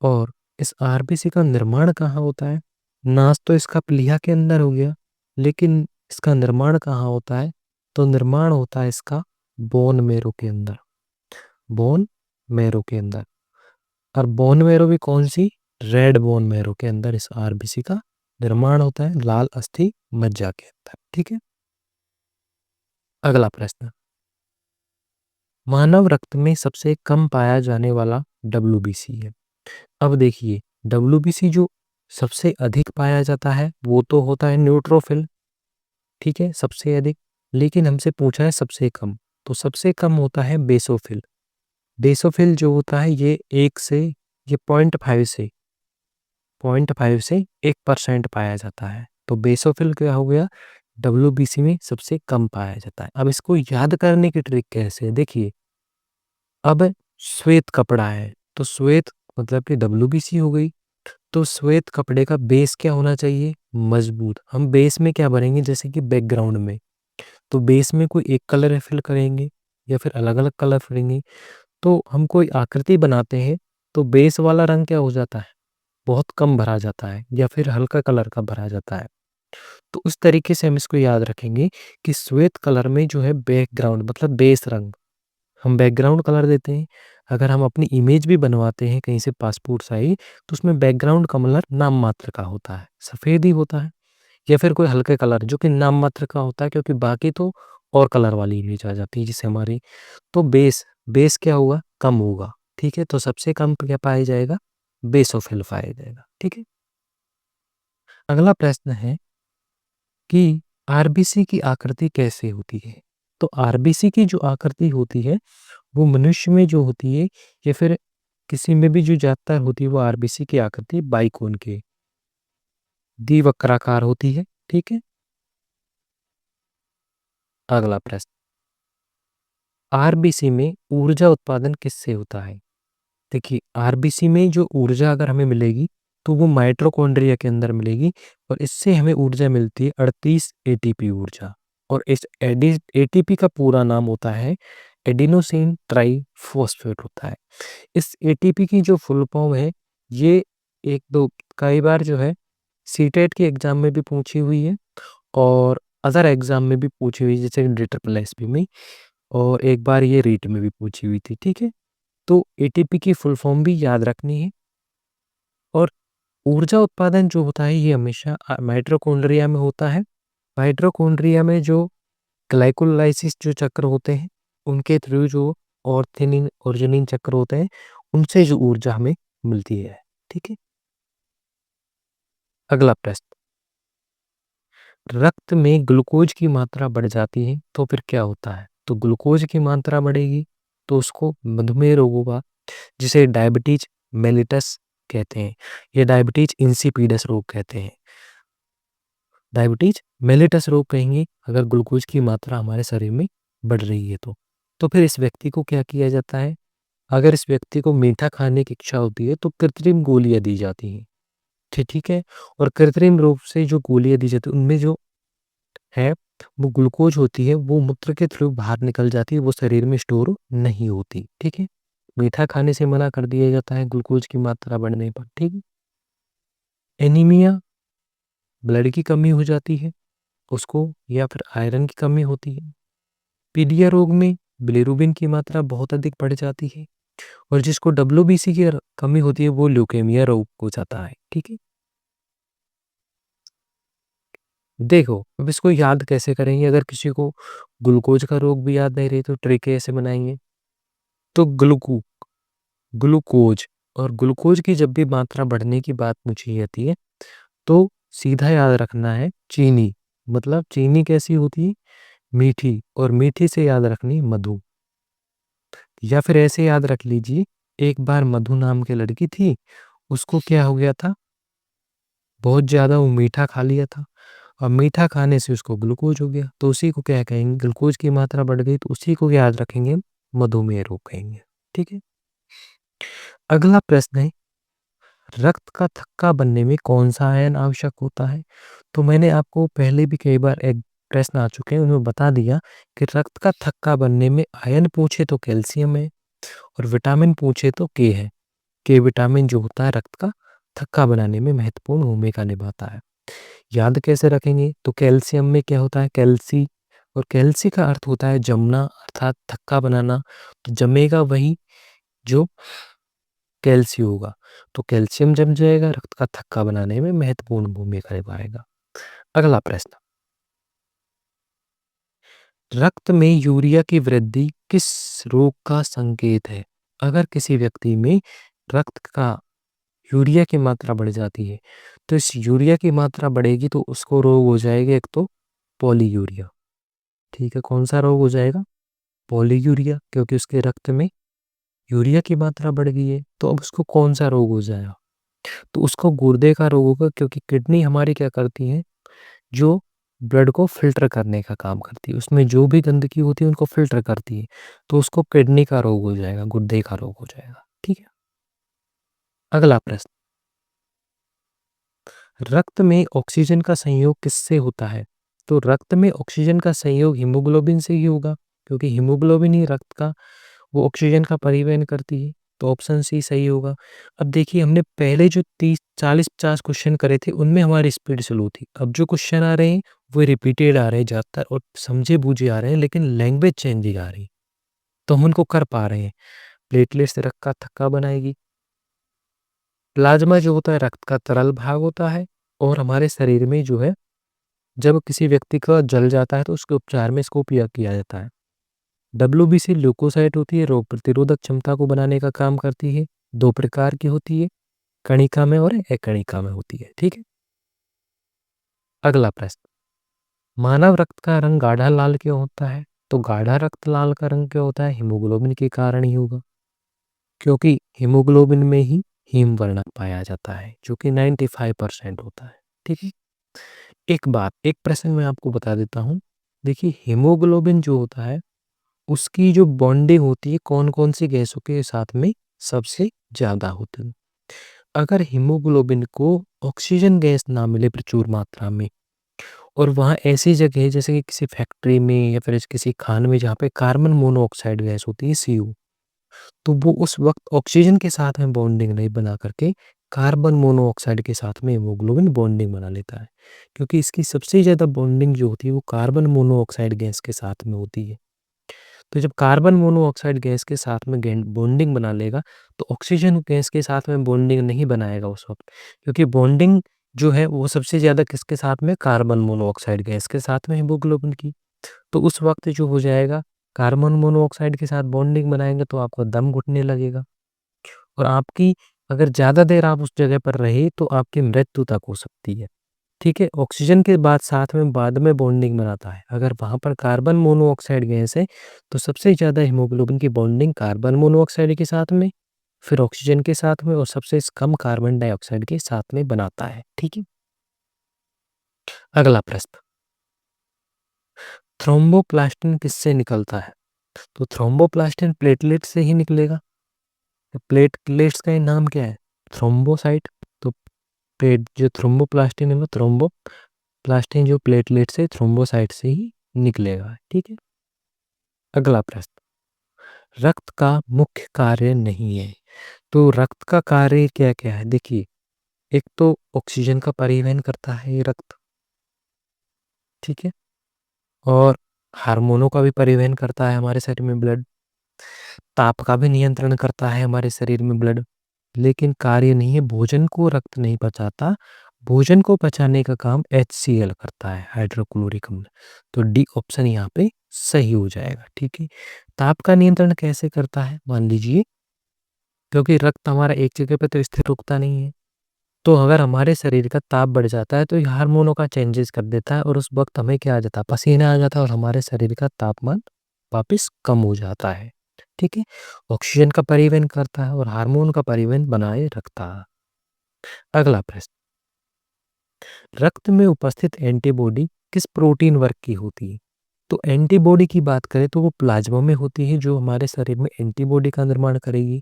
और इस आरबीसी का निर्माण कहाँ होता है? नाश तो इसका प्लीहा के अंदर हो गया, लेकिन इसका निर्माण कहाँ होता है? तो निर्माण होता है इसका बोन मेरो के अंदर। बोन मेरो के अंदर। और बोन मेरो भी कौन सी? रेड बोन मेरो के अंदर इस आरबीसी का निर्माण होता है, लाल अस्थि मज्जा के अंदर। ठीक है? अगला प्रश्न, मानव रक्त में सबसे कम पाया जाने वाला डब्ल्यूबीसी है। अब देखिए, डब्ल्यूबीसी जो सबसे अधिक पाया जाता है वो तो होता है न्यूट्रोफिल। ठीक है? सबसे अधिक। लेकिन हमसे पूछा है सबसे कम, तो सबसे कम होता है बेसोफिल। बेसोफिल जो होता है ये 0.5 से 1% पाया जाता है। तो बेसोफिल क्या हो गया? डब्ल्यूबीसी में सबसे कम पाया जाता है। अब इसको याद करने की ट्रिक कैसे है? देखिए, अब श्वेत कपड़ा है तो श्वेत मतलब कि डब्ल्यूबीसी हो गई। तो श्वेत कपड़े का बेस क्या होना चाहिए? मजबूत। हम बेस में क्या भरेंगे? जैसे कि बैकग्राउंड में, तो बेस में कोई एक कलर फिल करेंगे या फिर अलग अलग कलर करेंगे। तो हम कोई आकृति बनाते हैं तो बेस वाला रंग क्या हो जाता है? बहुत कम भरा जाता है या फिर हल्का कलर का भरा जाता है। तो उस तरीके से हम इसको याद रखेंगे कि श्वेत कलर में जो है बैकग्राउंड मतलब बेस रंग, हम बैकग्राउंड कलर देते हैं। अगर हम अपनी इमेज भी बनवाते हैं कहीं से पासपोर्ट साइज, तो उसमें बैकग्राउंड का कलर नाम मात्र का होता है, सफ़ेद ही होता है। या फिर कोई हल्के कलर जो कि नाम मात्र का होता है, क्योंकि बाकी तो और कलर वाली इमेज आ जाती है जिससे हमारी तो बेस क्या होगा? कम होगा। ठीक है? तो सबसे कम क्या पाया जाएगा? बेसोफिल पाया जाएगा। ठीक है? अगला प्रश्न है कि आरबीसी की आकृति कैसे होती है? तो आरबीसी की जो आकृति होती है वो मनुष्य में जो होती है या फिर किसी में भी जो ज़्यादातर होती है वो आरबीसी की आकृति बाइकोन के द्विवक्राकार होती है। ठीक है? अगला प्रश्न, आरबीसी में ऊर्जा उत्पादन किससे होता है? देखिए, आरबीसी में जो ऊर्जा अगर हमें मिलेगी तो वो माइटोकॉन्ड्रिया के अंदर मिलेगी और इससे हमें ऊर्जा मिलती है 38 एटीपी ऊर्जा। और इस एटीपी का पूरा नाम होता है एडिनोसिन ट्राइफॉस्फेट होता है। इस एटीपी की जो फुल फॉर्म है ये एक दो कई बार जो है सीटेट के एग्जाम में भी पूछी हुई है और अदर एग्जाम में भी पूछी हुई है, जैसे ट्रिपल एसपी में, और एक बार ये रीट में भी पूछी हुई थी। ठीक है? तो एटीपी की फुल फॉर्म भी याद रखनी है। और ऊर्जा उत्पादन जो होता है ये हमेशा माइटोकॉन्ड्रिया में होता है। माइटोकॉन्ड्रिया में जो ग्लाइकोलाइसिस जो चक्र होते हैं उनके थ्रू जो ऑर्थिनिन ऑर्जिनिन चक्र होते हैं उनसे जो ऊर्जा हमें मिलती है। ठीक है? अगला प्रश्न, रक्त में ग्लूकोज की मात्रा बढ़ जाती है तो फिर क्या होता है? तो ग्लूकोज की मात्रा बढ़ेगी तो उसको मधुमेह रोग होगा, जिसे डायबिटीज मेलिटस कहते हैं या डायबिटीज इंसिपिडस रोग कहते हैं। डायबिटीज मेलिटस रोग कहेंगे अगर ग्लूकोज की मात्रा हमारे शरीर में बढ़ रही है तो फिर इस व्यक्ति को क्या किया जाता है? अगर इस व्यक्ति को मीठा खाने की इच्छा होती है तो कृत्रिम गोलियां दी जाती हैं। ठीक है? और कृत्रिम रूप से जो गोलियां दी जाती है उनमें जो है वो ग्लूकोज होती है वो मूत्र के थ्रू बाहर निकल जाती है, वो शरीर में स्टोर नहीं होती, ठीक है? मीठा खाने से मना कर दिया जाता है ग्लूकोज की मात्रा बढ़ने पर, ठीक है? एनीमिया, ब्लड की कमी हो जाती है उसको, या फिर आयरन की कमी होती है। पीलिया रोग में बिलिरुबिन की मात्रा बहुत अधिक बढ़ जाती है, और जिसको डब्ल्यूबीसी की कमी होती है वो ल्यूकेमिया रोग हो जाता है, ठीक है? देखो, अब इसको याद कैसे करेंगे? अगर किसी को ग्लूकोज का रोग भी याद नहीं रही तो ट्रिक कैसे बनाएंगे? तो ग्लूकोज और ग्लूकोज की जब भी मात्रा बढ़ने की बात पूछी जाती है तो सीधा याद रखना है चीनी। मतलब चीनी कैसी होती है? मीठी, और मीठी से याद रखनी मधु। या फिर ऐसे याद रख लीजिए, एक बार मधु नाम की लड़की थी, उसको क्या हो गया था? बहुत ज़्यादा वो मीठा खा लिया था, और मीठा खाने से उसको ग्लूकोज हो गया, तो उसी को क्या कहेंगे? ग्लूकोज की मात्रा बढ़ गई तो उसी को याद रखेंगे, मधुमेह रोग कहेंगे, ठीक है? अगला प्रश्न है, रक्त का थक्का बनने में कौन सा आयन आवश्यक होता है? तो मैंने आपको पहले भी कई बार एक प्रश्न आ चुके हैं उनमें बता दिया कि रक्त का थक्का बनने में आयन पूछे तो कैल्शियम है, और विटामिन पूछे तो के है। के विटामिन जो होता है रक्त का थक्का बनाने में महत्वपूर्ण भूमिका निभाता है। याद कैसे रखेंगे? तो कैल्शियम में क्या होता है? कैल्सी, और कैल्सी का अर्थ होता है जमना, अर्थात थक्का बनाना। तो जमेगा वही जो कैल्सी होगा, तो कैल्शियम जम जाएगा, रक्त का थक्का बनाने में महत्वपूर्ण भूमिका निभाएगा। अगला प्रश्न, रक्त में यूरिया की वृद्धि किस रोग का संकेत है? अगर किसी व्यक्ति में रक्त का यूरिया की मात्रा बढ़ जाती है, तो इस यूरिया की मात्रा बढ़ेगी तो उसको रोग हो जाएगा एक तो पॉलीयूरिया, ठीक है? कौन सा रोग हो जाएगा? पॉलीयूरिया, क्योंकि उसके रक्त में यूरिया की मात्रा बढ़ गई है। तो अब उसको कौन सा रोग हो जाएगा? तो उसको गुर्दे का रोग होगा, क्योंकि किडनी हमारी क्या करती है? जो ब्लड को फ़िल्टर करने का काम करती है, उसमें जो भी गंदगी होती है उनको फ़िल्टर करती है, तो उसको किडनी का रोग हो जाएगा, गुर्दे का रोग हो जाएगा, ठीक है? अगला प्रश्न, रक्त में ऑक्सीजन का संयोग किससे होता है? तो रक्त में ऑक्सीजन का संयोग हीमोग्लोबिन से ही होगा, क्योंकि हीमोग्लोबिन ही रक्त का वो ऑक्सीजन का परिवहन करती है, तो ऑप्शन सी सही होगा। अब देखिए, हमने पहले जो 30-40-50 क्वेश्चन करे थे उनमें हमारी स्पीड स्लो थी। अब जो क्वेश्चन आ रहे हैं वो रिपीटेड आ रहे हैं ज़्यादातर, और समझे बूझे आ रहे हैं, लेकिन लैंग्वेज चेंजिंग आ रही है, तो हम उनको कर पा रहे हैं। प्लेटलेट्स रक्त का थक्का बनाएगी। प्लाज्मा जो होता है रक्त का तरल भाग होता है, और हमारे शरीर में जो है जब किसी व्यक्ति का जल जाता है तो उसके उपचार में इसको उपयोग किया जाता है। डब्ल्यूबीसी ल्यूकोसाइट होती है, रोग प्रतिरोधक क्षमता को बनाने का काम करती है। 2 प्रकार की होती है, कणिका में और अकणिका में होती है, ठीक है? अगला प्रश्न, मानव रक्त का रंग गाढ़ा लाल क्यों होता है? तो गाढ़ा रक्त लाल का रंग क्यों होता है? हीमोग्लोबिन के कारण ही होगा, क्योंकि हीमोग्लोबिन में ही हीम वर्णक पाया जाता है, जो कि 95% होता है, ठीक है? एक प्रश्न मैं आपको बता देता हूँ। देखिए, हीमोग्लोबिन जो होता है उसकी जो बॉन्डिंग होती है कौन-कौन सी गैसों के साथ में सबसे ज़्यादा होती है। अगर हीमोग्लोबिन को ऑक्सीजन गैस ना मिले प्रचुर मात्रा में, और वहाँ ऐसी जगह है जैसे कि किसी फैक्ट्री में या फिर किसी खान में जहाँ पे कार्बन मोनोऑक्साइड गैस होती है सीओ, तो वो उस वक्त ऑक्सीजन के साथ में बॉन्डिंग नहीं बना करके कार्बन मोनोऑक्साइड के साथ में हीमोग्लोबिन बॉन्डिंग बना लेता है, क्योंकि इसकी सबसे ज़्यादा बॉन्डिंग जो होती है वो कार्बन मोनोऑक्साइड गैस के साथ में होती है। तो जब कार्बन मोनोऑक्साइड गैस के साथ में बॉन्डिंग बना लेगा, तो ऑक्सीजन गैस के साथ में बॉन्डिंग नहीं बनाएगा उस वक्त, क्योंकि बॉन्डिंग जो है वो सबसे ज़्यादा किसके साथ में? कार्बन मोनोऑक्साइड गैस के साथ में हीमोग्लोबिन की। तो उस वक्त जो हो जाएगा, कार्बन मोनोऑक्साइड के साथ बॉन्डिंग बनाएंगे तो आपका दम घुटने लगेगा, और आपकी अगर ज़्यादा देर आप उस जगह पर रहे तो आपकी मृत्यु तक हो सकती है। ठीक है? ऑक्सीजन के बाद साथ में बाद में बॉन्डिंग बनाता है। अगर वहाँ पर कार्बन मोनोऑक्साइड गैस है, तो सबसे ज़्यादा हीमोग्लोबिन की बॉन्डिंग कार्बन मोनोऑक्साइड के साथ में, फिर ऑक्सीजन के साथ में, और सबसे कम कार्बन डाइऑक्साइड के साथ में बनाता है। ठीक है? अगला प्रश्न, थ्रोम्बोप्लास्टिन किससे निकलता है? तो थ्रोम्बोप्लास्टिन प्लेटलेट से ही निकलेगा। तो प्लेटलेट्स का ये नाम क्या है? थ्रोम्बोसाइट। तो प्लेट जो थ्रोम्बोप्लास्टिन है वो थ्रोम्बोप्लास्टिन जो प्लेटलेट से थ्रोम्बोसाइट से ही निकलेगा। ठीक है। अगला प्रश्न, रक्त का मुख्य कार्य नहीं है। तो रक्त का कार्य क्या-क्या है? देखिए, एक तो ऑक्सीजन का परिवहन करता है ये रक्त, ठीक है? और हार्मोनों का भी परिवहन करता है हमारे शरीर में ब्लड, ताप का भी नियंत्रण करता है हमारे शरीर में ब्लड, लेकिन कार्य नहीं है, भोजन को रक्त नहीं पचाता, भोजन को पचाने का काम HCl करता है, हाइड्रोक्लोरिक अम्ल। तो डी ऑप्शन यहाँ पे सही हो जाएगा। ठीक है। ताप का नियंत्रण कैसे करता है? मान लीजिए, क्योंकि रक्त हमारा एक जगह पे तो स्थिर रुकता नहीं है, तो अगर हमारे शरीर का ताप बढ़ जाता है तो ये हार्मोनों का चेंजेस कर देता है और उस वक्त हमें क्या आ जाता है? पसीना आ जाता है और हमारे शरीर का तापमान वापस कम हो जाता है। ठीक है। ऑक्सीजन का परिवहन करता है और हार्मोन का परिवहन बनाए रखता है। अगला प्रश्न, रक्त में उपस्थित एंटीबॉडी किस प्रोटीन वर्ग की होती है? तो एंटीबॉडी की बात करें तो वो प्लाज्मा में होती है जो हमारे शरीर में एंटीबॉडी का निर्माण करेगी,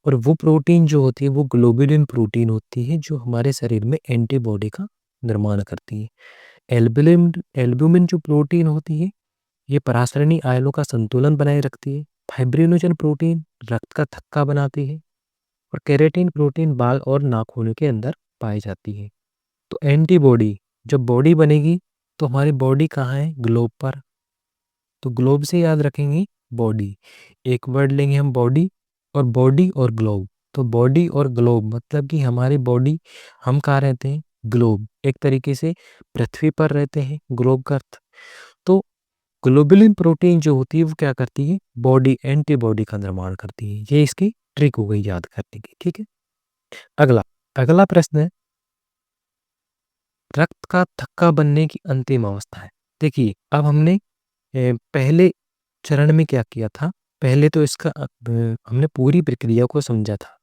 और वो प्रोटीन जो होती है वो ग्लोबुलिन प्रोटीन होती है जो हमारे शरीर में एंटीबॉडी का निर्माण करती है। एल्बुलिन एल्ब्यूमिन जो प्रोटीन होती है ये परासरणी आयनों का संतुलन बनाए रखती है। फाइब्रिनोजन प्रोटीन रक्त का थक्का बनाती है, और केराटिन प्रोटीन बाल और नाखूनों के अंदर पाई जाती है। तो एंटीबॉडी, जब बॉडी बनेगी तो हमारी बॉडी कहाँ है? ग्लोब पर। तो ग्लोब से याद रखेंगे बॉडी, एक वर्ड लेंगे हम बॉडी और ग्लोब। तो बॉडी और ग्लोब मतलब कि हमारी बॉडी, हम कहाँ रहते हैं? ग्लोब, एक तरीके से पृथ्वी पर रहते हैं, ग्लोब का अर्थ। तो ग्लोबुलिन प्रोटीन जो होती है वो क्या करती है? बॉडी एंटीबॉडी का निर्माण करती है। ये इसकी ट्रिक हो गई याद करने की। ठीक है। अगला अगला प्रश्न है, रक्त का थक्का बनने की अंतिम अवस्था है। देखिए, अब हमने पहले चरण में क्या किया था? पहले तो इसका हमने पूरी प्रक्रिया को समझा था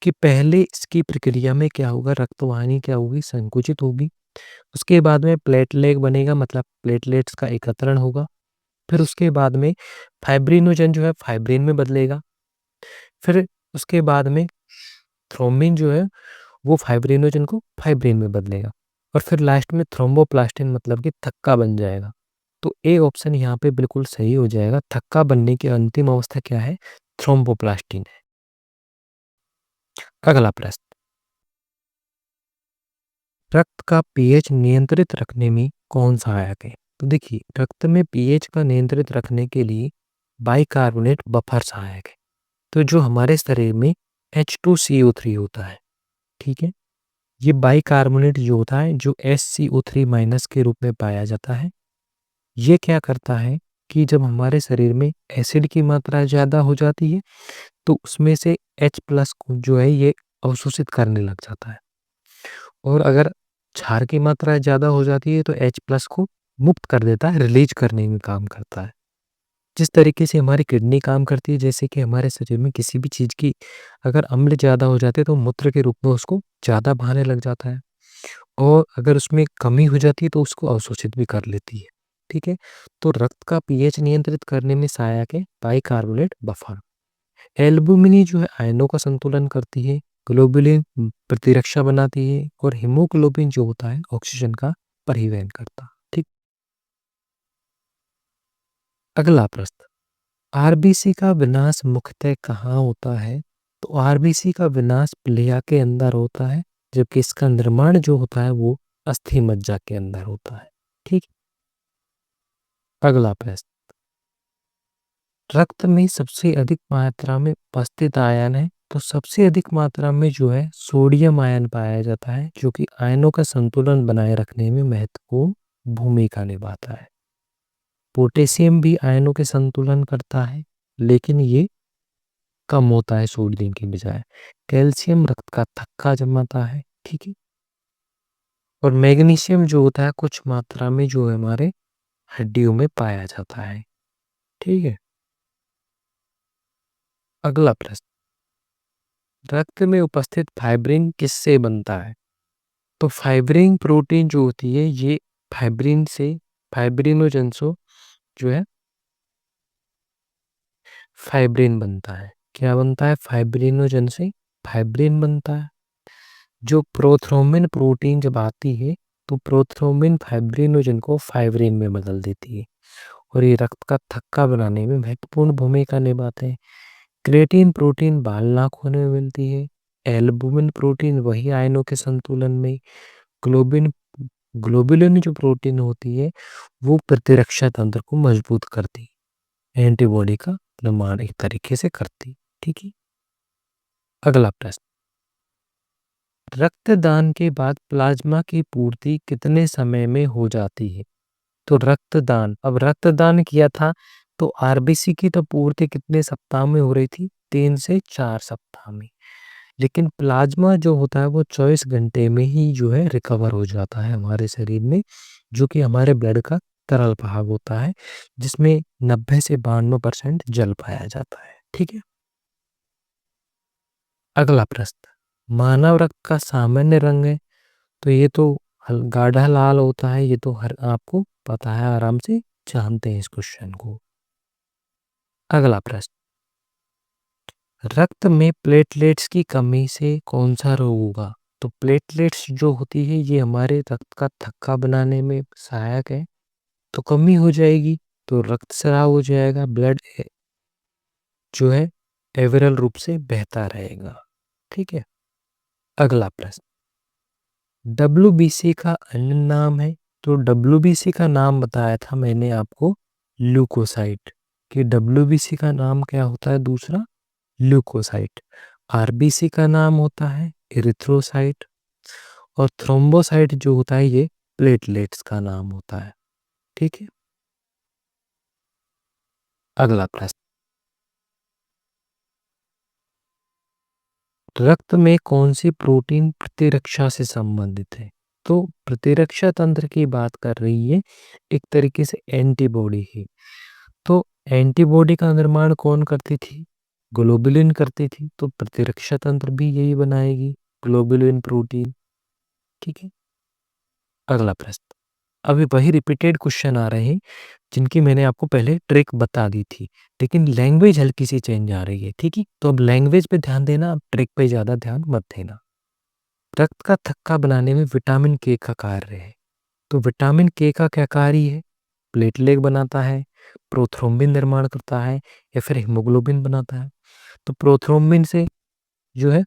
कि पहले इसकी प्रक्रिया में क्या होगा? रक्त वाहिनी क्या होगी? संकुचित होगी। उसके बाद में प्लेटलेट बनेगा, मतलब प्लेटलेट्स का एकत्रण होगा। फिर उसके बाद में फाइब्रिनोजन जो है फाइब्रिन में बदलेगा। फिर उसके बाद में थ्रोम्बिन जो है वो फाइब्रिनोजन को फाइब्रिन में बदलेगा, और फिर लास्ट में थ्रोम्बोप्लास्टिन मतलब कि थक्का बन जाएगा। तो ए ऑप्शन यहाँ पे बिल्कुल सही हो जाएगा। थक्का बनने की अंतिम अवस्था क्या है? थ्रोम्बोप्लास्टिन है। अगला प्रश्न, रक्त का पीएच नियंत्रित रखने में कौन सहायक है? तो देखिए, रक्त में पीएच का नियंत्रित रखने के लिए बाइकार्बोनेट बफर सहायक है। तो जो हमारे शरीर में H2CO3 होता है, ठीक है, ये बाइकार्बोनेट जो होता है जो SCO3 माइनस के रूप में पाया जाता है, ये क्या करता है कि जब हमारे शरीर में एसिड की मात्रा ज़्यादा हो जाती है तो उसमें से H प्लस को जो है ये अवशोषित करने लग जाता है, और अगर क्षार की मात्रा ज़्यादा हो जाती है तो H प्लस को मुक्त कर देता है, रिलीज करने में काम करता है। जिस तरीके से हमारी किडनी काम करती है, जैसे कि हमारे शरीर में किसी भी चीज़ की अगर अम्ल ज़्यादा हो जाते हैं तो मूत्र के रूप में उसको ज़्यादा बहाने लग जाता है, और अगर उसमें कमी हो जाती है तो उसको अवशोषित भी कर लेती है। ठीक है। तो रक्त का पीएच नियंत्रित करने में सहायक है बाइकार्बोनेट बफर। एल्बुमिनी जो है आयनों का संतुलन करती है, ग्लोबुलिन प्रतिरक्षा बनाती है, और हीमोग्लोबिन जो होता है ऑक्सीजन का परिवहन करता। ठीक। अगला प्रश्न, आरबीसी का विनाश मुख्यतः कहाँ होता है? तो आरबीसी का विनाश प्लिया के अंदर होता है, जबकि इसका निर्माण जो होता है वो अस्थि मज्जा के अंदर होता है। ठीक। अगला प्रश्न, रक्त में सबसे अधिक मात्रा में उपस्थित आयन है। तो सबसे अधिक मात्रा में जो है सोडियम आयन पाया जाता है, जो कि आयनों का संतुलन बनाए रखने में महत्वपूर्ण भूमिका निभाता है। पोटेशियम भी आयनों के संतुलन करता है, लेकिन ये कम होता है सोडियम की बजाय। कैल्शियम रक्त का थक्का जमाता है। ठीक है। और मैग्नीशियम जो होता है कुछ मात्रा में जो है हमारे हड्डियों में पाया जाता है। ठीक है। अगला प्रश्न, रक्त में उपस्थित फाइब्रिन किससे बनता है? तो फाइब्रिन प्रोटीन जो होती है ये फाइब्रिन से, फाइब्रिनोजन से जो है फाइब्रिन बनता है। क्या बनता है? फाइब्रिनोजन से फाइब्रिन बनता है। जो प्रोथ्रोम्बिन प्रोटीन जब आती है तो प्रोथ्रोम्बिन फाइब्रिनोजन को फाइब्रिन में बदल देती है और ये रक्त का थक्का बनाने में महत्वपूर्ण भूमिका निभाते हैं। क्रेटीन प्रोटीन बाल नाखून में मिलती है। एल्बुमिन प्रोटीन वही आयनों के संतुलन में। ग्लोबिन ग्लोबुलिन जो प्रोटीन होती है वो प्रतिरक्षा तंत्र को मजबूत करती है, एंटीबॉडी का निर्माण एक तरीके से करती। ठीक है। अगला प्रश्न, रक्तदान के बाद प्लाज्मा की पूर्ति कितने समय में हो जाती है? तो रक्तदान, अब रक्तदान किया था तो आरबीसी की तो पूर्ति कितने सप्ताह में हो रही थी? 3 से 4 सप्ताह में। लेकिन प्लाज्मा जो होता है वो 24 घंटे में ही जो है रिकवर हो जाता है हमारे शरीर में, जो कि हमारे ब्लड का तरल भाग होता है, जिसमें 90 से 92% जल पाया जाता है। ठीक है। अगला प्रश्न, मानव रक्त का सामान्य रंग है, तो ये तो गाढ़ा लाल होता है, ये तो हर आपको पता है, आराम से जानते हैं इस क्वेश्चन को। अगला प्रश्न, रक्त में प्लेटलेट्स की कमी से कौन सा रोग होगा? तो प्लेटलेट्स जो होती है ये हमारे रक्त का थक्का बनाने में सहायक है, तो कमी हो जाएगी तो रक्तस्राव हो जाएगा, ब्लड जो है एवरल रूप से बहता रहेगा। ठीक है। अगला प्रश्न, डब्ल्यूबीसी का अन्य नाम है, तो डब्ल्यूबीसी का नाम बताया था मैंने आपको ल्यूकोसाइट, कि डब्ल्यूबीसी का नाम क्या होता है दूसरा? ल्यूकोसाइट। आरबीसी का नाम होता है इरिथ्रोसाइट और थ्रोम्बोसाइट जो होता है ये प्लेटलेट्स का नाम होता है। ठीक है। अगला प्रश्न, रक्त में कौन सी प्रोटीन प्रतिरक्षा से संबंधित है? तो प्रतिरक्षा तंत्र की बात कर रही है, एक तरीके से एंटीबॉडी ही। तो एंटीबॉडी का निर्माण कौन करती थी? ग्लोबुलिन करती थी, तो प्रतिरक्षा तंत्र भी यही बनाएगी, ग्लोबुलिन प्रोटीन। ठीक है। अगला प्रश्न, अभी वही रिपीटेड क्वेश्चन आ रहे हैं जिनकी मैंने आपको पहले ट्रिक बता दी थी, लेकिन लैंग्वेज हल्की सी चेंज आ रही है। ठीक है, तो अब लैंग्वेज पे ध्यान देना, अब ट्रिक पे ज़्यादा ध्यान मत देना। रक्त का थक्का बनाने में विटामिन के का कार्य है, तो विटामिन के का क्या कार्य है? प्लेटलेट बनाता है, प्रोथ्रोम्बिन निर्माण करता है या फिर हीमोग्लोबिन बनाता है। तो प्रोथ्रोम्बिन से जो है,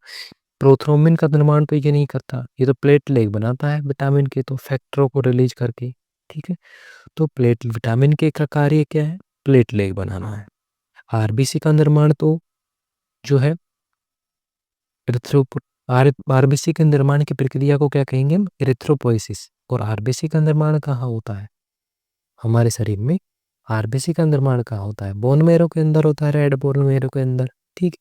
प्रोथ्रोम्बिन का निर्माण तो ये नहीं करता, ये तो प्लेटलेट बनाता है विटामिन के, तो फैक्टरों को रिलीज करके। ठीक है। तो प्लेट विटामिन के का कार्य क्या है? प्लेटलेट बनाना है। आरबीसी का निर्माण तो जो है आरबीसी के निर्माण की प्रक्रिया को क्या कहेंगे हम? इरिथ्रोपोइसिस। और आरबीसी का निर्माण कहाँ होता है हमारे शरीर में? आरबीसी का निर्माण कहाँ होता है? बोन मेरो के अंदर होता है, रेड बोन मेरो के अंदर। ठीक।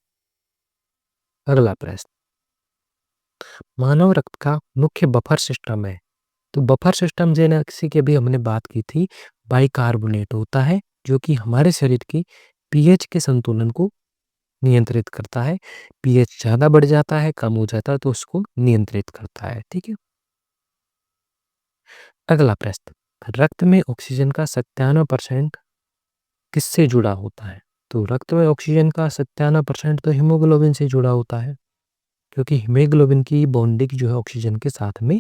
अगला प्रश्न, मानव रक्त का मुख्य बफर सिस्टम है, तो बफर सिस्टम जैसे कि अभी हमने बात की थी, बाइकार्बोनेट होता है, जो कि हमारे शरीर की पीएच के संतुलन को नियंत्रित करता है। पीएच ज़्यादा बढ़ जाता है, कम हो जाता है, तो उसको नियंत्रित करता है। ठीक है। अगला प्रश्न, रक्त में ऑक्सीजन का 97% किससे जुड़ा होता है? तो रक्त में ऑक्सीजन का 97% तो हीमोग्लोबिन से जुड़ा होता है, क्योंकि हीमोग्लोबिन की बॉन्डिंग जो है ऑक्सीजन के साथ में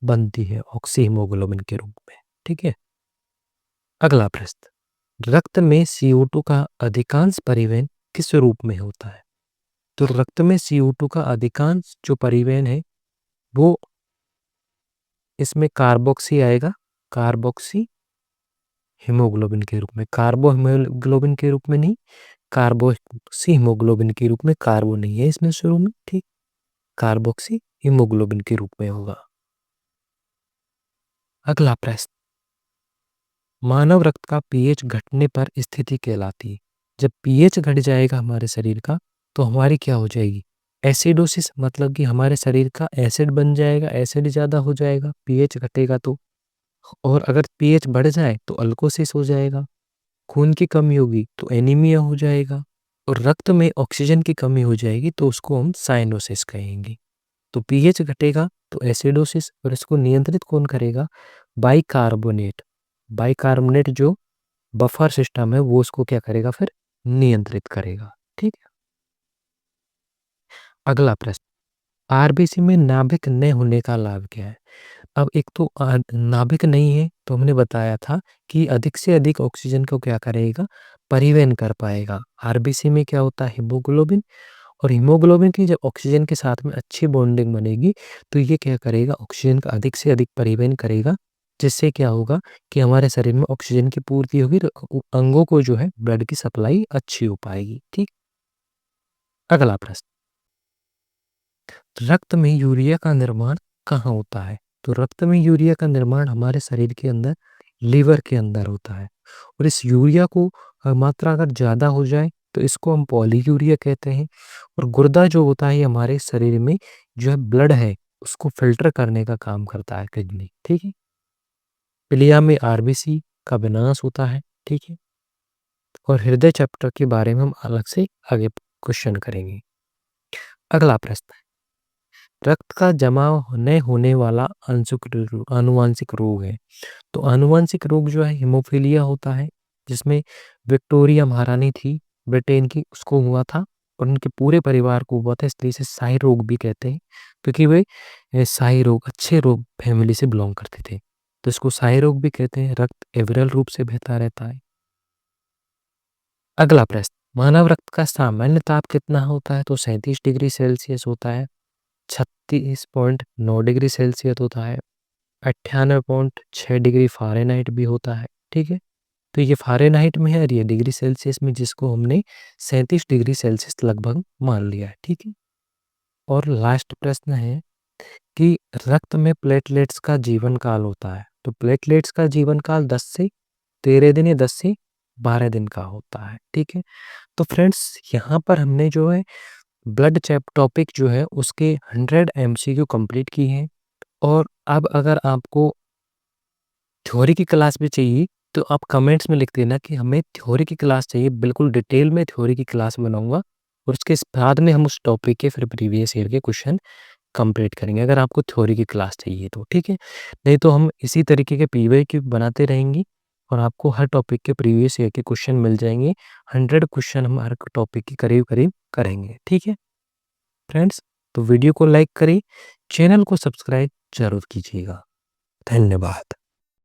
बनती है ऑक्सी हीमोग्लोबिन के रूप में। ठीक है। अगला प्रश्न, रक्त में CO2 का अधिकांश परिवहन किस रूप में होता है? तो रक्त में CO2 का अधिकांश जो परिवहन है वो इसमें कार्बोक्सी आएगा, कार्बोक्सी हीमोग्लोबिन के रूप में, कार्बो हीमोग्लोबिन के रूप में नहीं, कार्बोक्सी हीमोग्लोबिन के रूप में। कार्बो नहीं है इसमें शुरू में। ठीक, कार्बोक्सी हीमोग्लोबिन के रूप में होगा। अगला प्रश्न, मानव रक्त का पीएच घटने पर स्थिति कहलाती है। जब पीएच घट जाएगा हमारे शरीर का तो हमारी क्या हो जाएगी? एसिडोसिस, मतलब कि हमारे शरीर का एसिड बन जाएगा, एसिड ज़्यादा हो जाएगा पीएच घटेगा तो। और अगर पीएच बढ़ जाए तो अल्कोसिस हो जाएगा। खून की कमी होगी तो एनीमिया हो जाएगा। और रक्त में ऑक्सीजन की कमी हो जाएगी तो उसको हम साइनोसिस कहेंगे। तो पीएच घटेगा तो एसिडोसिस, और इसको नियंत्रित कौन करेगा? बाइकार्बोनेट। बाइकार्बोनेट जो बफर सिस्टम है वो उसको क्या करेगा फिर? नियंत्रित करेगा। ठीक है। अगला प्रश्न, आरबीसी में नाभिक न होने का लाभ क्या है? अब एक तो नाभिक नहीं है, तो हमने बताया था कि अधिक से अधिक ऑक्सीजन को क्या करेगा? परिवहन कर पाएगा। आरबीसी में क्या होता है? हीमोग्लोबिन, और हीमोग्लोबिन की जब ऑक्सीजन के साथ में अच्छी बॉन्डिंग बनेगी, तो ये क्या करेगा? ऑक्सीजन का अधिक से अधिक परिवहन करेगा, जिससे क्या होगा कि हमारे शरीर में ऑक्सीजन की पूर्ति होगी, तो अंगों को जो है ब्लड की सप्लाई अच्छी हो पाएगी। ठीक? अगला प्रश्न, रक्त में यूरिया का निर्माण कहाँ होता है? तो रक्त में यूरिया का निर्माण हमारे शरीर के अंदर लीवर के अंदर होता है, और इस यूरिया को मात्रा अगर ज़्यादा हो जाए तो इसको हम पॉलीयूरिया कहते हैं। और गुर्दा जो होता है ये हमारे शरीर में जो है ब्लड है उसको फिल्टर करने का काम करता है, किडनी। ठीक है। प्लिया में आरबीसी का विनाश होता है। ठीक है। और हृदय चैप्टर के बारे में हम अलग से आगे क्वेश्चन करेंगे। अगला प्रश्न, रक्त का जमाव न होने वाला आनुवांशिक रोग है। तो आनुवांशिक रोग जो है हीमोफीलिया होता है, जिसमें विक्टोरिया महारानी थी ब्रिटेन की, उसको हुआ था और उनके पूरे परिवार को हुआ था, इसलिए इसे शाही रोग भी कहते हैं, क्योंकि वे शाही रोग अच्छे रोग फैमिली से बिलोंग करते थे, तो इसको शाही रोग भी कहते हैं। रक्त एविरल रूप से बहता रहता है। अगला प्रश्न, मानव रक्त का सामान्य ताप कितना होता है? तो 37 डिग्री सेल्सियस होता है, 36.9 डिग्री सेल्सियस होता है, 98.6 डिग्री फ़ारेनहाइट भी होता है। ठीक है। तो ये फ़ारेनहाइट में है और ये डिग्री सेल्सियस में, जिसको हमने 37 डिग्री सेल्सियस लगभग मान लिया है। ठीक है। और लास्ट प्रश्न है कि रक्त में प्लेटलेट्स का जीवन काल होता है। तो प्लेटलेट्स का जीवन काल 10 से 13 दिन या 10 से 12 दिन का होता है। ठीक है। तो फ्रेंड्स, यहाँ पर हमने जो है ब्लड चैप टॉपिक जो है उसके 100 एमसीक्यू कंप्लीट की हैं। और अब अगर आपको थ्योरी की क्लास भी चाहिए, तो आप कमेंट्स में लिख देना कि हमें थ्योरी की क्लास चाहिए, बिल्कुल डिटेल में थ्योरी की क्लास बनाऊँगा, और उसके बाद में हम उस टॉपिक के फिर प्रीवियस ईयर के क्वेश्चन कंप्लीट करेंगे, अगर आपको थ्योरी की क्लास चाहिए तो। ठीक है? नहीं तो हम इसी तरीके के पीवाईक्यू बनाते रहेंगे और आपको हर टॉपिक के प्रीवियस ईयर के क्वेश्चन मिल जाएँगे। 100 क्वेश्चन हम हर टॉपिक के करीब-करीब करेंगे। ठीक है? फ्रेंड्स, तो वीडियो को लाइक करें, चैनल को सब्सक्राइब ज़रूर कीजिएगा। धन्यवाद।